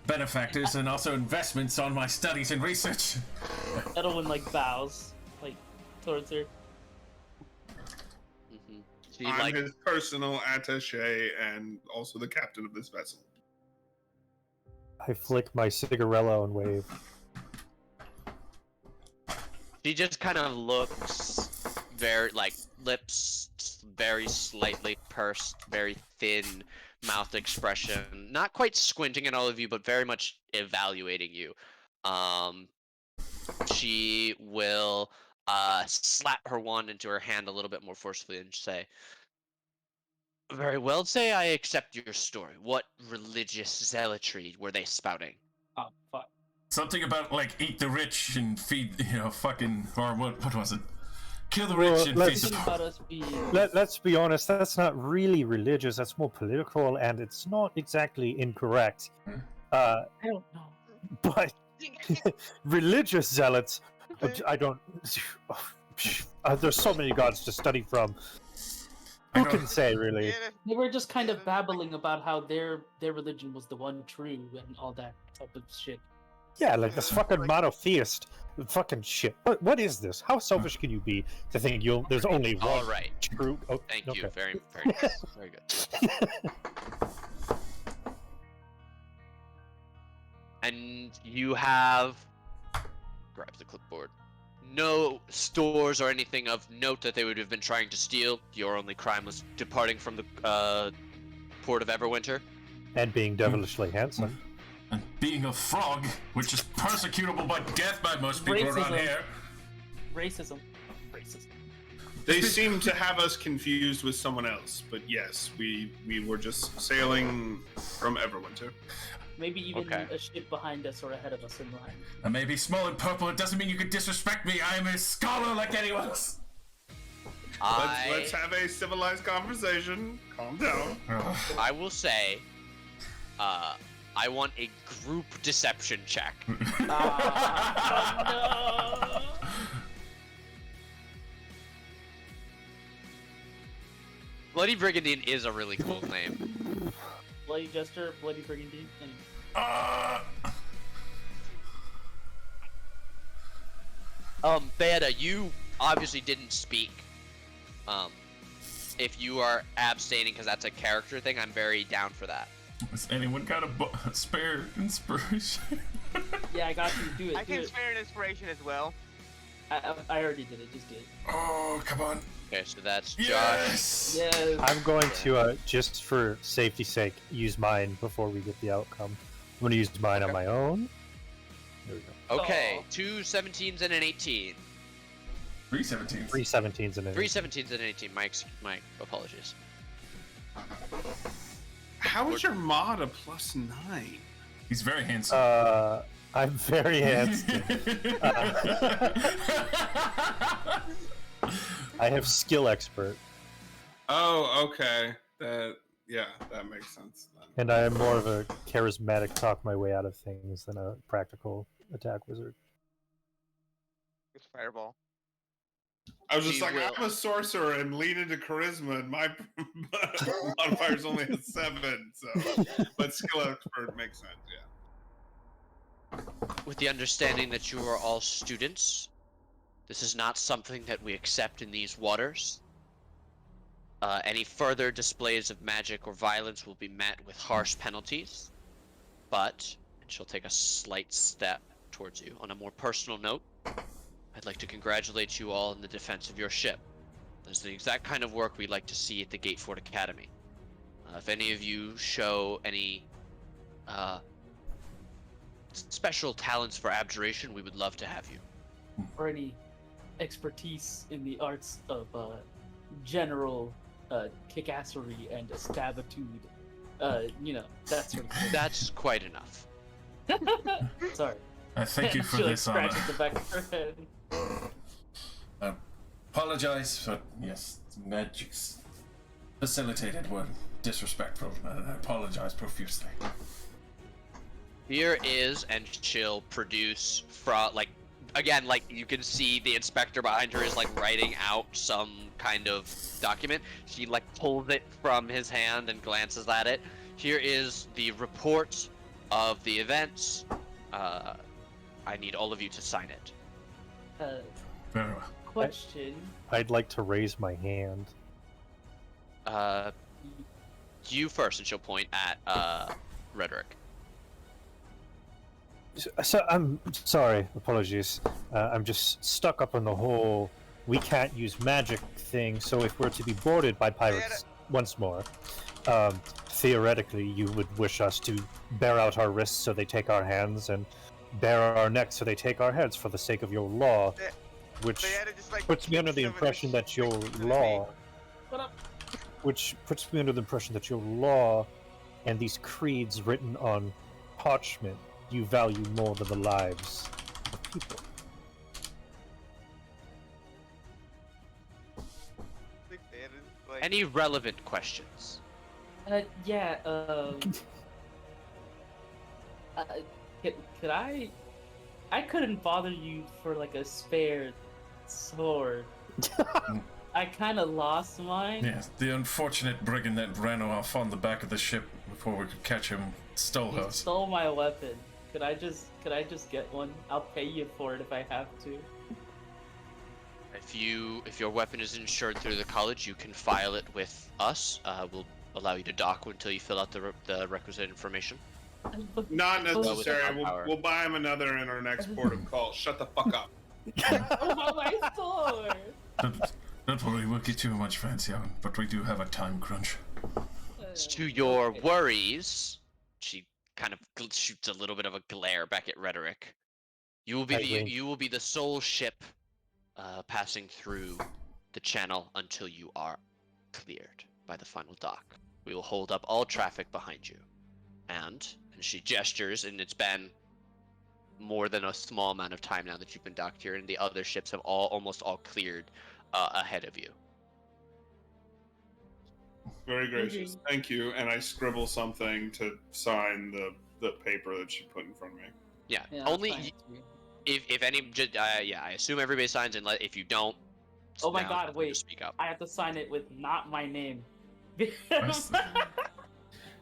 benefactors and also investments on my studies and research. Edelwin bows towards her. I'm his personal attaché and also the captain of this vessel. I flick my cigarello and wave. She just kind of looks very, lips very slightly pursed, very thin mouth expression. Not quite squinting at all of you, but very much evaluating you. She will slap her wand into her hand a little bit more forcefully and say, "Very well, say I accept your story. What religious zealotry were they spouting?" Oh, fuck. Something about, eat the rich and feed, or what was it? Kill the rich and feed the... Let's be honest, that's not really religious, that's more political, and it's not exactly incorrect. I don't know. But religious zealots, I don't... there's so many gods to study from. Who can say, really? They were just kind of babbling about how their religion was the one true and all that type of shit. Yeah, this fucking monotheist fucking shit. What is this? How selfish can you be to think there's only one All right. true... Oh, Thank okay. you. Very, very nice. Very good. And you have... Grabs the clipboard. No stores or anything of note that they would have been trying to steal. Your only crime was departing from the port of Everwinter. And being devilishly handsome. And being a frog, which is persecutable by death by most people around here. Racism. They seem to have us confused with someone else, but yes, we were just sailing from Everwinter. Maybe even a ship behind us or ahead of us in line. I may be small and purple, it doesn't mean you can disrespect me. I am a scholar like anyone else. Let's have a civilized conversation. Calm down. I will say, I want a group deception check. No. Bloody Brigandine is a really cool name. Bloody Jester, Bloody Brigandine, and Beta, you obviously didn't speak. If you are abstaining because that's a character thing, I'm very down for that. Has anyone got a spare inspiration? yeah, I got you. Do it. I do can it. spare an inspiration as well. I already did it. Just do it. Oh, come on. Okay, so that's Josh. Yes! Yes. I'm going to, just for safety's sake, use mine before we get the outcome. I'm going to use mine on my own. There we go. Okay, Oh. 2 17s and an 18. 3 17s. 3 17s and 3 17s and an 18. My apologies. How is your mod a +9? He's very handsome. I'm very handsome. I have skill expert, Oh, okay. That makes sense then. and I am more of a charismatic talk my way out of things than a practical attack wizard. It's fireball. I was just She like, will. I'm a sorcerer and lean into charisma, and my modifier's only a 7, so. But skill expert makes sense, yeah. With the understanding that you are all students, this is not something that we accept in these waters. Any further displays of magic or violence will be met with harsh penalties. But, and she'll take a slight step towards you. On a more personal note, I'd like to congratulate you all in the defense of your ship. That's the exact kind of work we like to see at the Gateford Academy. If any of you show any special talents for abjuration, we would love to have you. Or any expertise in the arts of general kickassery and stabitude. That sort of thing. That's quite enough. Sorry. I thank you for She, this honor. scratches the back of her head. Apologize for, yes, magic's facilitated were disrespectful. I apologize profusely. Here is, and she'll produce from, again, you can see the inspector behind her is, writing out some kind of document. She, pulls it from his hand and glances at it. Here is the report of the events. I need all of you to sign it. Very well. Question. I'd like to raise my hand. You first, and she'll point at, Rhetoric. So I'm sorry, apologies. I'm just stuck up on the whole we can't use magic thing, so if we're to be boarded by pirates once more, theoretically you would wish us to bear out our wrists so they take our hands, and bare our necks so they take our heads for the sake of your law, which They had to just, puts me under the shove it impression that your into the law, What up? which puts me under the impression that your law and these creeds written on parchment you value more than the lives of people. They had to just, like, Any relevant questions? Yeah, could I couldn't bother you for a spare sword. I kind of lost mine. Yes, the unfortunate brigand that ran off on the back of the ship before we could catch him stole He us. stole my weapon. Could I just get one? I'll pay you for it if I have to. If your weapon is insured through the college, you can file it with us. We'll allow you to dock until you fill out the requisite information. Not necessary. Without power. We'll buy him another in our next port of call. Shut the fuck up. Oh, my sword! Don't worry, we'll get you a much fancier one, but we do have a time crunch. To your worries, she kind of shoots a little bit of a glare back at Rhetoric. You will be the sole ship passing through the channel until you are cleared by the final dock. We will hold up all traffic behind you. And she gestures, and it's been more than a small amount of time now that you've been docked here, and the other ships have almost all cleared ahead of you. Very gracious. Thank you. And I scribble something to sign the paper that she put in front of me. Yeah, Yeah, only fine. if any. Yeah, I assume everybody signs, and if you don't. Oh my now god, it's time to wait. speak up. I have to sign it with not my name. Nice.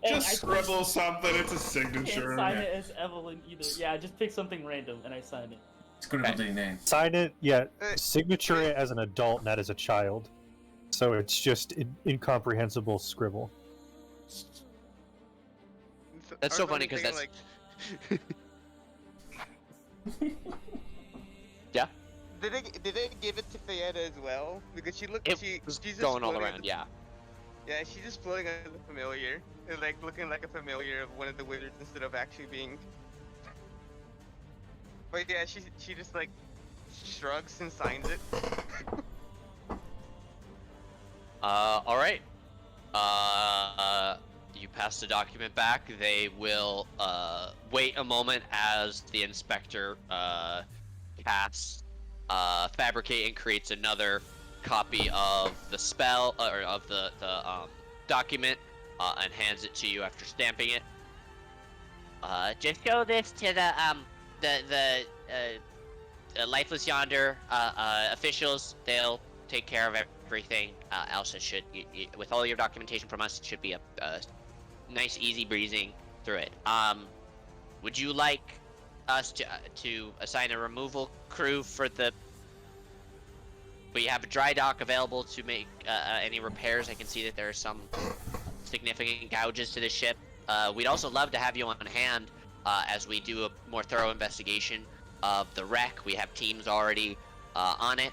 And Just scribble something. It's a signature. can't sign it as Evelyn either. Yeah, just pick something random and I sign it. Scribble the name. Sign it, yeah. Uh, Signature it as an adult, not as a child. So it's just incomprehensible scribble. That's I so was funny because thinking, that's. Yeah, Did they give it to Fayetta as well? Because she looked. it she's was just going all floating as around. a- Yeah. Yeah, she's just floating as a familiar, and, like looking like a familiar of one of the wizards instead of actually being. But yeah, she just like shrugs and signs it. All right. You pass the document back. They will wait a moment as the inspector casts fabricate and creates another copy of the spell or of the document and hands it to you after stamping it. Just show this to the Lifeless Yonder officials. They'll take care of everything. Else it should, with all your documentation from us, it should be a nice, easy breezing through it. Would you like us to assign a removal crew for the? We have a dry dock available to make any repairs. I can see that there are some significant gouges to the ship. We'd also love to have you on hand as we do a more thorough investigation of the wreck. We have teams already on it.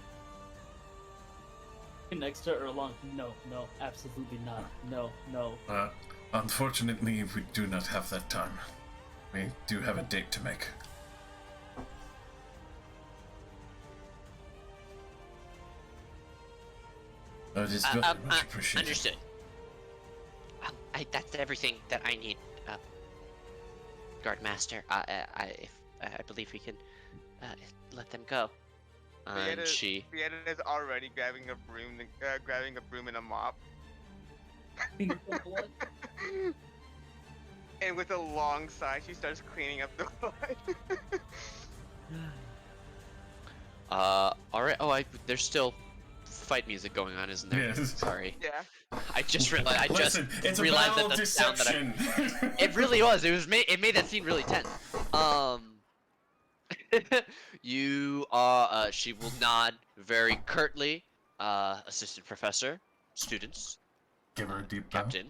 Next to Erlong, no, absolutely not. No. Unfortunately, we do not have that time. We do have a date to make. It is very much appreciated. Understood. That's everything that I need, Guardmaster. I believe we can let them go. And Fietta's already grabbing a broom and a mop. And with a long sigh, she starts cleaning up the blood. All right. Oh, there's still fight music going on, isn't there? Yes. Sorry. Yeah. I just realized. Listen, it's a realized battle that of the sound that deception. It really was. It made that scene really tense. You are. She will nod very curtly. Assistant professor, students, Give her a deep bow. captain.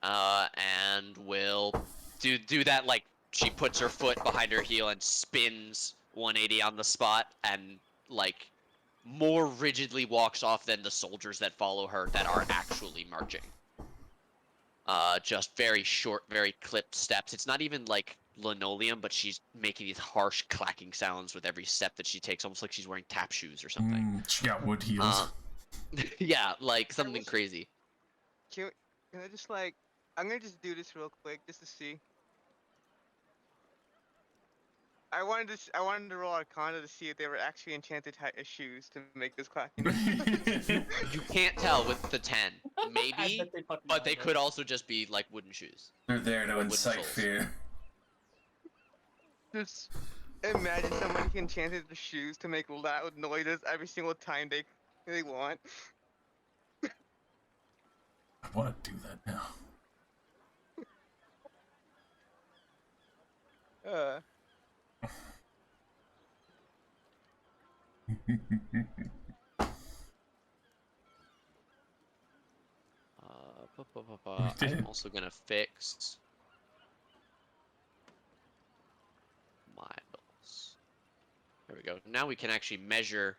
And will do that, like she puts her foot behind her heel and spins 180 on the spot and like more rigidly walks off than the soldiers that follow her that are actually marching. Just very short, very clipped steps. It's not even like linoleum, but she's making these harsh clacking sounds with every step that she takes, almost like she's wearing tap shoes or something. She got wood heels. Yeah, like something crazy. Can I just like? I'm gonna just do this real quick just to see. I wanted to roll Arcana to see if they were actually enchanted shoes to make this clacking. You can't tell with the 10. I Maybe, bet they fucking but are, they though. could also just be like wooden shoes. They're there to incite souls. fear. Just imagine somebody enchanted the shoes to make loud noises every single time they want. I want to do that now. I'm also gonna fix miles. There we go. Now we can actually measure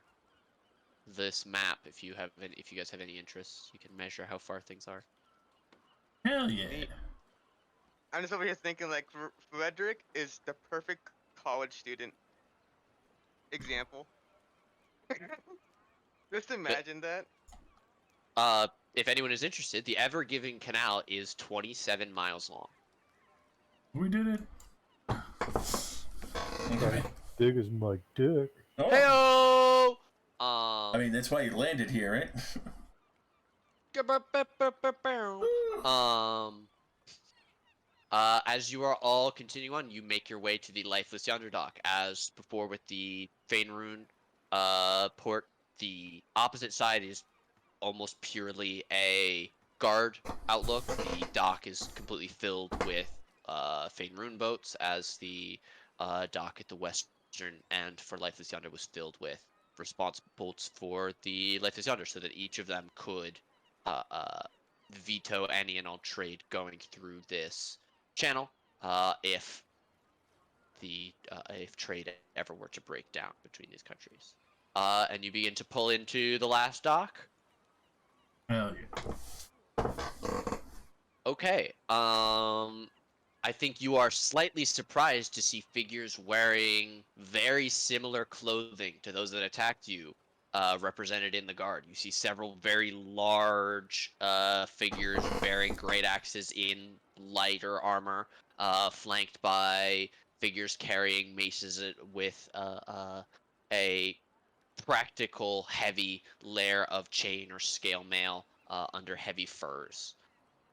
this map. If you guys have any interests, you can measure how far things are. Hell yeah. I'm just over here thinking like Frederick is the perfect college student example. Just imagine that. If anyone is interested, the Ever Giving Canal is 27 miles long. We did it. Okay. Big as my dick. Oh. Heyo! I mean, that's why you landed here, right? As you are all continuing on, you make your way to the Lifeless Yonder dock. As before with the Faerun port, the opposite side is almost purely a guard outlook. The dock is completely filled with Faerun boats, as the dock at the western end for Lifeless Yonder was filled with response boats for the Lifeless Yonder, so that each of them could veto any and all trade going through this channel if if trade ever were to break down between these countries. And you begin to pull into the last dock. Hell yeah. Okay. I think you are slightly surprised to see figures wearing very similar clothing to those that attacked you, represented in the guard. You see several very large figures bearing great axes in lighter armor, flanked by figures carrying maces with a practical heavy layer of chain or scale mail under heavy furs.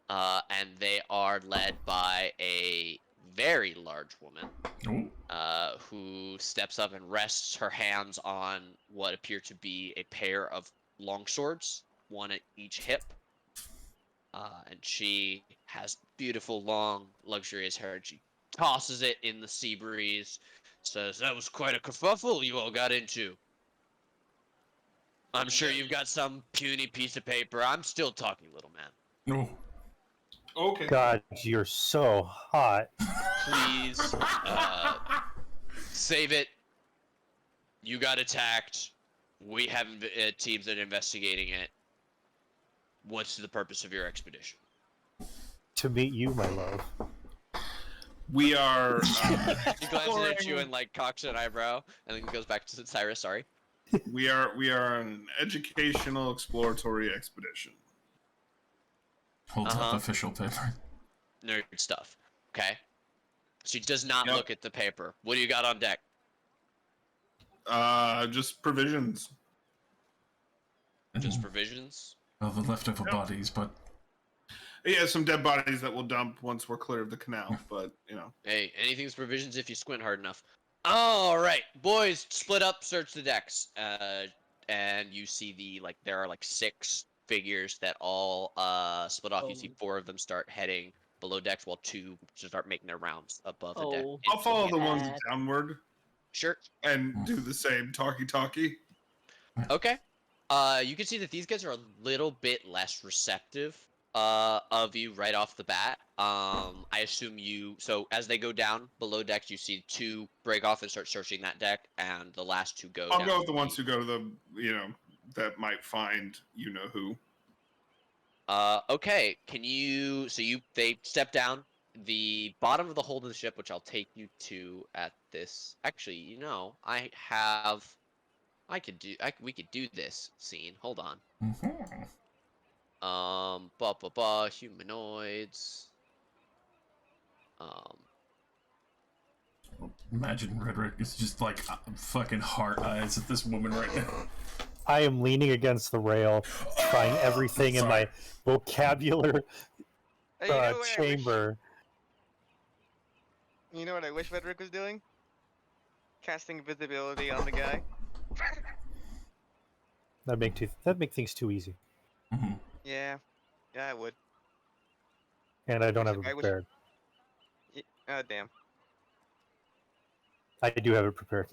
And they are led by a very large woman Ooh. who steps up and rests her hands on what appear to be a pair of longswords, one at each hip. And she has beautiful, long, luxurious hair. She tosses it in the sea breeze, says, "That was quite a kerfuffle you all got into. I'm sure you've got some puny piece of paper. I'm still talking, little man. Oh. Okay. God, you're so hot. Please, save it. You got attacked. We have teams that are investigating it. What's the purpose of your expedition?" To meet you, my love. We are. He glances at you and like cocks an eyebrow, and then goes back to Cyrus. Sorry. We are on an educational exploratory expedition. Holds up official paper. Nerd stuff. Okay. She does not Yep. look at the paper. What do you got on deck? Just provisions. Just provisions? Well, the leftover bodies, but Yeah, some dead bodies that we'll dump once we're clear of the canal. But Hey, anything's provisions if you squint hard enough. All right, boys, split up, search the decks. And you see there are 6 figures that all split off. You see 4 of them start heading below decks, while 2 just start making their rounds above the deck. Oh. I'll follow the ones bad. downward Sure. and do the same talkie. Okay. You can see that these guys are a little bit less receptive of you right off the bat. I assume so as they go down below decks, you see 2 break off and start searching that deck, and the last 2 go I'll down go with the ones who go to the that might find who. Okay. They step down the bottom of the hold of the ship, which I'll take you to at this. Actually, we could do this scene. Hold on. Humanoids. imagine Rhetoric is just like fucking heart eyes at this woman right now. I am leaning against the rail, trying everything in my vocabulary Hey, you know what I wish- chamber. You know what I wish Frederick was doing? Casting visibility on the guy. That make things too easy, Yeah, I would. and I don't have it I wish- prepared. Oh damn. I do have it prepared.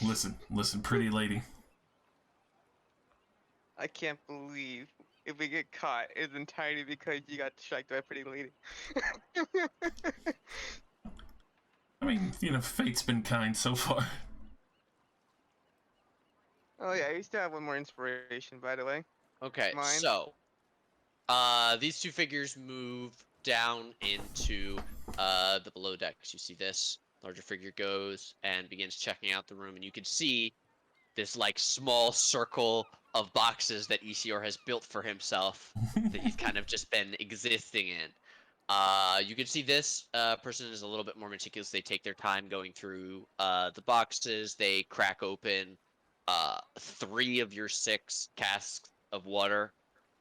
Listen, pretty lady. I can't believe if we get caught, it's entirely because you got distracted by a pretty lady. I mean, fate's been kind so far. Oh yeah, I used to have one more inspiration, by the way. Okay, Mine. so these 2 figures move down into the below decks. You see this larger figure goes and begins checking out the room, and you can see this small circle of boxes that Isior has built for himself that he's kind of just been existing in. You can see this person is a little bit more meticulous. They take their time going through the boxes. They crack open 3 of your 6 casks of water,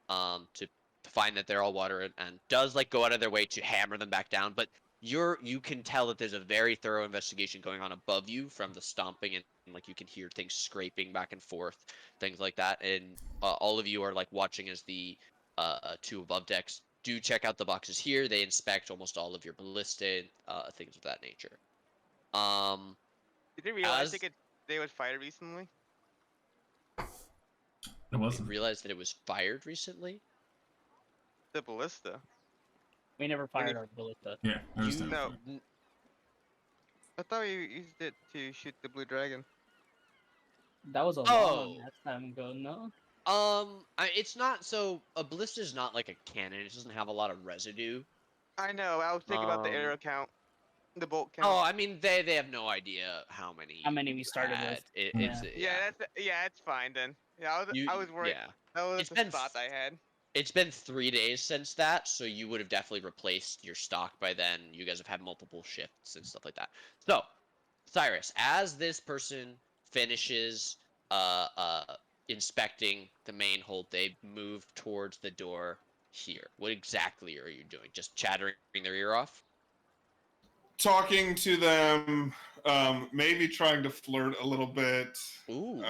to find that they're all water, and does like go out of their way to hammer them back down. But you can tell that there's a very thorough investigation going on above you from the stomping, and like you can hear things scraping back and forth, things like that. And all of you are like watching as the two above decks do check out the boxes here. They inspect almost all of your ballista, things of that nature. Did they realize As they was fired recently? It they wasn't. realized that it was fired recently. The ballista. We never fired our ballista. Yeah, it was You- No. n- I thought you used it to shoot the blue dragon. That was a Oh. long ass time ago. No. It's not so a ballista is not like a cannon. It doesn't have a lot of residue. I know. I was thinking about the arrow count, the bolt count. Oh, I mean they have no idea how many. How many we you started had. with. It's yeah, it's fine then. Yeah, I was worried. Yeah, That was It's the been thought I had. it's been 3 days since that, so you would have definitely replaced your stock by then. You guys have had multiple shifts and stuff like that. So, Cyrus, as this person finishes inspecting the main hold, they move towards the door here. What exactly are you doing? Just chattering their ear off? Talking to them, maybe trying to flirt a little bit, Ooh.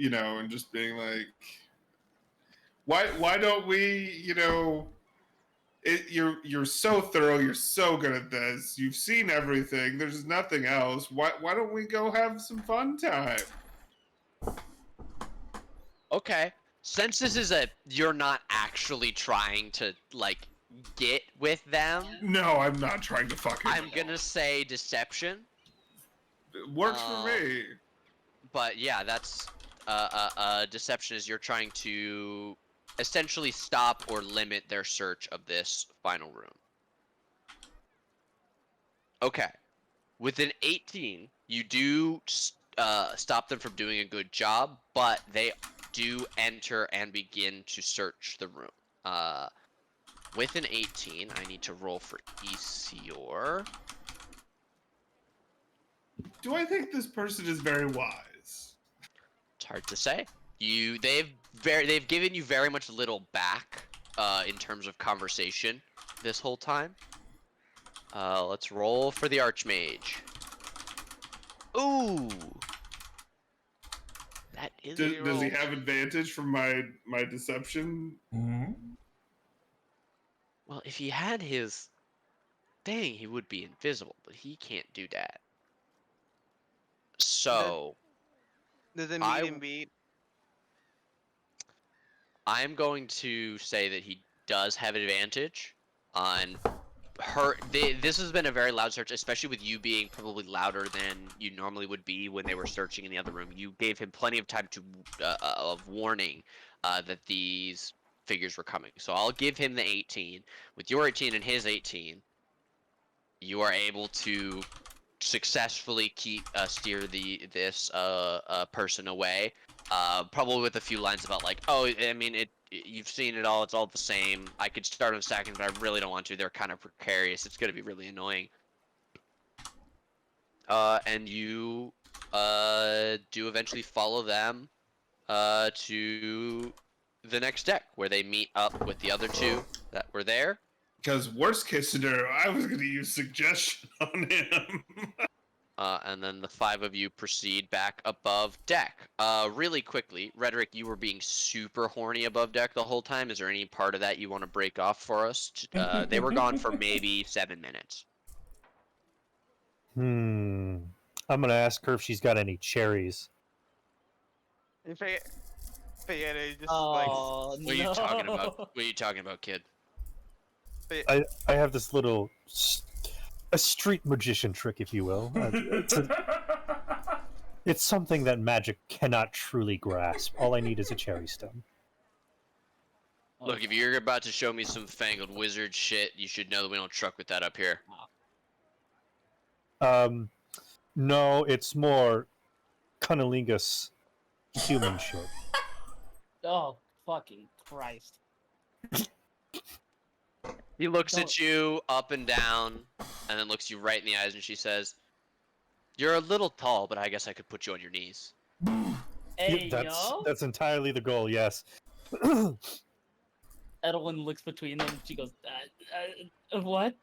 and just being like, why don't we, you're so thorough, you're so good at this, you've seen everything, there's nothing else. Why don't we go have some fun time? Okay. Since this is you're not actually trying to like get with them, No, I'm not trying to fucking. I'm gonna say deception. It works for me. But yeah, that's deception is you're trying to essentially stop or limit their search of this final room. Okay. With an 18, you do stop them from doing a good job, but they do enter and begin to search the room. With an 18, I need to roll for Isior. Do I think this person is very wise? It's hard to say. They've given you very much little back in terms of conversation this whole time. Let's roll for the Archmage. Ooh. That is Does he have advantage from my deception? Mm-hmm. Well, if he had his thing, he would be invisible, but he can't do that. So Does it meet and beat? I'm going to say that he does have advantage on her. This has been a very loud search, especially with you being probably louder than you normally would be when they were searching in the other room. You gave him plenty of time to of warning that these figures were coming. So I'll give him the 18. With your 18 and his 18, you are able to successfully steer this person away. Probably with a few lines about like, oh, I mean, you've seen it all. It's all the same. I could start on stacking, but I really don't want to. They're kind of precarious. It's going to be really annoying. And you do eventually follow them to the next deck where they meet up with the other two that were there. Because worst case scenario, I was going to use suggestion on him. And then the 5 of you proceed back above deck. Really quickly, Rhetoric, you were being super horny above deck the whole time. Is there any part of that you want to break off for us? They were gone for maybe 7 minutes. I'm gonna ask her if she's got any cherries. Forget it. Just Oh, What are you talking about? What are you talking about, kid? I have this little a street magician trick, if you will. It's something that magic cannot truly grasp. All I need is a cherry stone. Look, if you're about to show me some fangled wizard shit, you should know that we don't truck with that up here. No, it's more cunnilingus human shit. Oh, fucking Christ. He looks at you up and down, and then looks you right in the eyes, and she says, "You're a little tall, but I guess I could put you on your knees." Hey, that's yo! that's entirely the goal. Yes. Edelwyn looks between them. She goes, "What?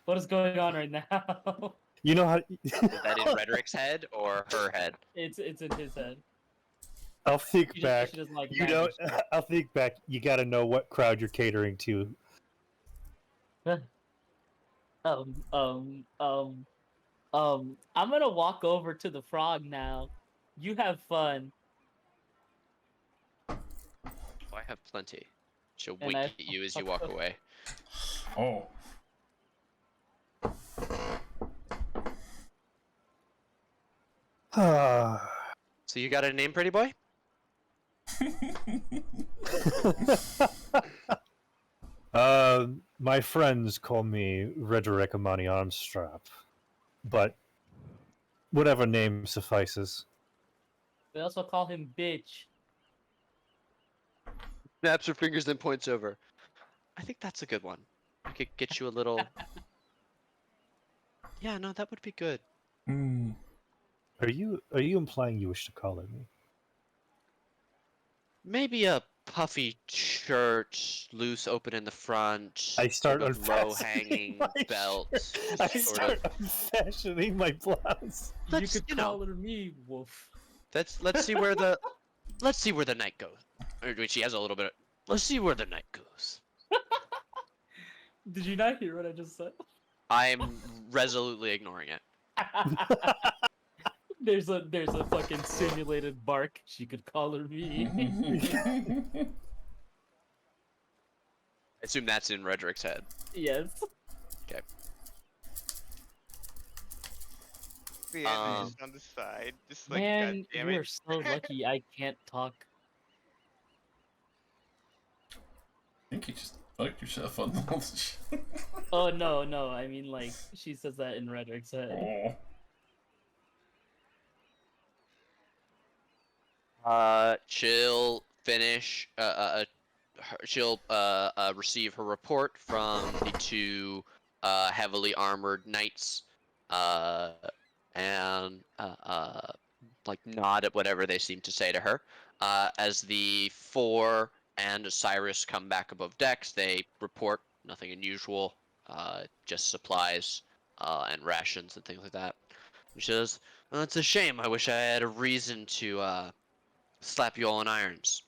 What is going on right now?" You know how? Is that in Rhetoric's head or her head? It's in his head. I'll think She back. doesn't like You magic know, I'll think back. You got to know what crowd you're catering to. stuff. I'm gonna walk over to the frog now. You have fun. Oh, I have plenty. She'll And wink I at you as you walk away. Oh. So you got a name, pretty boy? My friends call me Rhetoric Amani Armstrap, but whatever name suffices. They also call him bitch. Snaps her fingers, then points over. I think that's a good one. I could get you a little. Yeah, no, that would be good. Hmm. Are you implying you wish to collar me? Maybe a puffy shirt, loose, open in the front. I start sort of low unfastening hanging my belt. shirt. I sort start of. unfastening my blouse. You Let's, could you know, collar me, wolf. let's see where the night goes. Or wait, she has a little bit. Let's see where the night goes. Did you not hear what I just said? I'm resolutely ignoring it. There's a fucking simulated bark. She could collar me. I assume that's in Redrick's head. Yes. The Um, just on the side, just like Man, God damn you it. are so lucky I can't talk. I think you just fucked yourself on the whole shit. Oh no, I mean like she says that in Redrick's head. Oh. She'll finish. She'll receive her report from the two heavily armored knights, and like nod at whatever they seem to say to her. As the four and Cyrus come back above decks, they report nothing unusual, just supplies and rations and things like that. She says, "Well, it's a shame. I wish I had a reason to slap you all in irons."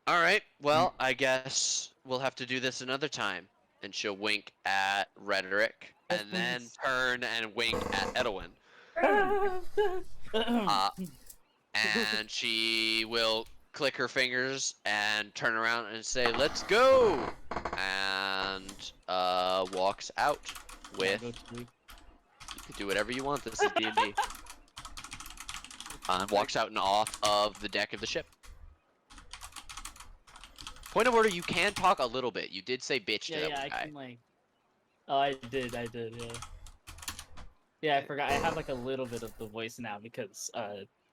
All right, well, I guess we'll have to do this another time. And she'll wink at Rhetoric, Yes, and then please. turn and wink at Edwin. And she will click her fingers and turn around and say, "Let's go!" And walks out with. Go sleep. You can do whatever you want. This is D&D. Walks out and off of the deck of the ship. Point of order, you can talk a little bit. You did say bitch to that Yeah, one I guy. can like. Oh, I did, yeah. Yeah, I forgot. I have like a little bit of the voice now because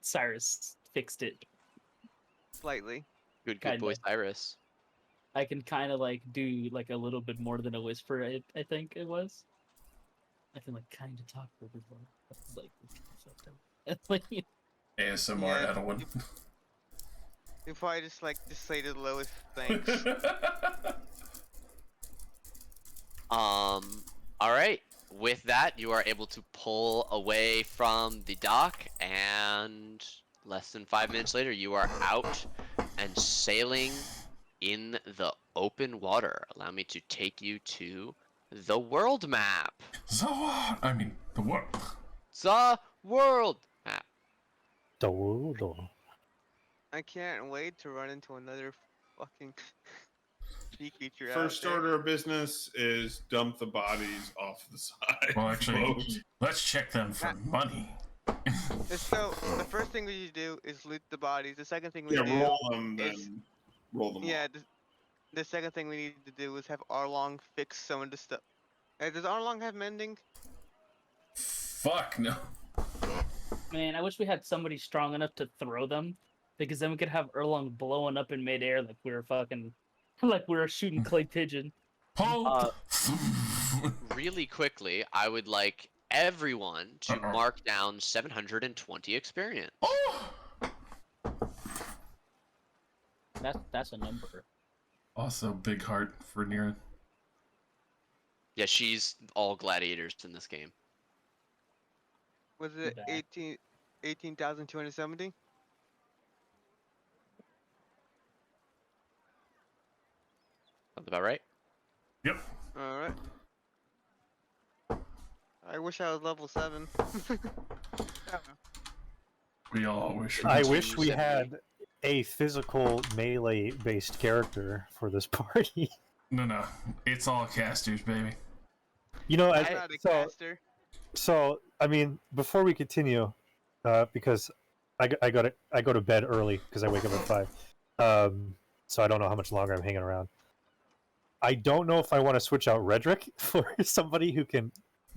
Cyrus fixed it. Slightly. Good Kinda. boy, Cyrus. I can kind of like do like a little bit more than a whisper. I think it was. I can like kind of talk a little bit more. It's like it's like ASMR Yeah. Edelwyn. You probably just like just say to the lowest thanks. All right. With that, you are able to pull away from the dock, and less than 5 minutes later, you are out and sailing in the open water. Allow me to take you to the world map. So what? I mean, the what? The world map. I can't wait to run into another fucking sea creature First out there. order of business is dump the bodies off the side. Well, actually, Boat. let's check them for money. So the first thing we need to do is loot the bodies. The second thing we Yeah, do, roll them, then is- roll them. yeah, off. the second thing we need to do is have Arlong fix some of the stuff. Does Arlong have mending? Fuck no. man. I wish we had somebody strong enough to throw them, because then we could have Erlong blowing up in midair like we were fucking, like we were shooting clay pigeon. Hold. Really quickly, I would like everyone to Uh-oh. mark down 720 experience. Oh! That's a number. Also, big heart for Niran. Yeah, she's all gladiators in this game. Was it Bad. 18,270? Sounds about right. Yep. All right. I wish I was level 7. We all wish. I Two wish we 70. had a physical melee-based character for this party. No. It's all casters, baby. You know, I'm not a caster. So I mean, before we continue, because I go to bed early because I wake up at 5, so I don't know how much longer I'm hanging around. I don't know if I want to switch out Redrick for somebody who can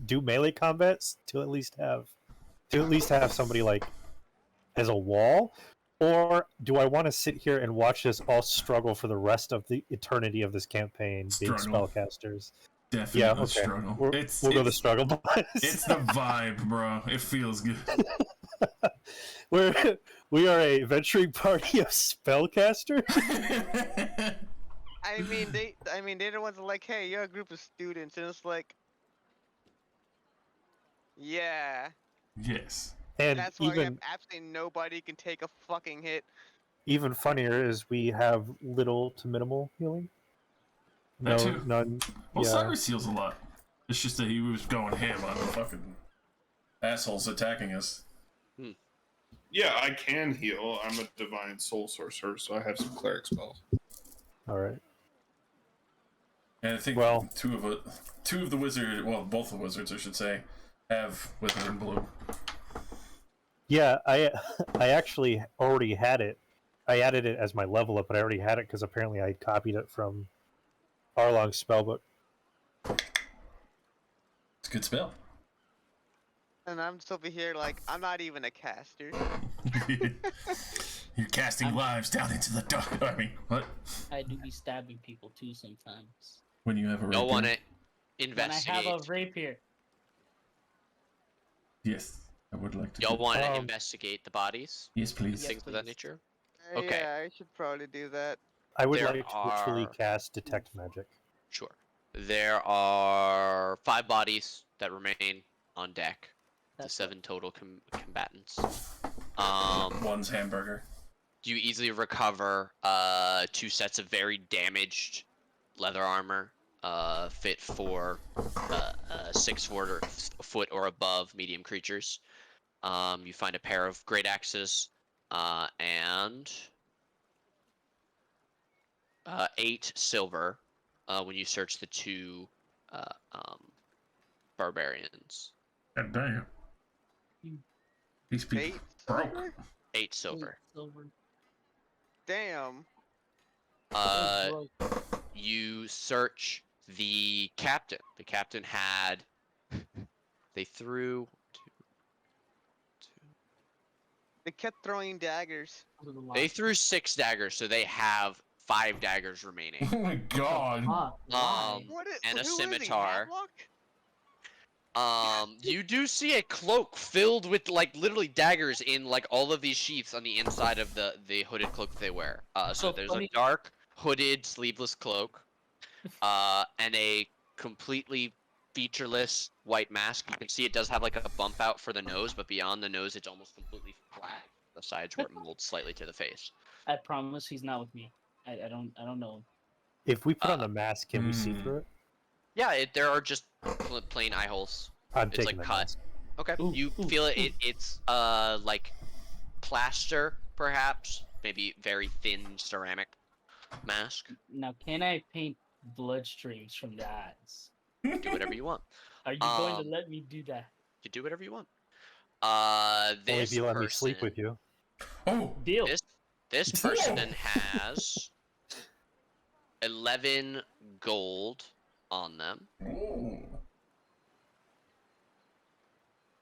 do melee combats to at least have somebody like as a wall, or do I want to sit here and watch us all struggle for the rest of the eternity of this campaign being Struggle. spellcasters? Definitely Yeah, a okay. struggle. We'll go the struggle boss. It's the vibe, bro. It feels good. We are a venturing party of spellcasters. I mean, they're the ones that are like, hey, you're a group of students, and it's like, yeah, Yes. And that's why we have even absolutely nobody can take a fucking hit. even funnier is we have little to minimal healing. That No, too. none. Well, Yeah. Cyrus heals a lot. It's just that he was going ham on the fucking assholes attacking us. Yeah, I can heal. I'm a divine soul sorcerer, so I have some cleric spells. All right. And I think Well- two of the wizards, well, both the wizards, I should say, have Wither and Blue. Yeah, I actually already had it. I added it as my level up, but I already had it because apparently I copied it from Arlong's spellbook. It's a good spell. And I'm just over here like, I'm not even a caster. You're casting lives down into the dark. I mean, what? I do be stabbing people too sometimes. When you have a Y'all rapier? want to When investigate? I have a rapier. Yes, I would like to. Y'all want to Um, investigate the bodies? Yes, please. Yes. Things of that please. nature? Yeah, Okay. I should probably do that. I would There like to literally are- cast detect magic. Sure. There are 5 bodies that remain on deck. The That's 7 total combatants. One's hamburger. You easily recover 2 sets of very damaged leather armor, fit for 6 foot or above medium creatures. You find a pair of great axes and 8 silver when you search the 2 barbarians. God damn. Hmm. These people 8 broke. silver? 8 silver. Silver. Damn. You search the captain. The captain had. They threw. They kept throwing daggers. They threw 6 daggers, so they have 5 daggers remaining. Oh my god. Why? What is, And a who is he, scimitar. Matlock? You do see a cloak filled with like literally daggers in like all of these sheaths on the inside of the hooded cloak that they wear. So So there's funny- a dark hooded sleeveless cloak, and a completely featureless white mask. You can see it does have like a bump out for the nose, but beyond the nose, it's almost completely flat. The sides where it molds slightly to the face. I promise he's not with me. I don't know him. If we put on the mask, can we see Hmm. through it? Yeah, there are just plain eye holes. I'm It's taking like the cut. mask. Okay. Ooh, You ooh, feel ooh. it's like plaster, perhaps, maybe very thin ceramic mask. Now, can I paint blood streams from the eyes? Do whatever you want. Are you going to Um, let me do that? You do whatever you want. Only This if you let person, me sleep with you. Oh, Deal. This person has 11 gold on them.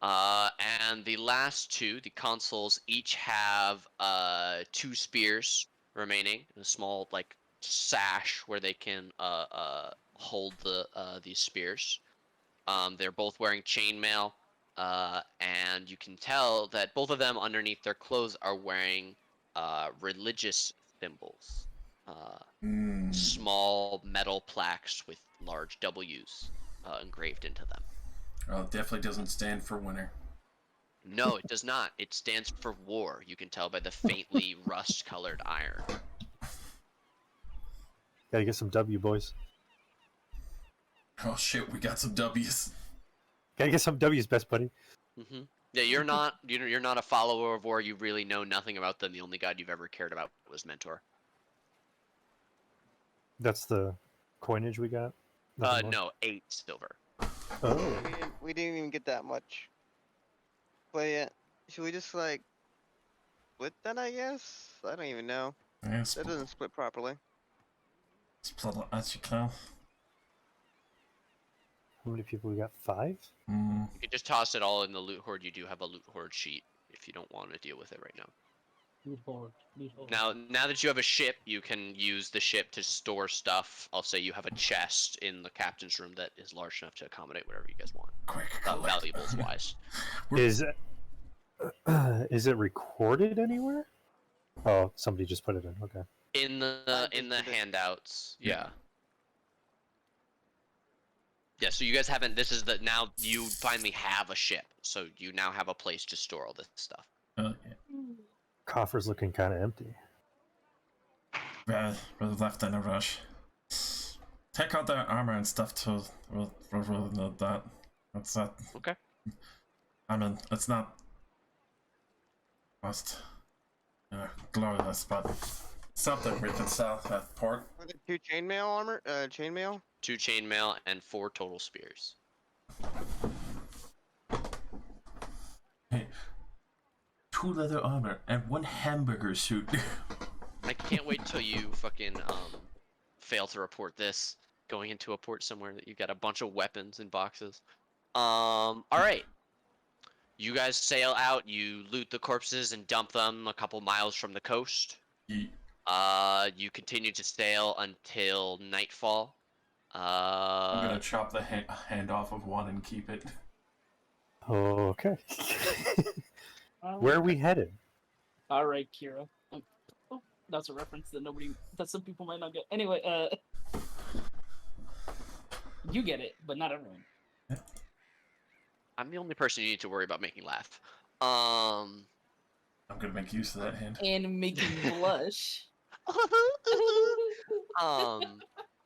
And the last 2, the consuls, each have 2 spears remaining in a small like sash where they can hold these spears. They're both wearing chainmail, and you can tell that both of them underneath their clothes are wearing religious symbols. small metal plaques with large W's engraved into them. Well, it definitely doesn't stand for winter. No, it does not. It stands for war. You can tell by the faintly rust-colored iron. Gotta get some W, boys. Oh shit, we got some W's. Gotta get some W's, best buddy. Mm-hmm. Yeah, you're not a follower of war. You really know nothing about them. The only god you've ever cared about was Mentor. That's the coinage we got? Nothing more? No, 8 silver. Oh. We didn't even get that much. But yeah, should we just like split that? I guess I don't even know. Yeah, That doesn't split properly. split it as you can. How many people we got? 5? You can just toss it all in the loot hoard. You do have a loot hoard sheet if you don't want to deal with it right now. Loot hoard. Now that you have a ship, you can use the ship to store stuff. I'll say you have a chest in the captain's room that is large enough to accommodate whatever you guys want. Quick, Valuables wise. Is it recorded anywhere? Oh, somebody just put it in. Okay. In the handouts, yeah. Yeah, so you guys haven't. This is now you finally have a ship, so you now have a place to store all this stuff. Yeah. Coffer's looking kind of empty. We're left in a rush. Take out their armor and stuff too. We'll really need that. That's that. Okay. I mean, it's not most glorious, but something we can sell at port. Were there 2 chainmail armor? Chainmail? 2 chainmail and 4 total spears. Hey, 2 leather armor and 1 hamburger suit. I can't wait till you fucking fail to report this going into a port somewhere that you got a bunch of weapons in boxes. All right. You guys sail out. You loot the corpses and dump them a couple miles from the coast. Yeah. You continue to sail until nightfall. I'm gonna chop the hand off of one and keep it. Okay. Where are we headed? All right, Kira. Oh, that's a reference that some people might not get. Anyway, you get it, but not everyone. I'm the only person you need to worry about making laugh. I'm gonna make use of that hand. And making blush.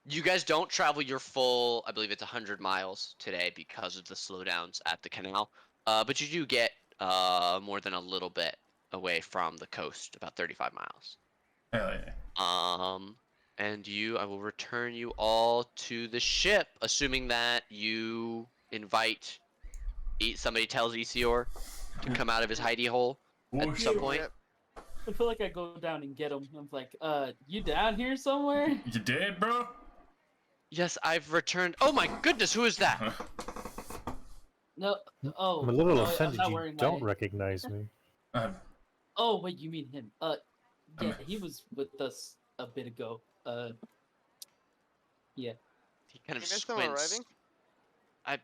You guys don't travel your full, I believe it's 100 miles today because of the slowdowns at the canal. But you do get more than a little bit away from the coast, about 35 miles. Hell yeah. And I will return you all to the ship, assuming that you invite, somebody tells Isior to come out of his hidey hole at some point. I feel like I go down and get him. I'm like, you down here somewhere? You dead, bro? Yes, I've returned. Oh my goodness, who is that? No. Oh. I'm a little no, offended I'm not you wearing don't my... recognize me. Oh, wait, you mean him? Yeah, he was with us a bit ago. Yeah. He kind of You missed someone squints. arriving?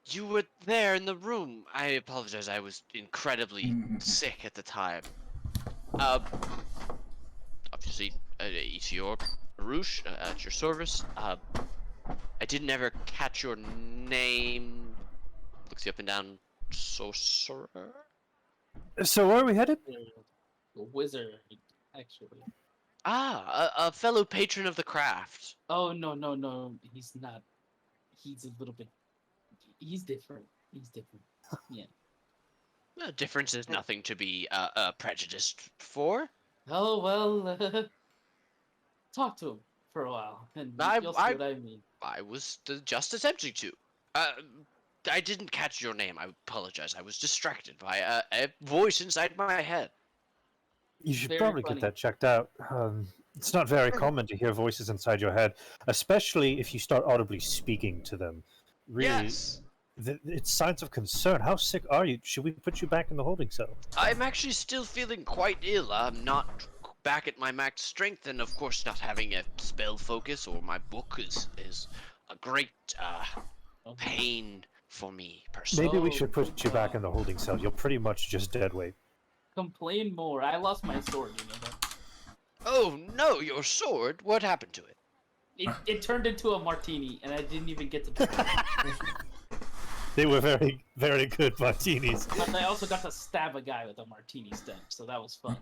You were there in the room. I apologize. I was incredibly sick at the time. Obviously, Isior, Arush, at your service. I didn't ever catch your name. Looks you up and down. Sorcerer? So where are we headed? A wizard, actually. A fellow patron of the craft. Oh, no. He's not. He's a little bit... He's different. Yeah. No, difference is nothing to be prejudiced for. Oh, well, talk to him for a while, and you'll see what I mean. I was just attempting to. I didn't catch your name. I apologize. I was distracted by a voice inside my head. You should Very probably funny. get that checked out. It's not very common to hear voices inside your head, especially if you start audibly speaking to them. Really, Yes. It's signs of concern. How sick are you? Should we put you back in the holding cell? I'm actually still feeling quite ill. I'm not back at my max strength, and of course not having a spell focus or my book is a great pain for me personally. Maybe we should put you back in the holding cell. You're pretty much just dead weight. Complain more. I lost my sword, you know that. Oh no, your sword! What happened to it? It turned into a martini, and I didn't even get to drink it. They were very, very good martinis. But I also got to stab a guy with a martini stem, so that was fun.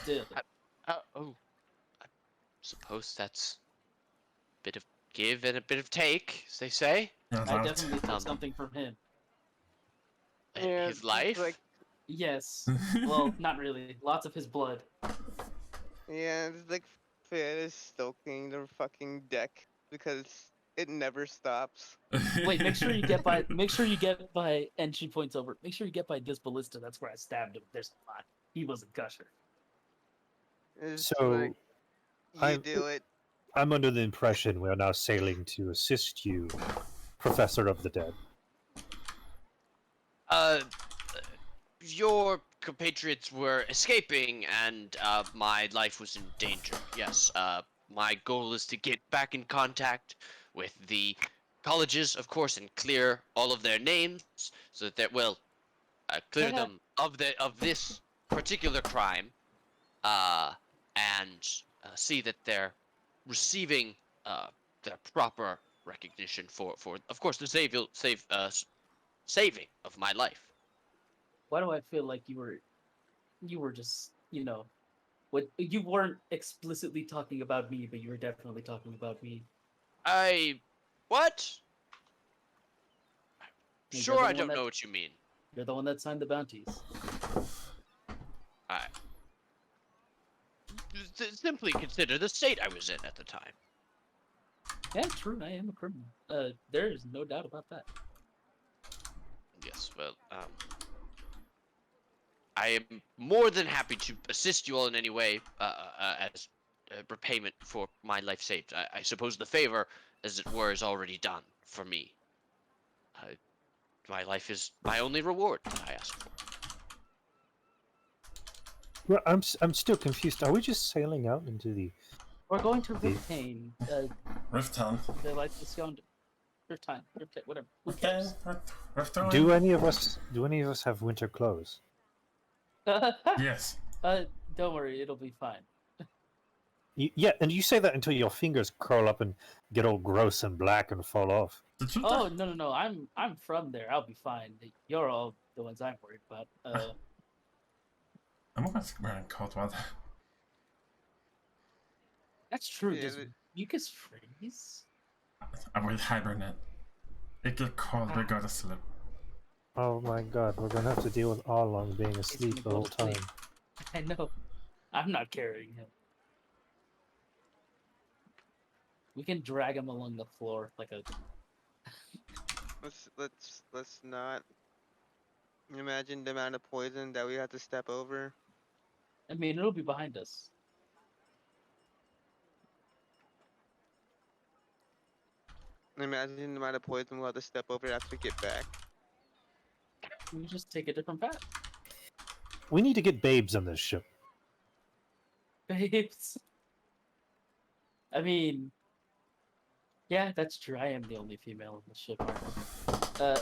Still. Oh, I suppose that's a bit of give and a bit of take, as they say. You're I allowed. definitely took Um, something from him. Yeah, His life. Like, Yes. Well, not really. Lots of his blood. yeah, it's like Fed is stoking the fucking deck because it never stops. Wait, make sure you get by. Make sure you get by. And she points over. Make sure you get by this ballista. That's where I stabbed him. There's a lot. He was a gusher. It's So, like, you I'm- do it. I'm under the impression we are now sailing to assist you, Professor of the Dead. Your compatriots were escaping, and my life was in danger. Yes. My goal is to get back in contact with the colleges, of course, and clear all of their names, so that clear Yeah. them of this particular crime, and see that they're receiving their proper recognition for of course, the saving of my life. Why do I feel like you were just, what you weren't explicitly talking about me, but you were definitely talking about me. What? You're Sure, the I one don't that- know what you mean. You're the one that signed the bounties. I simply consider the state I was in at the time. Yeah, true. I am a criminal. There is no doubt about that. Yes, well, I am more than happy to assist you all in any way as repayment for my life saved. I suppose the favor, as it were, is already done for me. My life is my only reward that I ask for. Well, I'm still confused. Are we just sailing out into the? We're going to Riftain. Rift Town. The light is yonder. Riftain, whatever. Who Okay. cares? Rift Town. Do any of us have winter clothes? Yes. Don't worry, it'll be fine. Yeah, and you say that until your fingers curl up and get all gross and black and fall off. Did you Oh no! I'm from there. I'll be fine. You're all the ones I'm worried about. I'm always wearing cold weather. That's true. Yeah, Does but- mucus freeze? I will hibernate. It get cold, we go to sleep. Oh my god, we're gonna have to deal with Arlong being asleep the gonna go whole to sleep. time. I know. I'm not carrying him. We can drag him along the floor like a. Let's not imagine the amount of poison that we have to step over. I mean, it'll be behind us. Imagine the amount of poison we'll have to step over after we get back. We just take a different path, We need to get babes on this ship. babes. I mean, yeah, that's true. I am the only female on the ship.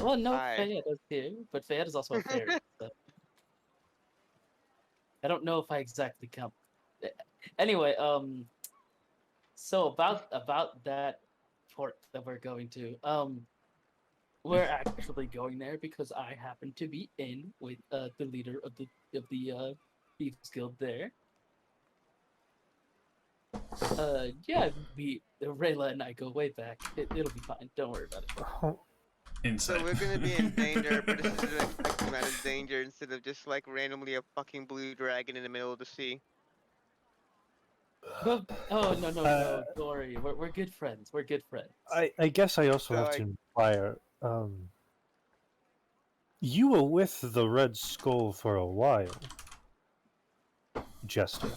Well, no, Hi. Fayed is here, but Fayed is also a fairy. So. I don't know if I exactly count. Anyway, so about that port that we're going to, we're actually going there because I happen to be in with the leader of the Thieves Guild there. Yeah, Rayla and I go way back. It'll be fine. Don't worry about it. Oh, So Inside. we're gonna be in danger, but this is an expected amount of danger instead of just like randomly a fucking blue dragon in the middle of the sea. Oh no, don't worry. We're good friends. We're good friends. I guess I also So have to inquire. You were with the Red Skull for a while, Jester.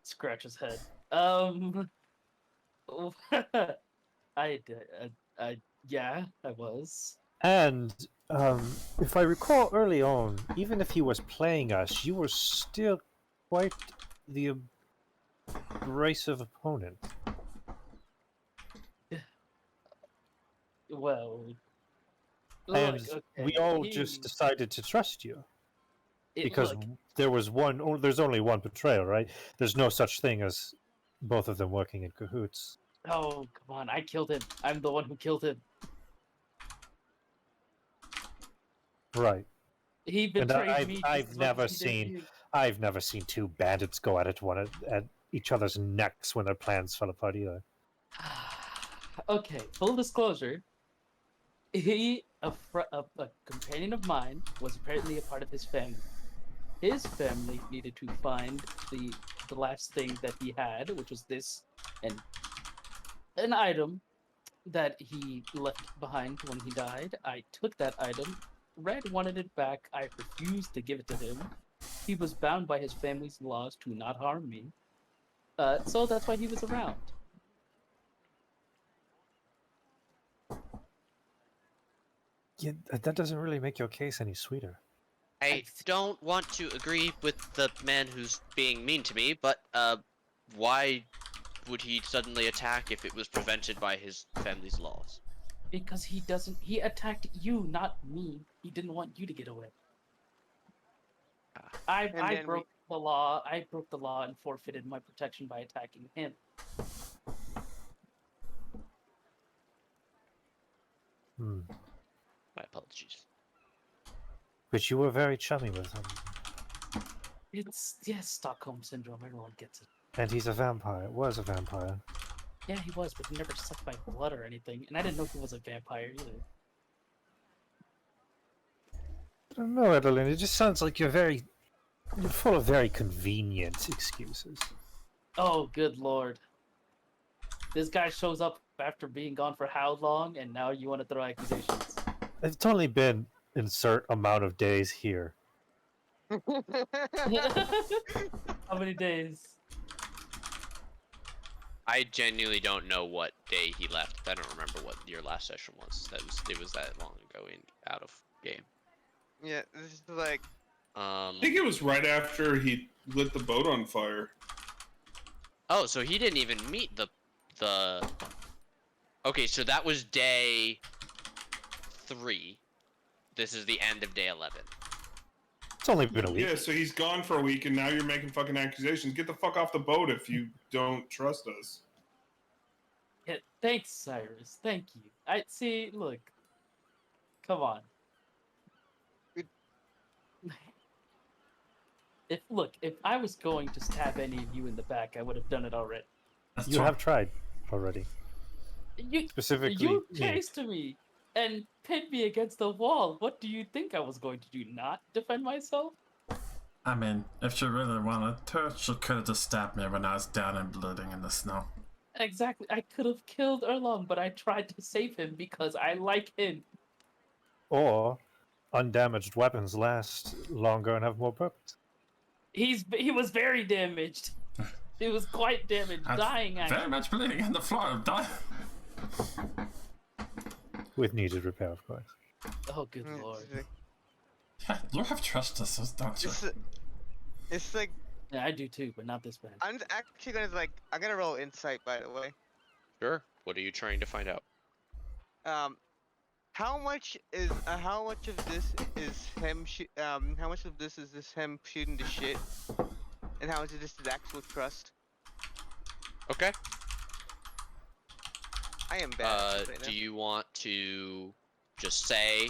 Scratch his head. Yeah, I was. And if I recall early on, even if he was playing us, you were still quite the abrasive opponent. Well, And look, we okay, all just decided to trust you. Because look, there was one. There's only one betrayal, right? There's no such thing as both of them working in cahoots. oh come on, I killed him. I'm the one who killed him. Right. He And betrayed me. just I've as much never as he did seen you. I've never seen two bandits go at at each other's necks when their plans fell apart either. Okay, full disclosure. A companion of mine, was apparently a part of his family. His family needed to find the last thing that he had, which was this, and an item that he left behind when he died. I took that item. Red wanted it back. I refused to give it to him. He was bound by his family's laws to not harm me. So that's why he was around. Yeah, that doesn't really make your case any sweeter. I don't want to agree with the man who's being mean to me, but why would he suddenly attack if it was prevented by his family's laws? Because he attacked you, not me. He didn't want you to get away. I broke the law. I broke the law and forfeited my protection by attacking him. Hmm. My apologies. But you were very chummy with him. It's Stockholm syndrome. Everyone gets it. And he's a vampire. Was a vampire. Yeah, he was, but he never sucked my blood or anything, and I didn't know he was a vampire either. I don't know, Edelyn. It just sounds like you're full of very convenient excuses. Oh, good lord! This guy shows up after being gone for how long, and now you want to throw accusations? It's only been insert amount of days here. How many days? I genuinely don't know what day he left. I don't remember what your last session was. It was that long ago out of game. Yeah, this is like. I think it was right after he lit the boat on fire. Oh, so he didn't even meet the. Okay, so that was day 3. This is the end of day 11. It's only been a week. Yeah, so he's gone for a week, and now you're making fucking accusations. Get the fuck off the boat if you don't trust us. Yeah, thanks, Cyrus. Thank you. I see. Look, come on. If I was going to stab any of you in the back, I would have done it already. You have tried already. You Specifically, you me. chased me and pinned me against the wall. What do you think I was going to do? Not defend myself? I mean, if she really wanted to, she could have just stabbed me when I was down and bleeding in the snow. Exactly. I could have killed Erlong, but I tried to save him because I like him. Or undamaged weapons last longer and have more purpose. He was very damaged. He was quite damaged, dying actually. Very much bleeding on the floor, dying. With needed repair, of course. Oh, good lord. Yeah, you have trust us, don't you? It's like. Yeah, I do too, but not this bad. I'm actually gonna I'm gonna roll insight, by the way. Sure. What are you trying to find out? How much of this is him? How much of this is him shooting the shit, and how much of this is actual trust? Okay. I am bad. Right Do you want to just say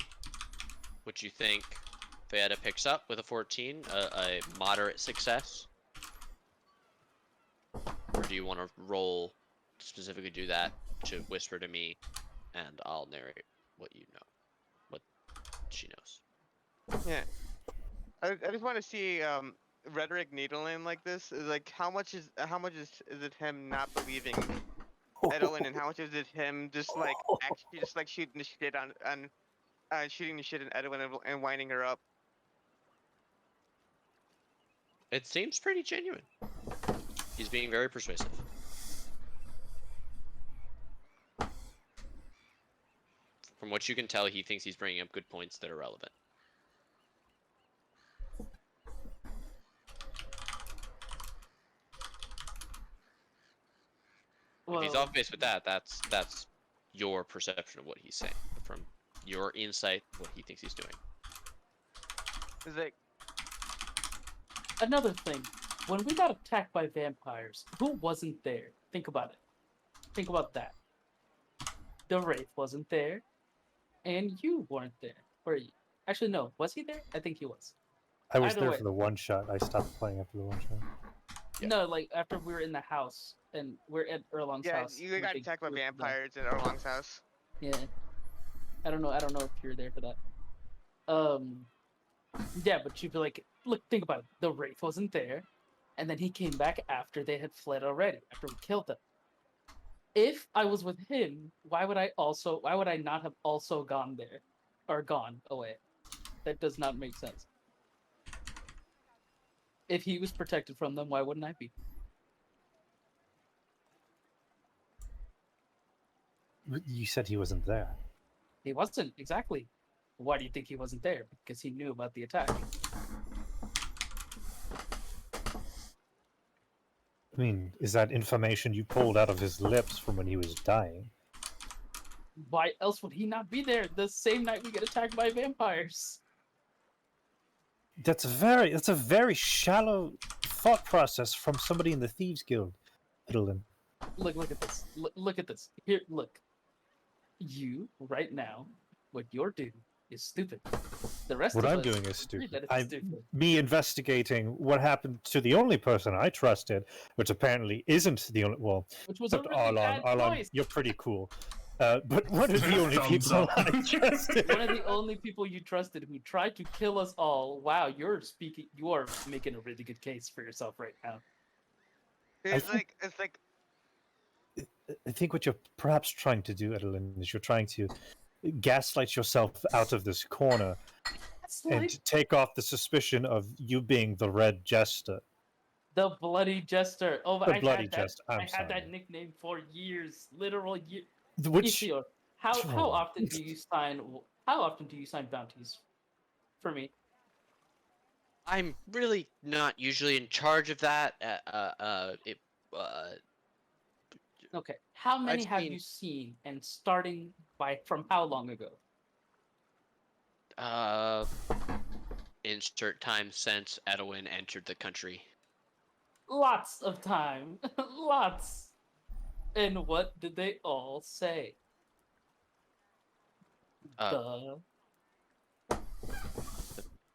what you think Fayetta picks up with a 14, a moderate success? Or do you want to roll, specifically do that to whisper to me, and I'll narrate what you know, what she knows? Yeah. I just want to see rhetoric needling like this. Like how much is it him not believing Edelyn, and how much is it him just like actually just like shooting the shit on shooting the shit at Edelyn and winding her up? It seems pretty genuine. He's being very persuasive. From what you can tell, he thinks he's bringing up good points that are relevant. If he's off base with that, that's your perception of what he's saying. From your insight, what he thinks he's doing. It's like Another thing, when we got attacked by vampires, who wasn't there? Think about it. Think about that. The Wraith wasn't there, and you weren't there. Were you? Actually, no. Was he there? I think he was. I was Either there way. for the one shot. I stopped playing after the one shot. Yeah. No, like after we were in the house and we're at Erlong's Yeah, house. you got with the attacked by group of them. vampires in Erlong's house. Yeah. I don't know if you're there for that. Yeah, but you'd be like, look, think about it. The Wraith wasn't there, and then he came back after they had fled already, after we killed them. If I was with him, why would I not have also gone there? Or gone away? That does not make sense. If he was protected from them, why wouldn't I be? You said he wasn't there. He wasn't, exactly. Why do you think he wasn't there? Because he knew about the attack. I mean, is that information you pulled out of his lips from when he was dying? Why else would he not be there the same night we get attacked by vampires? That's a very shallow thought process from somebody in the Thieves Guild, Fiddlin. Look at this. Look at this. Here, look. You, right now, what you're doing is stupid. The rest What of I'm us doing is agree stupid. that it's stupid. Me investigating what happened to the only person I trusted, which apparently isn't the only. Well, Which was a except really bad Arlon, choice. you're pretty cool. But one of the only Thumbs people up. I trusted. One of the only people you trusted who tried to kill us all. Wow, you are making a really good case for yourself right now. It's think- like I think what you're perhaps trying to do, Edelin, is you're trying to gaslight yourself out of this corner That's and like to take off the suspicion of you being the Red Jester. the Bloody Jester. Oh, The I Bloody had that, Jester, I'm I had that sorry. nickname for years, literal years. Which Ishio, how Oh. often do you sign? How often do you sign bounties? For me, I'm really not usually in charge of that. okay. How many have seen- you seen, and starting from how long ago? Insert time since Edwin entered the country. Lots of time, lots. And what did they all say? Uh,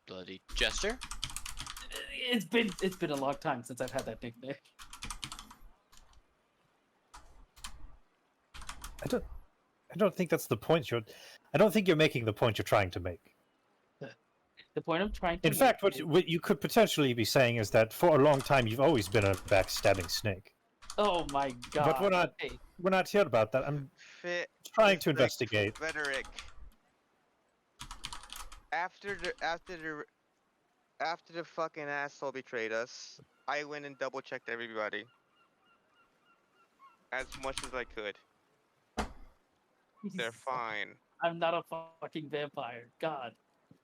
Bloody Jester? It's been a long time since I've had that nickname. I don't think that's the point I don't think you're making the point you're trying to make. The point I'm trying to In fact, make is- what you could potentially be saying is that for a long time you've always been a backstabbing snake. oh my god! But we're not- Okay. We're not here about that. I'm fit. trying to like investigate. Rhetoric. After the fucking asshole betrayed us, I went and double checked everybody as much as I could. They're fine. I'm not a fucking vampire. God.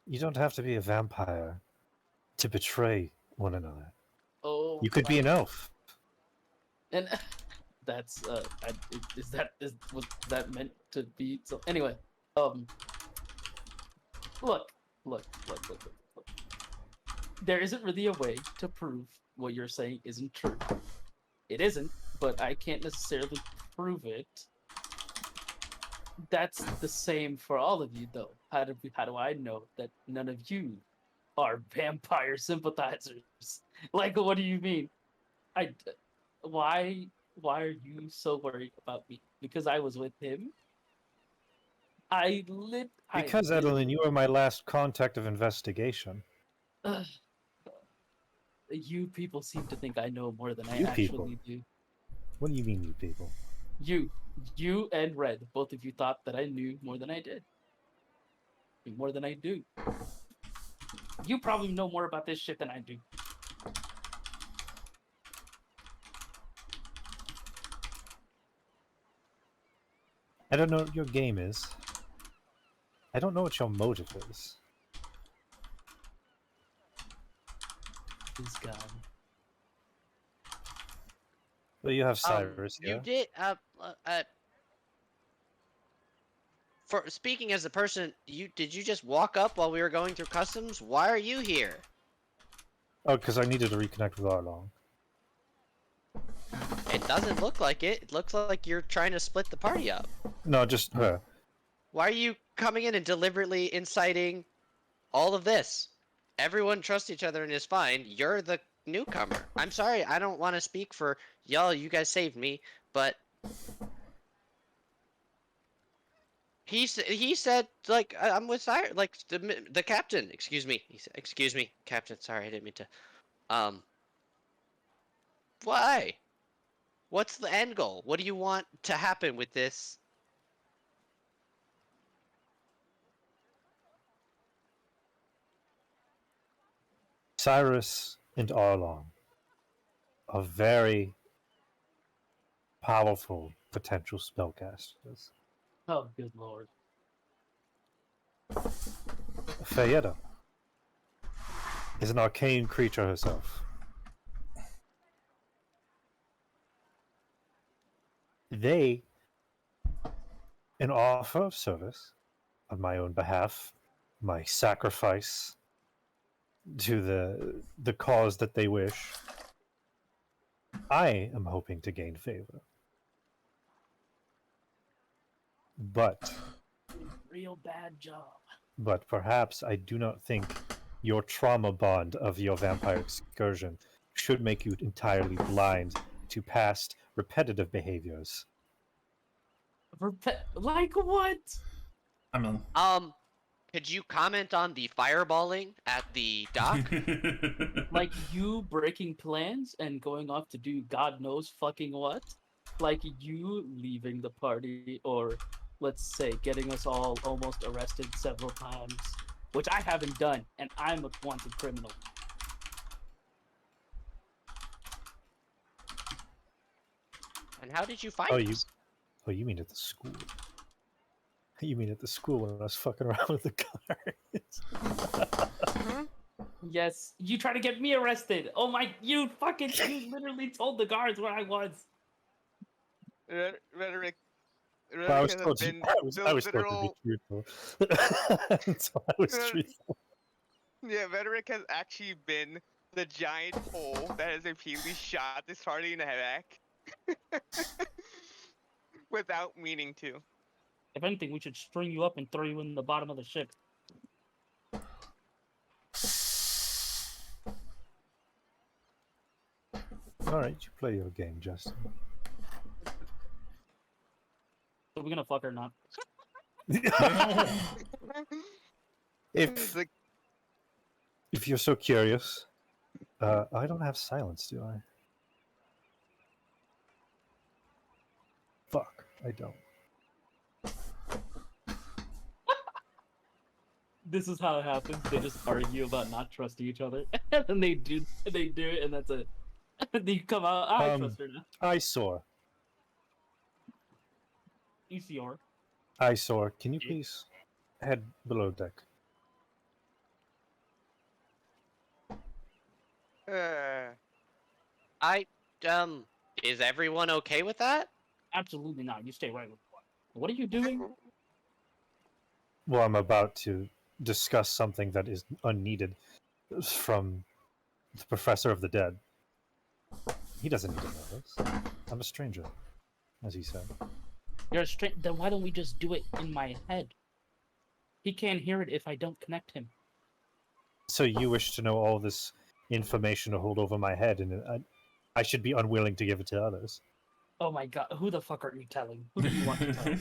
You don't have to be a vampire to betray one another. Oh. You could be an elf. And that's was that meant to be? So anyway, look. There isn't really a way to prove what you're saying isn't true. It isn't, but I can't necessarily prove it. That's the same for all of you, though. How do I know that none of you are vampire sympathizers? Like, what do you mean? Why are you so worried about me? Because I was with him? Because, Edelin, you were my last contact of investigation. You people seem to think I know more than I You actually people. do. What do you mean, you people? You and Red, both of you thought that I knew more than I did. More than I do. You probably know more about this shit than I do. I don't know what your game is. I don't know what your motive is. This guy. Well, you have Cyrus You here. did. For speaking as a person, did you just walk up while we were going through customs? Why are you here? Oh, because I needed to reconnect with Arlong. It doesn't look like it. It looks like you're trying to split the party up. No, just her. Why are you coming in and deliberately inciting all of this? Everyone trusts each other and is fine. You're the newcomer. I'm sorry, I don't want to speak for y'all. You guys saved me, but he said like I'm with Sire, like the captain. Excuse me. He said, excuse me, captain. Sorry, I didn't mean to. Why? What's the end goal? What do you want to happen with this? Cyrus and Arlong are very powerful potential spellcasters. Oh, good lord. Fayetta is an arcane creature herself. They, in offer of service on my own behalf, my sacrifice to the cause that they wish, I am hoping to gain favor. But Real bad job. perhaps I do not think your trauma bond of your vampire excursion should make you entirely blind to past repetitive behaviors. Like what? I mean, Could you comment on the fireballing at the dock? Like you breaking plans and going off to do God knows fucking what? Like you leaving the party, or let's say getting us all almost arrested several times, which I haven't done, and I'm a wanted criminal. And how did you find Oh, you- us? Oh, you mean at the school? You mean at the school when I was fucking around with the guards? Yes, you try to get me arrested. Oh my, you literally told the guards where I was. Rhetoric. I was has told to, been I was told to literal. be truthful. So I was Uh, truthful. Yeah, Rhetoric has actually been the giant hole that has repeatedly shot this party in the back. Without meaning to. If anything, we should string you up and throw you in the bottom of the ship. Alright, you play your game, Justin. Are we gonna fuck or not? if Like, if you're so curious, I don't have silence, do I? Fuck, I don't. This is how it happens. They just argue about not trusting each other, and then they do it, and that's it. They come out. I trust her now. Eyesore. ECR. Eyesore, can you please head below deck? Is everyone okay with that? Absolutely not. You stay right with what? What are you doing? Well, I'm about to discuss something that is unneeded from the Professor of the Dead. He doesn't need to know this. I'm a stranger, as he said. You're a straight. Then why don't we just do it in my head? He can't hear it if I don't connect him. So you wish to know all this information to hold over my head, and I should be unwilling to give it to others. Oh my god, who the fuck are you telling? Who do you want to tell?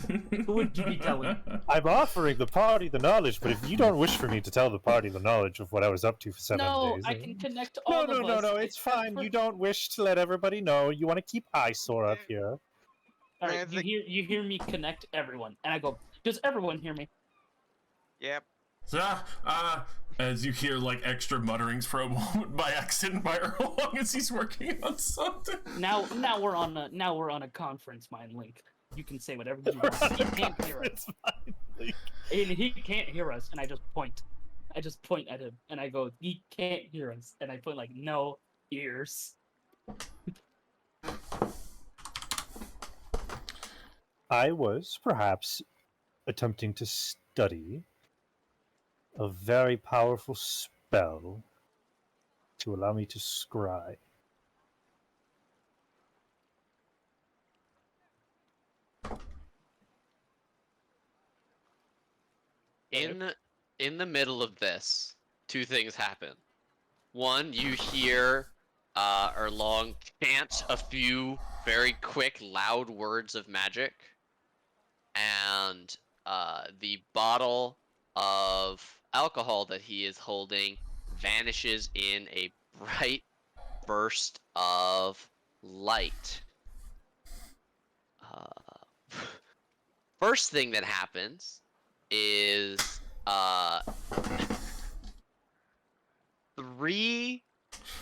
Who would you be telling? I'm offering the party the knowledge, but if you don't wish for me to tell the party the knowledge of what I was up to for 7 No, days... I can connect all No, of us. it's fine. You don't wish to let everybody know. You want to keep eyesore up here. All right, It's like- you hear me connect everyone, and I go, does everyone hear me? Yep. As you hear like extra mutterings for a moment by accident by Erlong as he's working on something. Now we're on a conference mind link. You can say whatever you want. He can't hear us. And he can't hear us, and I just point. I just point at him, and I go, he can't hear us, and I point like no ears. I was perhaps attempting to study a very powerful spell to allow me to scry. In the middle of this, two things happen. One, you hear Erlong chant a few very quick, loud words of magic, and the bottle of alcohol that he is holding vanishes in a bright burst of light. First thing that happens is 3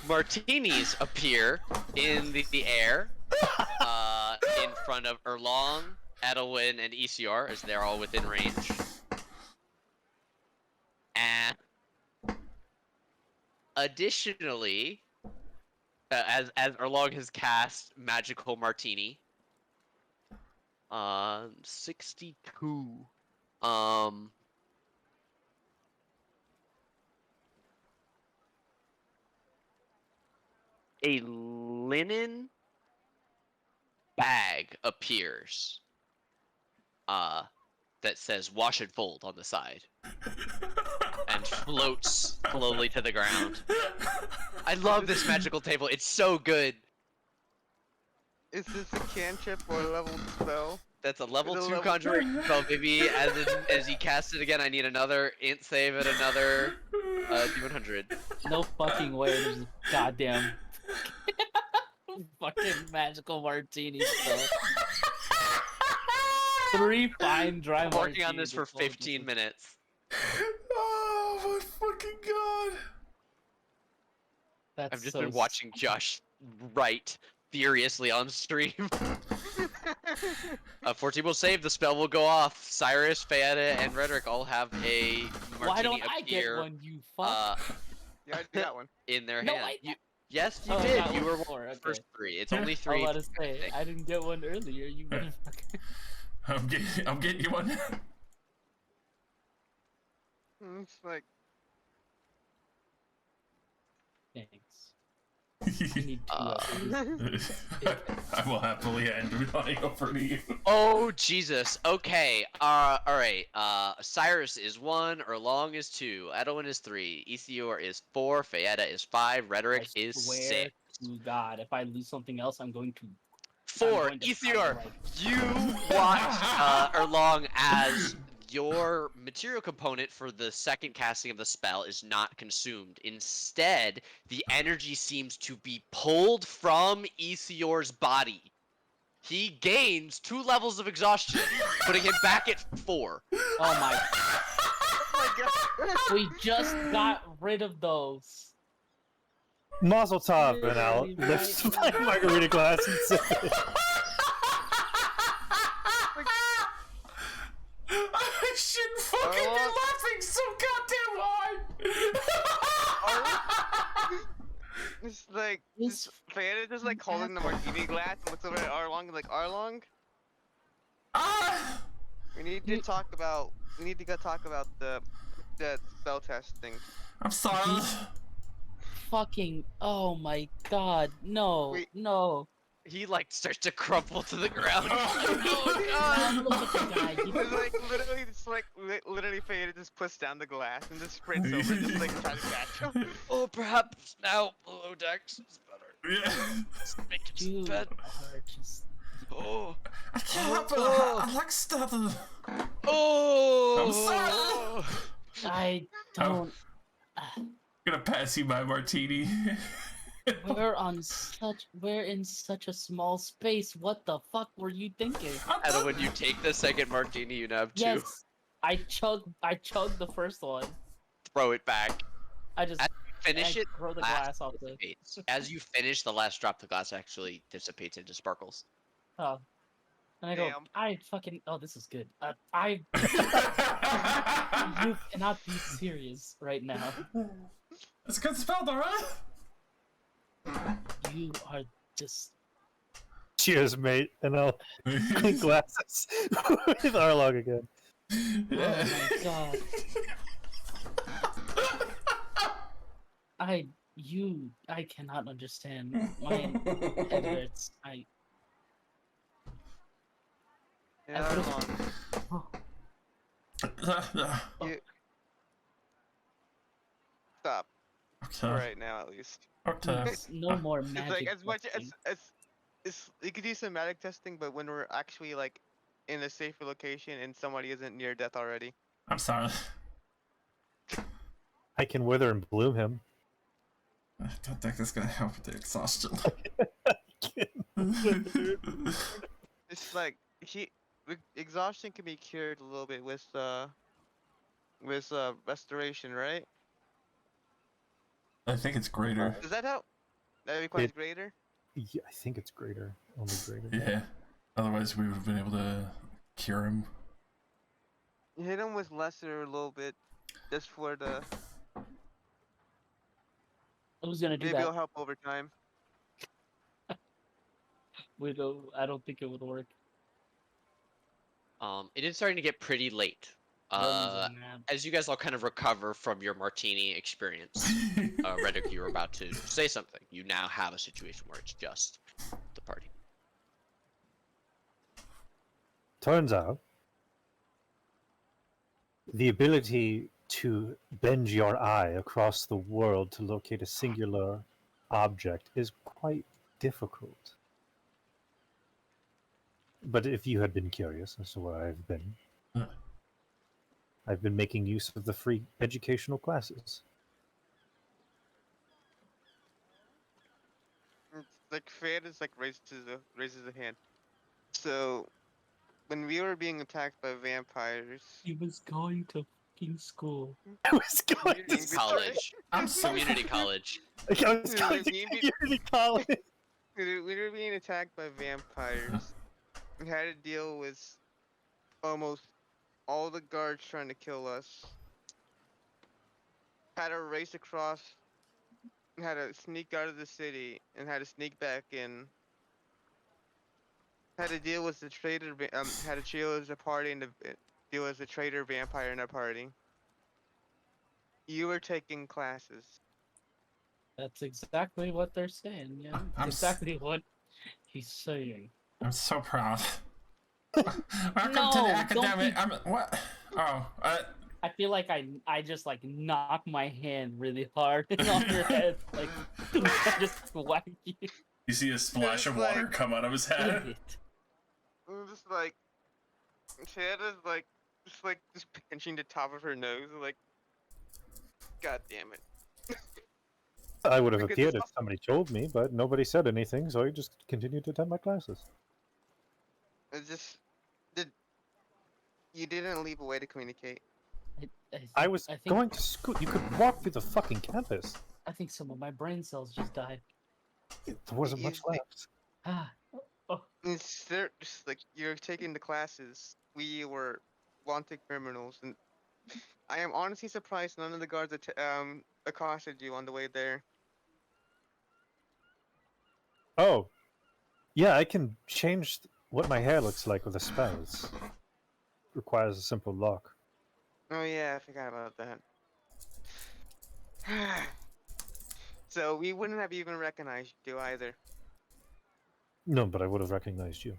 martinis appear in the air in front of Erlong, Edelwin, and ECR, as they're all within range. And additionally, as Erlong has cast Magical Martini, 62. A linen bag appears that says "wash and fold" on the side and floats slowly to the ground. I love this magical table. It's so good. Is this a cantrip or a level spell? That's a level It's a 2 level- conjuring spell, baby. As he casts it again, I need another int save at another D100. No fucking way. There's a goddamn fucking magical martini spell. 3 fine dry I'm working on this martinis for 15 minutes. Oh my fucking god! That's I've just so been watching Josh write furiously on stream. 14 will save, the spell will go off. Cyrus, Fayetta, and Rhetoric all have a martini Why don't I get appear one, you fuck? Yeah, I did that one. in their No, hand. I- Yes, you Oh, I did. got You one were before, one of the okay. first 3. It's only I 3. was about to say, I didn't get one earlier, you motherfucker. I'm getting you one. It's like, Thanks. I need 2 of these. I will happily hand money over to you. Oh, Jesus. Okay. Alright. Cyrus is 1, Erlong is 2, Edwin is 3, Ethior is 4, Fayetta is 5, Rhetoric I is swear 6. to God, if I lose something else, I'm going to. 4, going to Ethior, like- you watch Erlong as your material component for the second casting of the spell is not consumed. Instead, the energy seems to be pulled from Ethior's body. He gains 2 levels of exhaustion, putting him back at 4. Oh my! oh my god. We just got rid of those. Mazel tov, and I'll Really, lift right? my margarita glass and sip it. I shouldn't fucking be laughing so goddamn hard. It's like, just Fayetta just like holding the martini glass and looks over at Arlong and like, Arlong, Ah! we need to talk about the spell testing. I'm sorry. Fucking! Oh my God! No! Wait. No! He like starts to crumple to the ground. Oh, look at the guy. He- It's like literally, literally Fayetta just puts down the glass and just sprints over, just like trying to catch him. Oh, perhaps now below decks is better. Yeah. Make it You bed. are just. Oh. I can't help it. Oh. I like stuttering. Oh. I'm sorry. I don't. I'm gonna pass you my martini. We're in such a small space. What the fuck were you thinking? And when you take the second martini, you now have 2. Yes, I chugged the first one. Throw it back. I just Finish I it. throw the last glass off the. dissipates. As you finish, the last drop, the glass actually dissipates into sparkles. Oh. And I go, Damn. I fucking. Oh, this is good. You cannot be serious right now. It's a good spell, though, right? You are just. Cheers, mate, and I'll clink glasses with Arlong again. Oh my God. I cannot understand. My head hurts. Yeah, I come on. You... Stop. For Okay. right now, at least. Okay. Please, no more It's magic. like as much testing. as you could do some magic testing, but when we're actually like in a safer location and somebody isn't near death already. I'm sorry. I can wither and bloom him. I don't think that's gonna help with the exhaustion. It's like exhaustion can be cured a little bit with restoration, right? I think it's greater. Does that help? That requires greater. Yeah, I think it's greater. Only greater. Yeah. Otherwise, we would have been able to cure him. You hit him with lesser a little bit, just for the. Who's gonna do Maybe that? it'll help over time. I don't think it would work. It is starting to get pretty late. As you guys all kind of recover from your martini experience, Reddick, you were about to say something. You now have a situation where it's just the party. Turns out, the ability to bend your eye across the world to locate a singular object is quite difficult. But if you had been curious as to where I've been, I've been making use of the free educational classes. It's like Fred is like raises a hand. So, when we were being attacked by vampires, He was going to fucking school. I was going to Community College. I'm so Community college. I was going to community college. we were being attacked by vampires. We had to deal with almost all the guards trying to kill us. Had to race across. Had to sneak out of the city and had to sneak back in. Had to deal with the traitor. Had to deal with the party and deal with the traitor vampire in our party. You were taking classes. That's exactly what they're saying. Yeah, I'm that's exactly what he's saying. I'm so proud. Welcome to No, the don't academic. be- What? Oh, I feel like I just like knocked my hand really hard on your head, like just whack you. you see a splash of It's water like- come out of his Dang head. it. It was just like, Shanna's like just pinching the top of her nose, like, God damn it. I would have Because appeared it's if somebody told me, but nobody said anything, so I just continued to attend my classes. It's just, you didn't leave a way to communicate. I was think, going to school. You could walk through the fucking campus. I think some of my brain cells just died. There wasn't much You- left. Ah. Instead, just like you're taking the classes, we were wanted criminals, and I am honestly surprised none of the guards accosted you on the way there. Oh, yeah, I can change what my hair looks like with a spell. It requires a simple lock. Oh yeah, I forgot about that. So we wouldn't have even recognized you either. No, but I would have recognized you.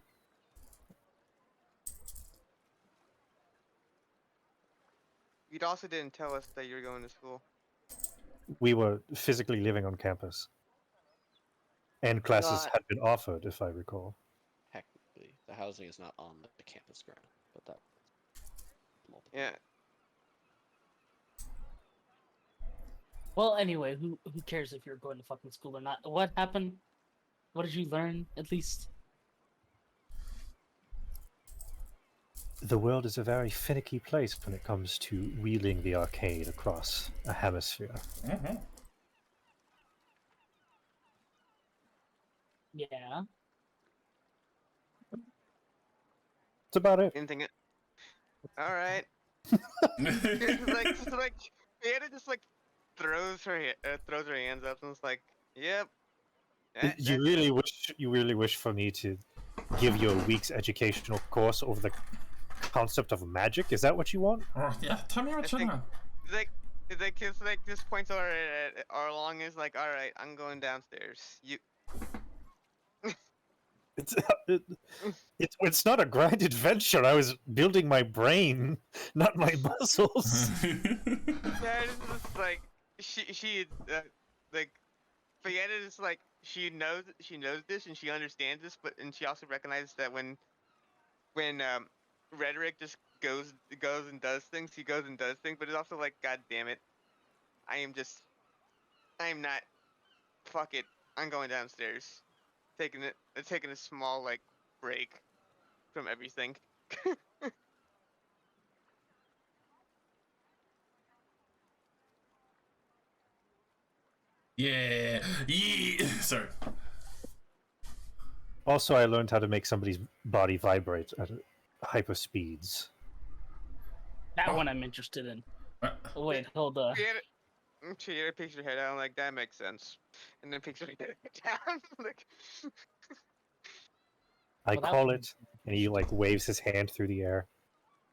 You also didn't tell us that you were going to school. We were physically living on campus. And classes Not- had been offered, if I recall. Technically, the housing is not on the campus ground, but that. Yeah. Well, anyway, who cares if you're going to fucking school or not? What happened? What did you learn, at least? The world is a very finicky place when it comes to wheeling the arcade across a hemisphere. Mm-hmm. Yeah. That's about it. Anything? All right. Just like Anna just like throws her hands up and is like, "Yep." You really wish for me to give you a week's educational course over the concept of magic? Is that what you want? Oh, yeah, tell me what you think- know. Like It's like this points along is like, all right, I'm going downstairs. You. It's it's not a grind adventure. I was building my brain, not my muscles. Yeah, it's just like she like Fietta is like she knows this and she understands this, but and she also recognizes that when Rhetoric just goes and does things, he goes and does things, but it's also like, God damn it, I am not. Fuck it, I'm going downstairs, taking a small like break from everything. Yeah. Sorry. Also, I learned how to make somebody's body vibrate at hyper speeds. That one I'm interested in. Oh, wait, hold on. Fietta picks her head out, like, that makes sense, and then picks her head down. Like, I Well, that call one- it, and he like waves his hand through the air.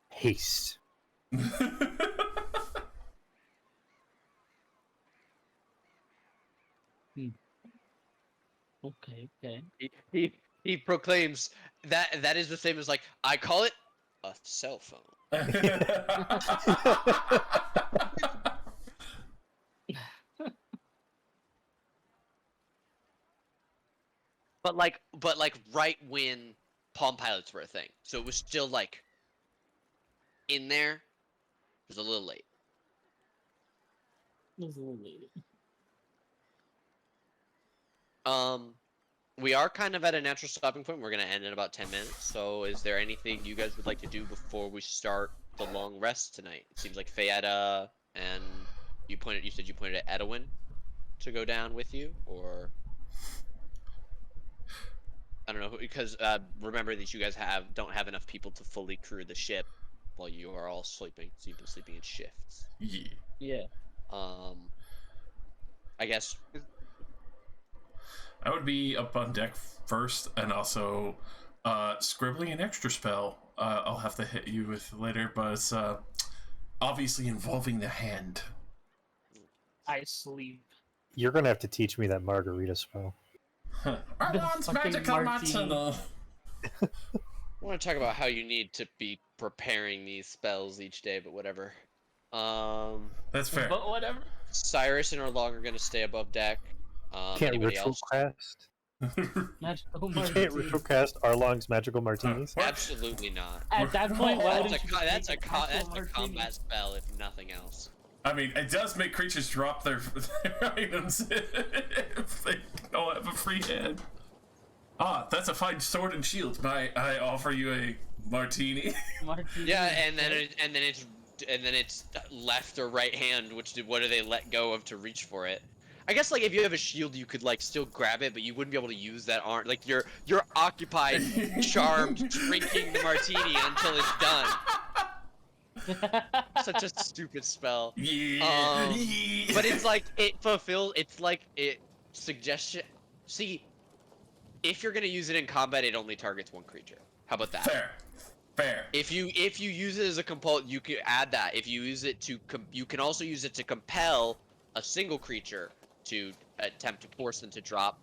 Haste. Okay, okay. He proclaims that is the same as like, I call it a cell phone. But like right when Palm Pilots were a thing, so it was still like in there. It was a little late. It was a little late. We are kind of at a natural stopping point. We're gonna end in about 10 minutes. So, is there anything you guys would like to do before we start the long rest tonight? It seems like Fayetta and you said you pointed at Edwin to go down with you, or I don't know, because remember that you guys don't have enough people to fully crew the ship while you are all sleeping. So you've been sleeping in shifts. Yeah. Yeah. I guess. I would be up on deck first, and also scribbling an extra spell. I'll have to hit you with later, but it's obviously involving the hand. I sleep. You're gonna have to teach me that margarita spell. Armand's fucking magical martini. martini. I want to talk about how you need to be preparing these spells each day, but whatever. That's fair. But whatever. Cyrus and Orlong are gonna stay above deck. Can't Anybody ritual else? cast. Magical You can't martini. ritual cast Arlong's magical martinis. Absolutely not. At that point, why That's wouldn't you that's make a magical combat martini? spell, if nothing else. I mean, it does make creatures drop their items if they don't have a free hand. Ah, that's a fine sword and shield. I offer you a martini. Martini. Yeah, and then it's left or right hand. What do they let go of to reach for it? I guess like if you have a shield, you could like still grab it, but you wouldn't be able to use that arm. Like you're occupied, charmed, drinking the martini until it's done. Such a stupid spell. Yeah. But it's like it suggestion. See, if you're gonna use it in combat, it only targets one creature. How about that? Fair. If you use it as a compel, you can add that. If you use it to, you can also use it to compel a single creature to attempt to force them to drop.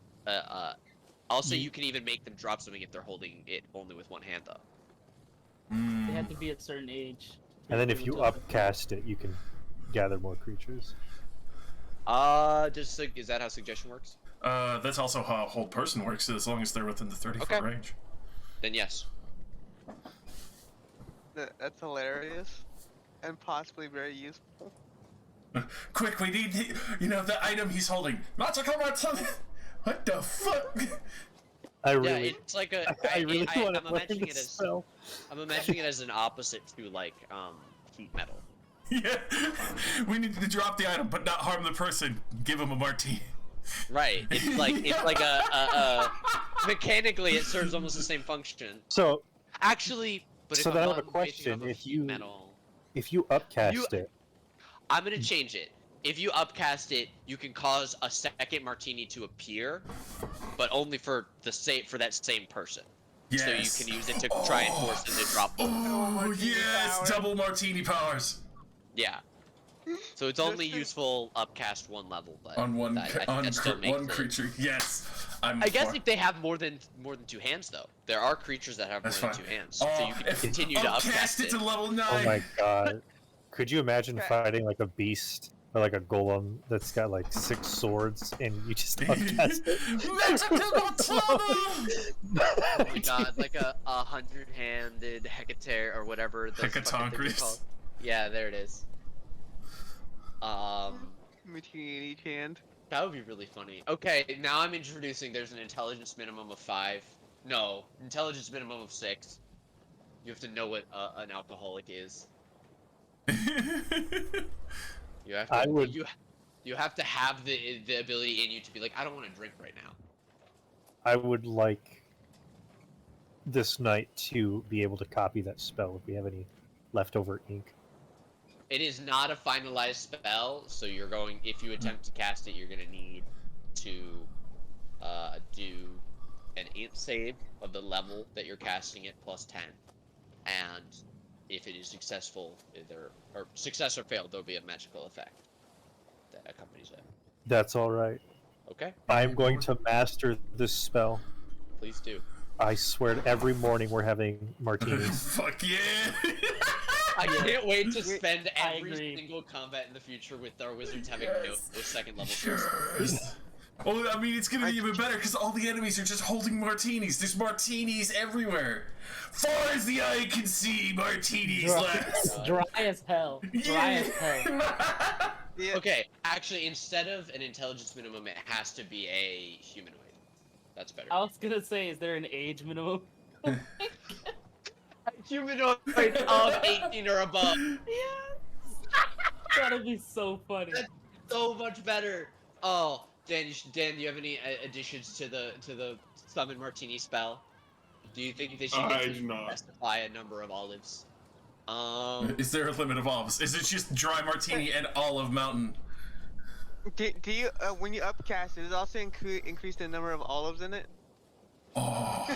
Also, you can even make them drop something if they're holding it only with one hand, though. They have to be at a certain age. And then if you upcast it, you can gather more creatures. Is that how suggestion works? That's also how hold person works, as long as they're within the 30-foot range. Then yes. that's hilarious, and possibly very useful. Quick, we need the item he's holding. Magical martini. What the fuck? I Yeah, really, it's like a. I really want I'm to learn imagining it this as. spell. I'm imagining it as an opposite to like heat metal. Yeah, we need to drop the item, but not harm the person. Give him a martini. Right. It's like a mechanically it serves almost the same function. So, Actually, but So if then I I'm have a not question, basing it off of if heat you- metal, if you upcast it, I'm gonna change it. If you upcast it, you can cause a second martini to appear, but only for that same person. Yes. So you can use it to try and force them to drop both. Oh Martini yes, powers. double martini powers. Yeah. So it's Just only the- useful upcast one level, but On one I think that still makes one it- creature. Yes. I guess if they have more than 2 hands, though, there are creatures that have That's more than fine. 2 hands, so you can continue to upcast upcast it it. to level 9. Oh my god. Could you imagine Okay. fighting like a beast or like a golem that's got like 6 swords and you just upcast it? Magical katana! Oh my god, like a 100-handed Hecater or whatever those fucking things are Hecatonchris. called. Yeah, there it is. Machine in each hand. That would be really funny. Okay, now I'm introducing. There's an intelligence minimum of 5. No, intelligence minimum of 6. You have to know what an alcoholic is. You have to. I would- You have to have the ability in you to be like, I don't want to drink right now. I would like this night to be able to copy that spell if we have any leftover ink. It is not a finalized spell, so you're going. If you attempt to cast it, you're gonna need to do an int save of the level that you're casting it plus 10, and if it is successful, either or success or fail, there'll be a magical effect that accompanies it. That's all right. Okay, I'm going to master this spell. please do. I swear to every morning we're having martinis. Fuck yeah! I can't wait to Wait, spend I every agree. single combat in the future with our wizards having Yes. no second level spells. Yes. Oh, I mean, it's gonna be even better because all the enemies are just holding martinis. There's martinis everywhere. Far as the eye can see, martinis last. Dry as hell. Dry as hell. Yeah. Okay, actually, instead of an intelligence minimum, it has to be a humanoid. That's better. I was gonna say, is there an age minimum? Humanoid of 18 or above. That'd be so funny. That's so much better. Oh, Dan, do you have any additions to the summon martini spell? Do you think they should I get do to not. specify a number of olives? Is there a limit of olives? Is it just dry martini and olive mountain? Do you when you upcast, does it also increase the number of olives in it? Oh.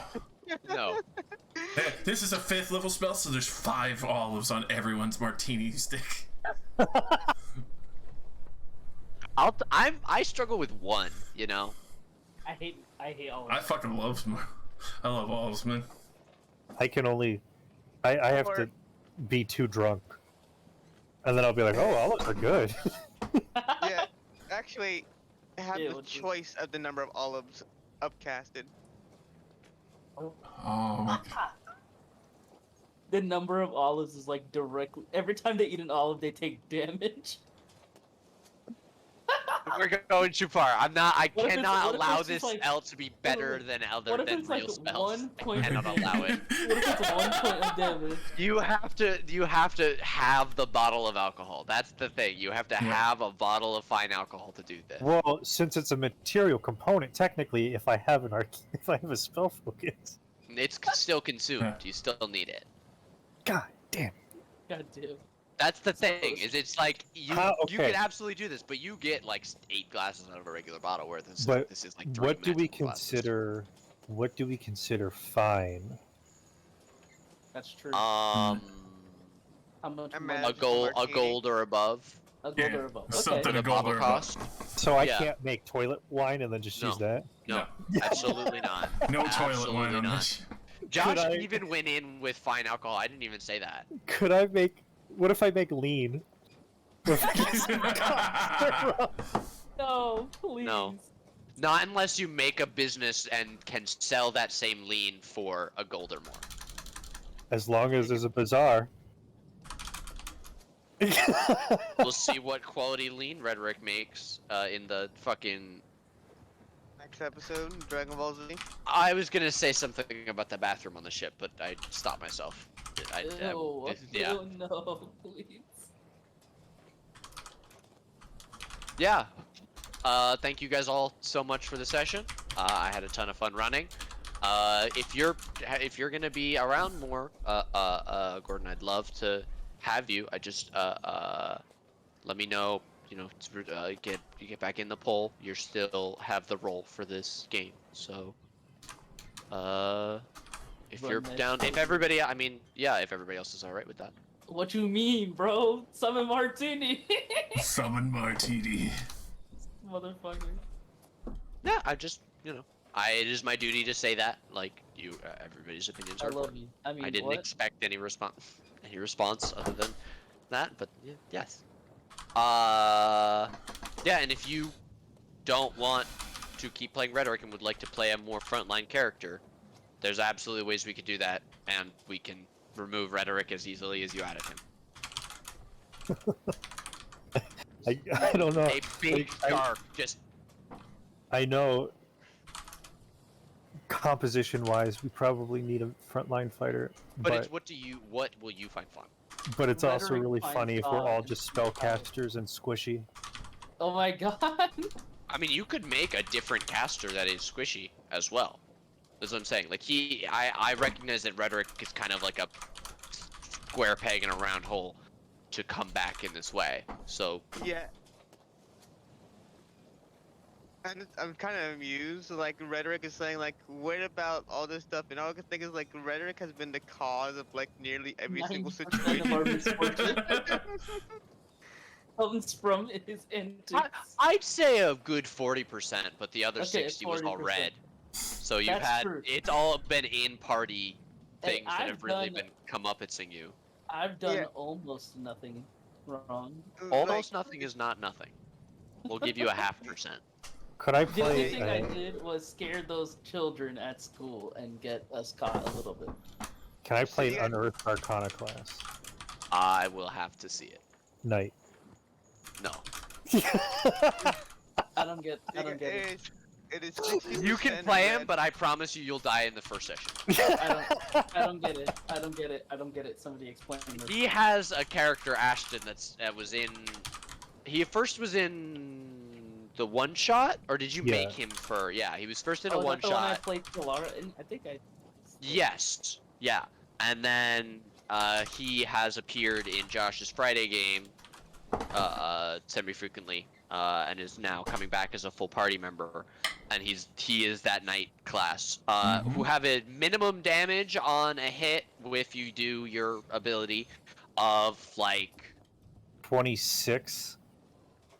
No. Hey, this is a 5th level spell, so there's 5 olives on everyone's martini stick. I struggle with 1. You know. I hate all I of fucking love I love olives, man. I can only. I have to Or- be too drunk. And then I'll be like, oh, olives are good. Yeah. Actually, have Yeah, the what's the- choice of the number of olives upcasted. Oh my god. The number of olives is like directly. Every time they eat an olive, they take damage. We're going too far. I What if it's- cannot what if allow it's just this like- spell to be better than What if than it's real like spells. 1 point I of cannot damage? allow it. What if it's 1 point of damage? You have to have the bottle of alcohol. That's the thing. You have to Yeah. have a bottle of fine alcohol to do this. Well, since it's a material component, technically, if I have if I have a spell focus, It's still consumed. Yeah. You still need it. god damn. God damn. That's the thing. Is it's like you you Okay. can absolutely do this, but you get like 8 glasses out of a regular bottle, where But this is like 3 What do we magical glasses. consider? What do we consider fine? That's true. How much A money? A magical gold martini. or above. A gold Yeah, or above. something Okay. a The gold bottle or above. cost? So I Yeah. can't make toilet wine and then just use No. that. No, absolutely not. No toilet Absolutely wine on not. this. Josh I- even went in with fine alcohol. I didn't even say that. Could I make? What if I make lean? No, please. No. Not unless you make a business and can sell that same lean for a gold or more. As long as there's a bazaar. We'll see what quality lean Rhetoric makes in the fucking... Next episode, Dragon Ball Z. I was gonna say something about the bathroom on the ship, but I stopped myself. Ew, Yeah. oh, no, please. Yeah. Thank you guys all so much for the session. I had a ton of fun running. If you're gonna be around more, Gordon, I'd love to have you. I just let me know. You know, get back in the poll. You still have the role for this game. So, if you're Run that down, if shit. everybody, I mean, yeah, if everybody else is all right with that. What you mean, bro? Summon Martini. Summon Martini. Motherfucker. Yeah, I just, it is my duty to say that. Like, everybody's opinions I are love important. you. I mean, I didn't what? expect any response other than that, but yes. Yeah, and if you don't want to keep playing Rhetoric and would like to play a more frontline character, there's absolutely ways we could do that, and we can remove Rhetoric as easily as you added him. I don't know. A big shark, just I know composition-wise, we probably need a frontline fighter, but but it's what will you find fun? but it's also Rhetoric really finds funny if we're all God. just spellcasters and squishy. Oh my god. I mean, you could make a different caster that is squishy as well. That's what I'm saying. Like I recognize that Rhetoric is kind of like a square peg in a round hole to come back in this way. So Yeah. And I'm kind of amused. Like Rhetoric is saying, like, what about all this stuff? And all I can think is like Rhetoric has been the cause of like nearly every single 90% of our situation. misfortune comes from his antics. I'd say a good 40%, but the other Okay, 60 was all 40%. red. So you've That's had true. it's all been in party Hey, things that I've have really done- been comeuppetsing you. I've done Yeah. almost nothing wrong. Almost nothing is not nothing. We'll give you a 0.5%. Could I The only play? thing I did was scare those children at school and get us caught a little bit. Can I play Yeah. an Unearthed Arcana class? I will have to see it. Knight. No. I don't get it. It is 60% You can play him, red. but I promise you, you'll die in the first session. I don't get it. I don't get it. I don't get it. Somebody explain this. He has a character, Ashton, that was in. He first was in the one shot, or did you Yeah. make him for? Yeah, he was first in Oh, a is one that the one I shot. played Solara in? I think I. Yes. Yeah. And then he has appeared in Josh's Friday game semi-frequently, and is now coming back as a full party member. And he is that knight class, who have a minimum damage on a hit if you do your ability of like 26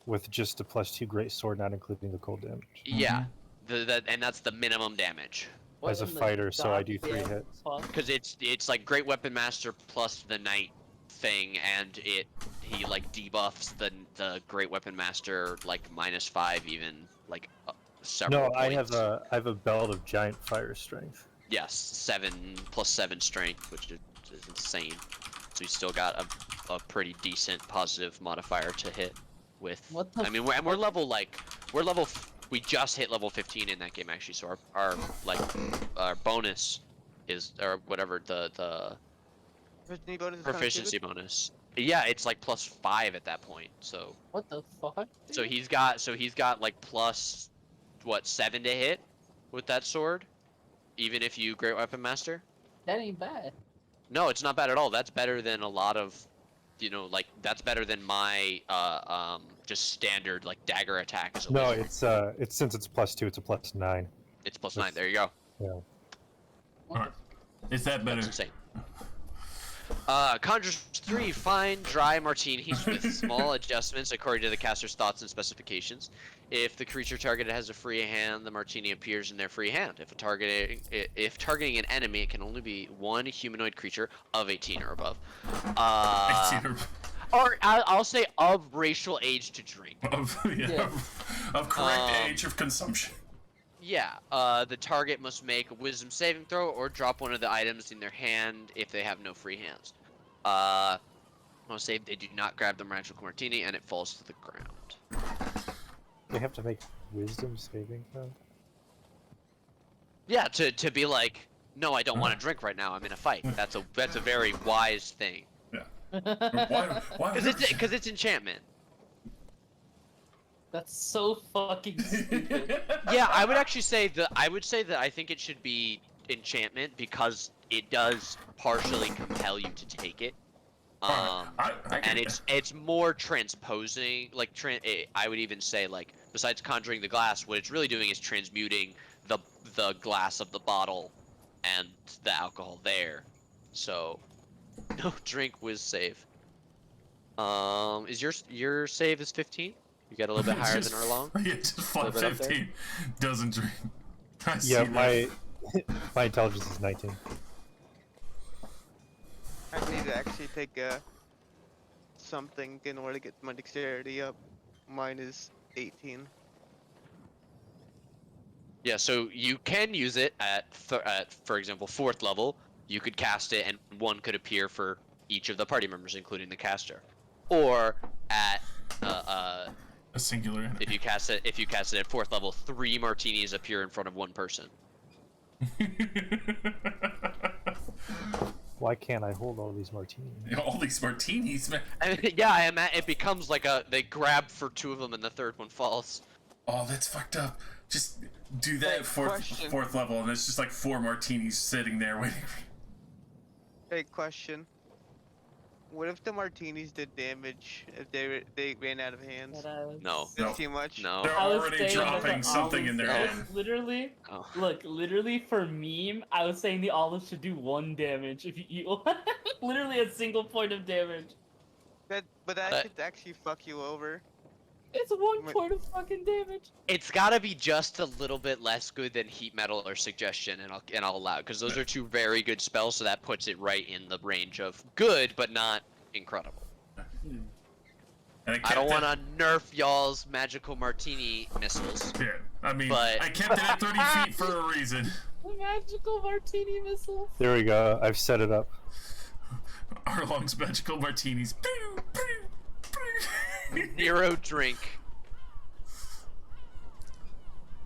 with just a +2 great sword, not including the cold damage. yeah, and that's the minimum damage. What As a in the fighter, so I do 3 goddamn hits. fuck? Because it's like Great Weapon Master plus the Knight thing, and he like debuffs the Great Weapon Master like -5 even like several No, points. I have a belt of giant fire strength. Yes, 7 + 7 strength, which is insane. So he's still got a pretty decent positive modifier to hit with. What the I mean, we're level we just hit level 15 in that game actually. So our bonus is, or whatever, the Proficiency bonus is proficiency bonus. Yeah, it's like +5 at that point. So What the fuck? so he's got like +7 to hit with that sword, even if you Great Weapon Master. That ain't bad. No, it's not bad at all. That's better than a lot of, like that's better than my just standard like dagger attack as a No, wizard. it's since it's +2, it's a +9. It's +9. There you go. Yeah. Alright. Is that better? That's insane. Conjures 3 fine dry martinis with small adjustments according to the caster's thoughts and specifications. If the creature targeted has a free hand, the martini appears in their free hand. If targeting an enemy, it can only be one humanoid creature of 18 or above. Or I'll say of racial age to drink. Of correct age of consumption. Yeah, the target must make a wisdom saving throw or drop one of the items in their hand if they have no free hands. I'll say they do not grab the magical martini and it falls to the ground. They have to make wisdom saving throw? Yeah, to be like, no, I don't want to drink right now. I'm in a fight. That's a very wise thing. Why Because it's enchantment. That's so fucking stupid. Yeah, I would actually say that I think it should be enchantment because it does partially compel you to take it. And it's more transposing, like I would even say, like, besides conjuring the glass, what it's really doing is transmuting the glass of the bottle and the alcohol there. So no drink whiz save. Is your save is 15? You got a little bit higher than Erlong? Yeah, just flat Little bit up there? 15. Doesn't drink. I see Yeah, that. my intelligence is 19. I need to actually take something in order to get my dexterity up. Mine is 18. Yeah, so you can use it at for example, 4th level. You could cast it, and one could appear for each of the party members, including the caster. Or at A singular enemy. if you cast it at 4th level, 3 martinis appear in front of one person. Why can't I hold all these martinis? All these martinis, man. And yeah, it becomes like they grab for 2 of them, and the 3rd one falls. Oh, that's fucked up. Just do that Hey, fourth question. level, and it's just like 4 martinis sitting there waiting. Hey, question. What if the martinis did damage if they ran out of hands? No. Is it too much? No. They're I was already saying that dropping the something in their olives- hand. Literally, Oh. look, literally for meme, I was saying the olive should do 1 damage if you eat one. Literally a single point of damage. But that could actually fuck you over. It's 1 Wait. point of fucking damage. It's gotta be just a little bit less good than heat metal or suggestion, and I'll allow it, because those are 2 very good spells, so that puts it right in the range of good, but not incredible. And I I don't kept want to nerf y'all's magical martini missiles. Yeah, I mean, but- I kept it at 30 feet for a reason. Magical martini missiles. There we go. I've set it up. Arlong's magical martinis. Pew, pew, pew. 0 drink.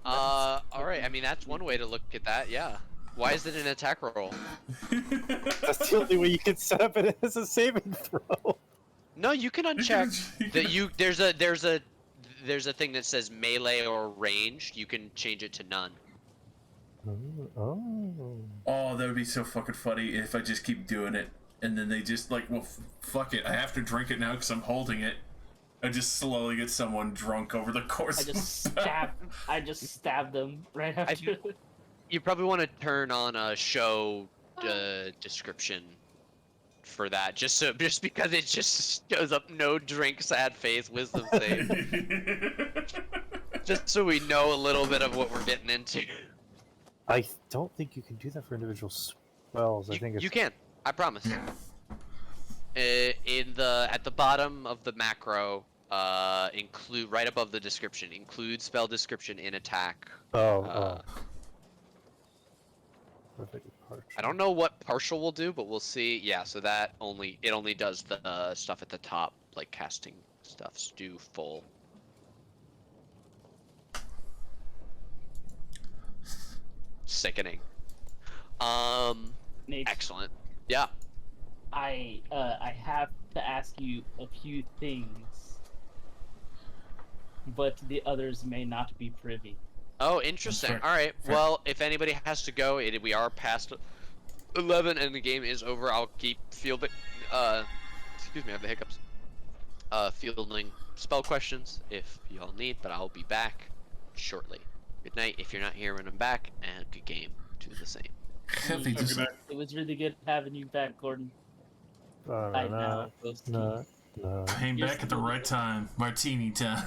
Alright, I mean, that's one way to look at that, yeah. Why is it an attack roll? That's the only way you can set up it as a saving throw. No, you can uncheck. There's a thing that says melee or ranged. You can change it to none. Oh. Oh, that would be so fucking funny if I just keep doing it, and then they just like, well, fuck it, I have to drink it now because I'm holding it. I just slowly get someone drunk over the course. I just stabbed them right after. You probably want to turn on a show description for that, just because it just shows up no drink, sad face, wisdom save. Just so we know a little bit of what we're getting into. I don't think you can do that for individual spells. I think it's... You can, I promise. At the bottom of the macro, include right above the description, include spell description in attack. Perfect. I don't know what partial will do, but we'll see. Yeah, so that only does the stuff at the top, like casting stuffs do full. Sickening. Nate, Excellent. Yeah. I have to ask you a few things, but the others may not be privy. Oh, interesting. Fair. All right. Fair. Well, if anybody has to go, we are past 11 and the game is over. I'll keep fielding. Excuse me, I have the hiccups. Fielding spell questions if y'all need, but I'll be back shortly. Good night if you're not here when I'm back, and good game to the same. Heavy just It was really good having you back, Gordon. No. came back at the right time. Martini time.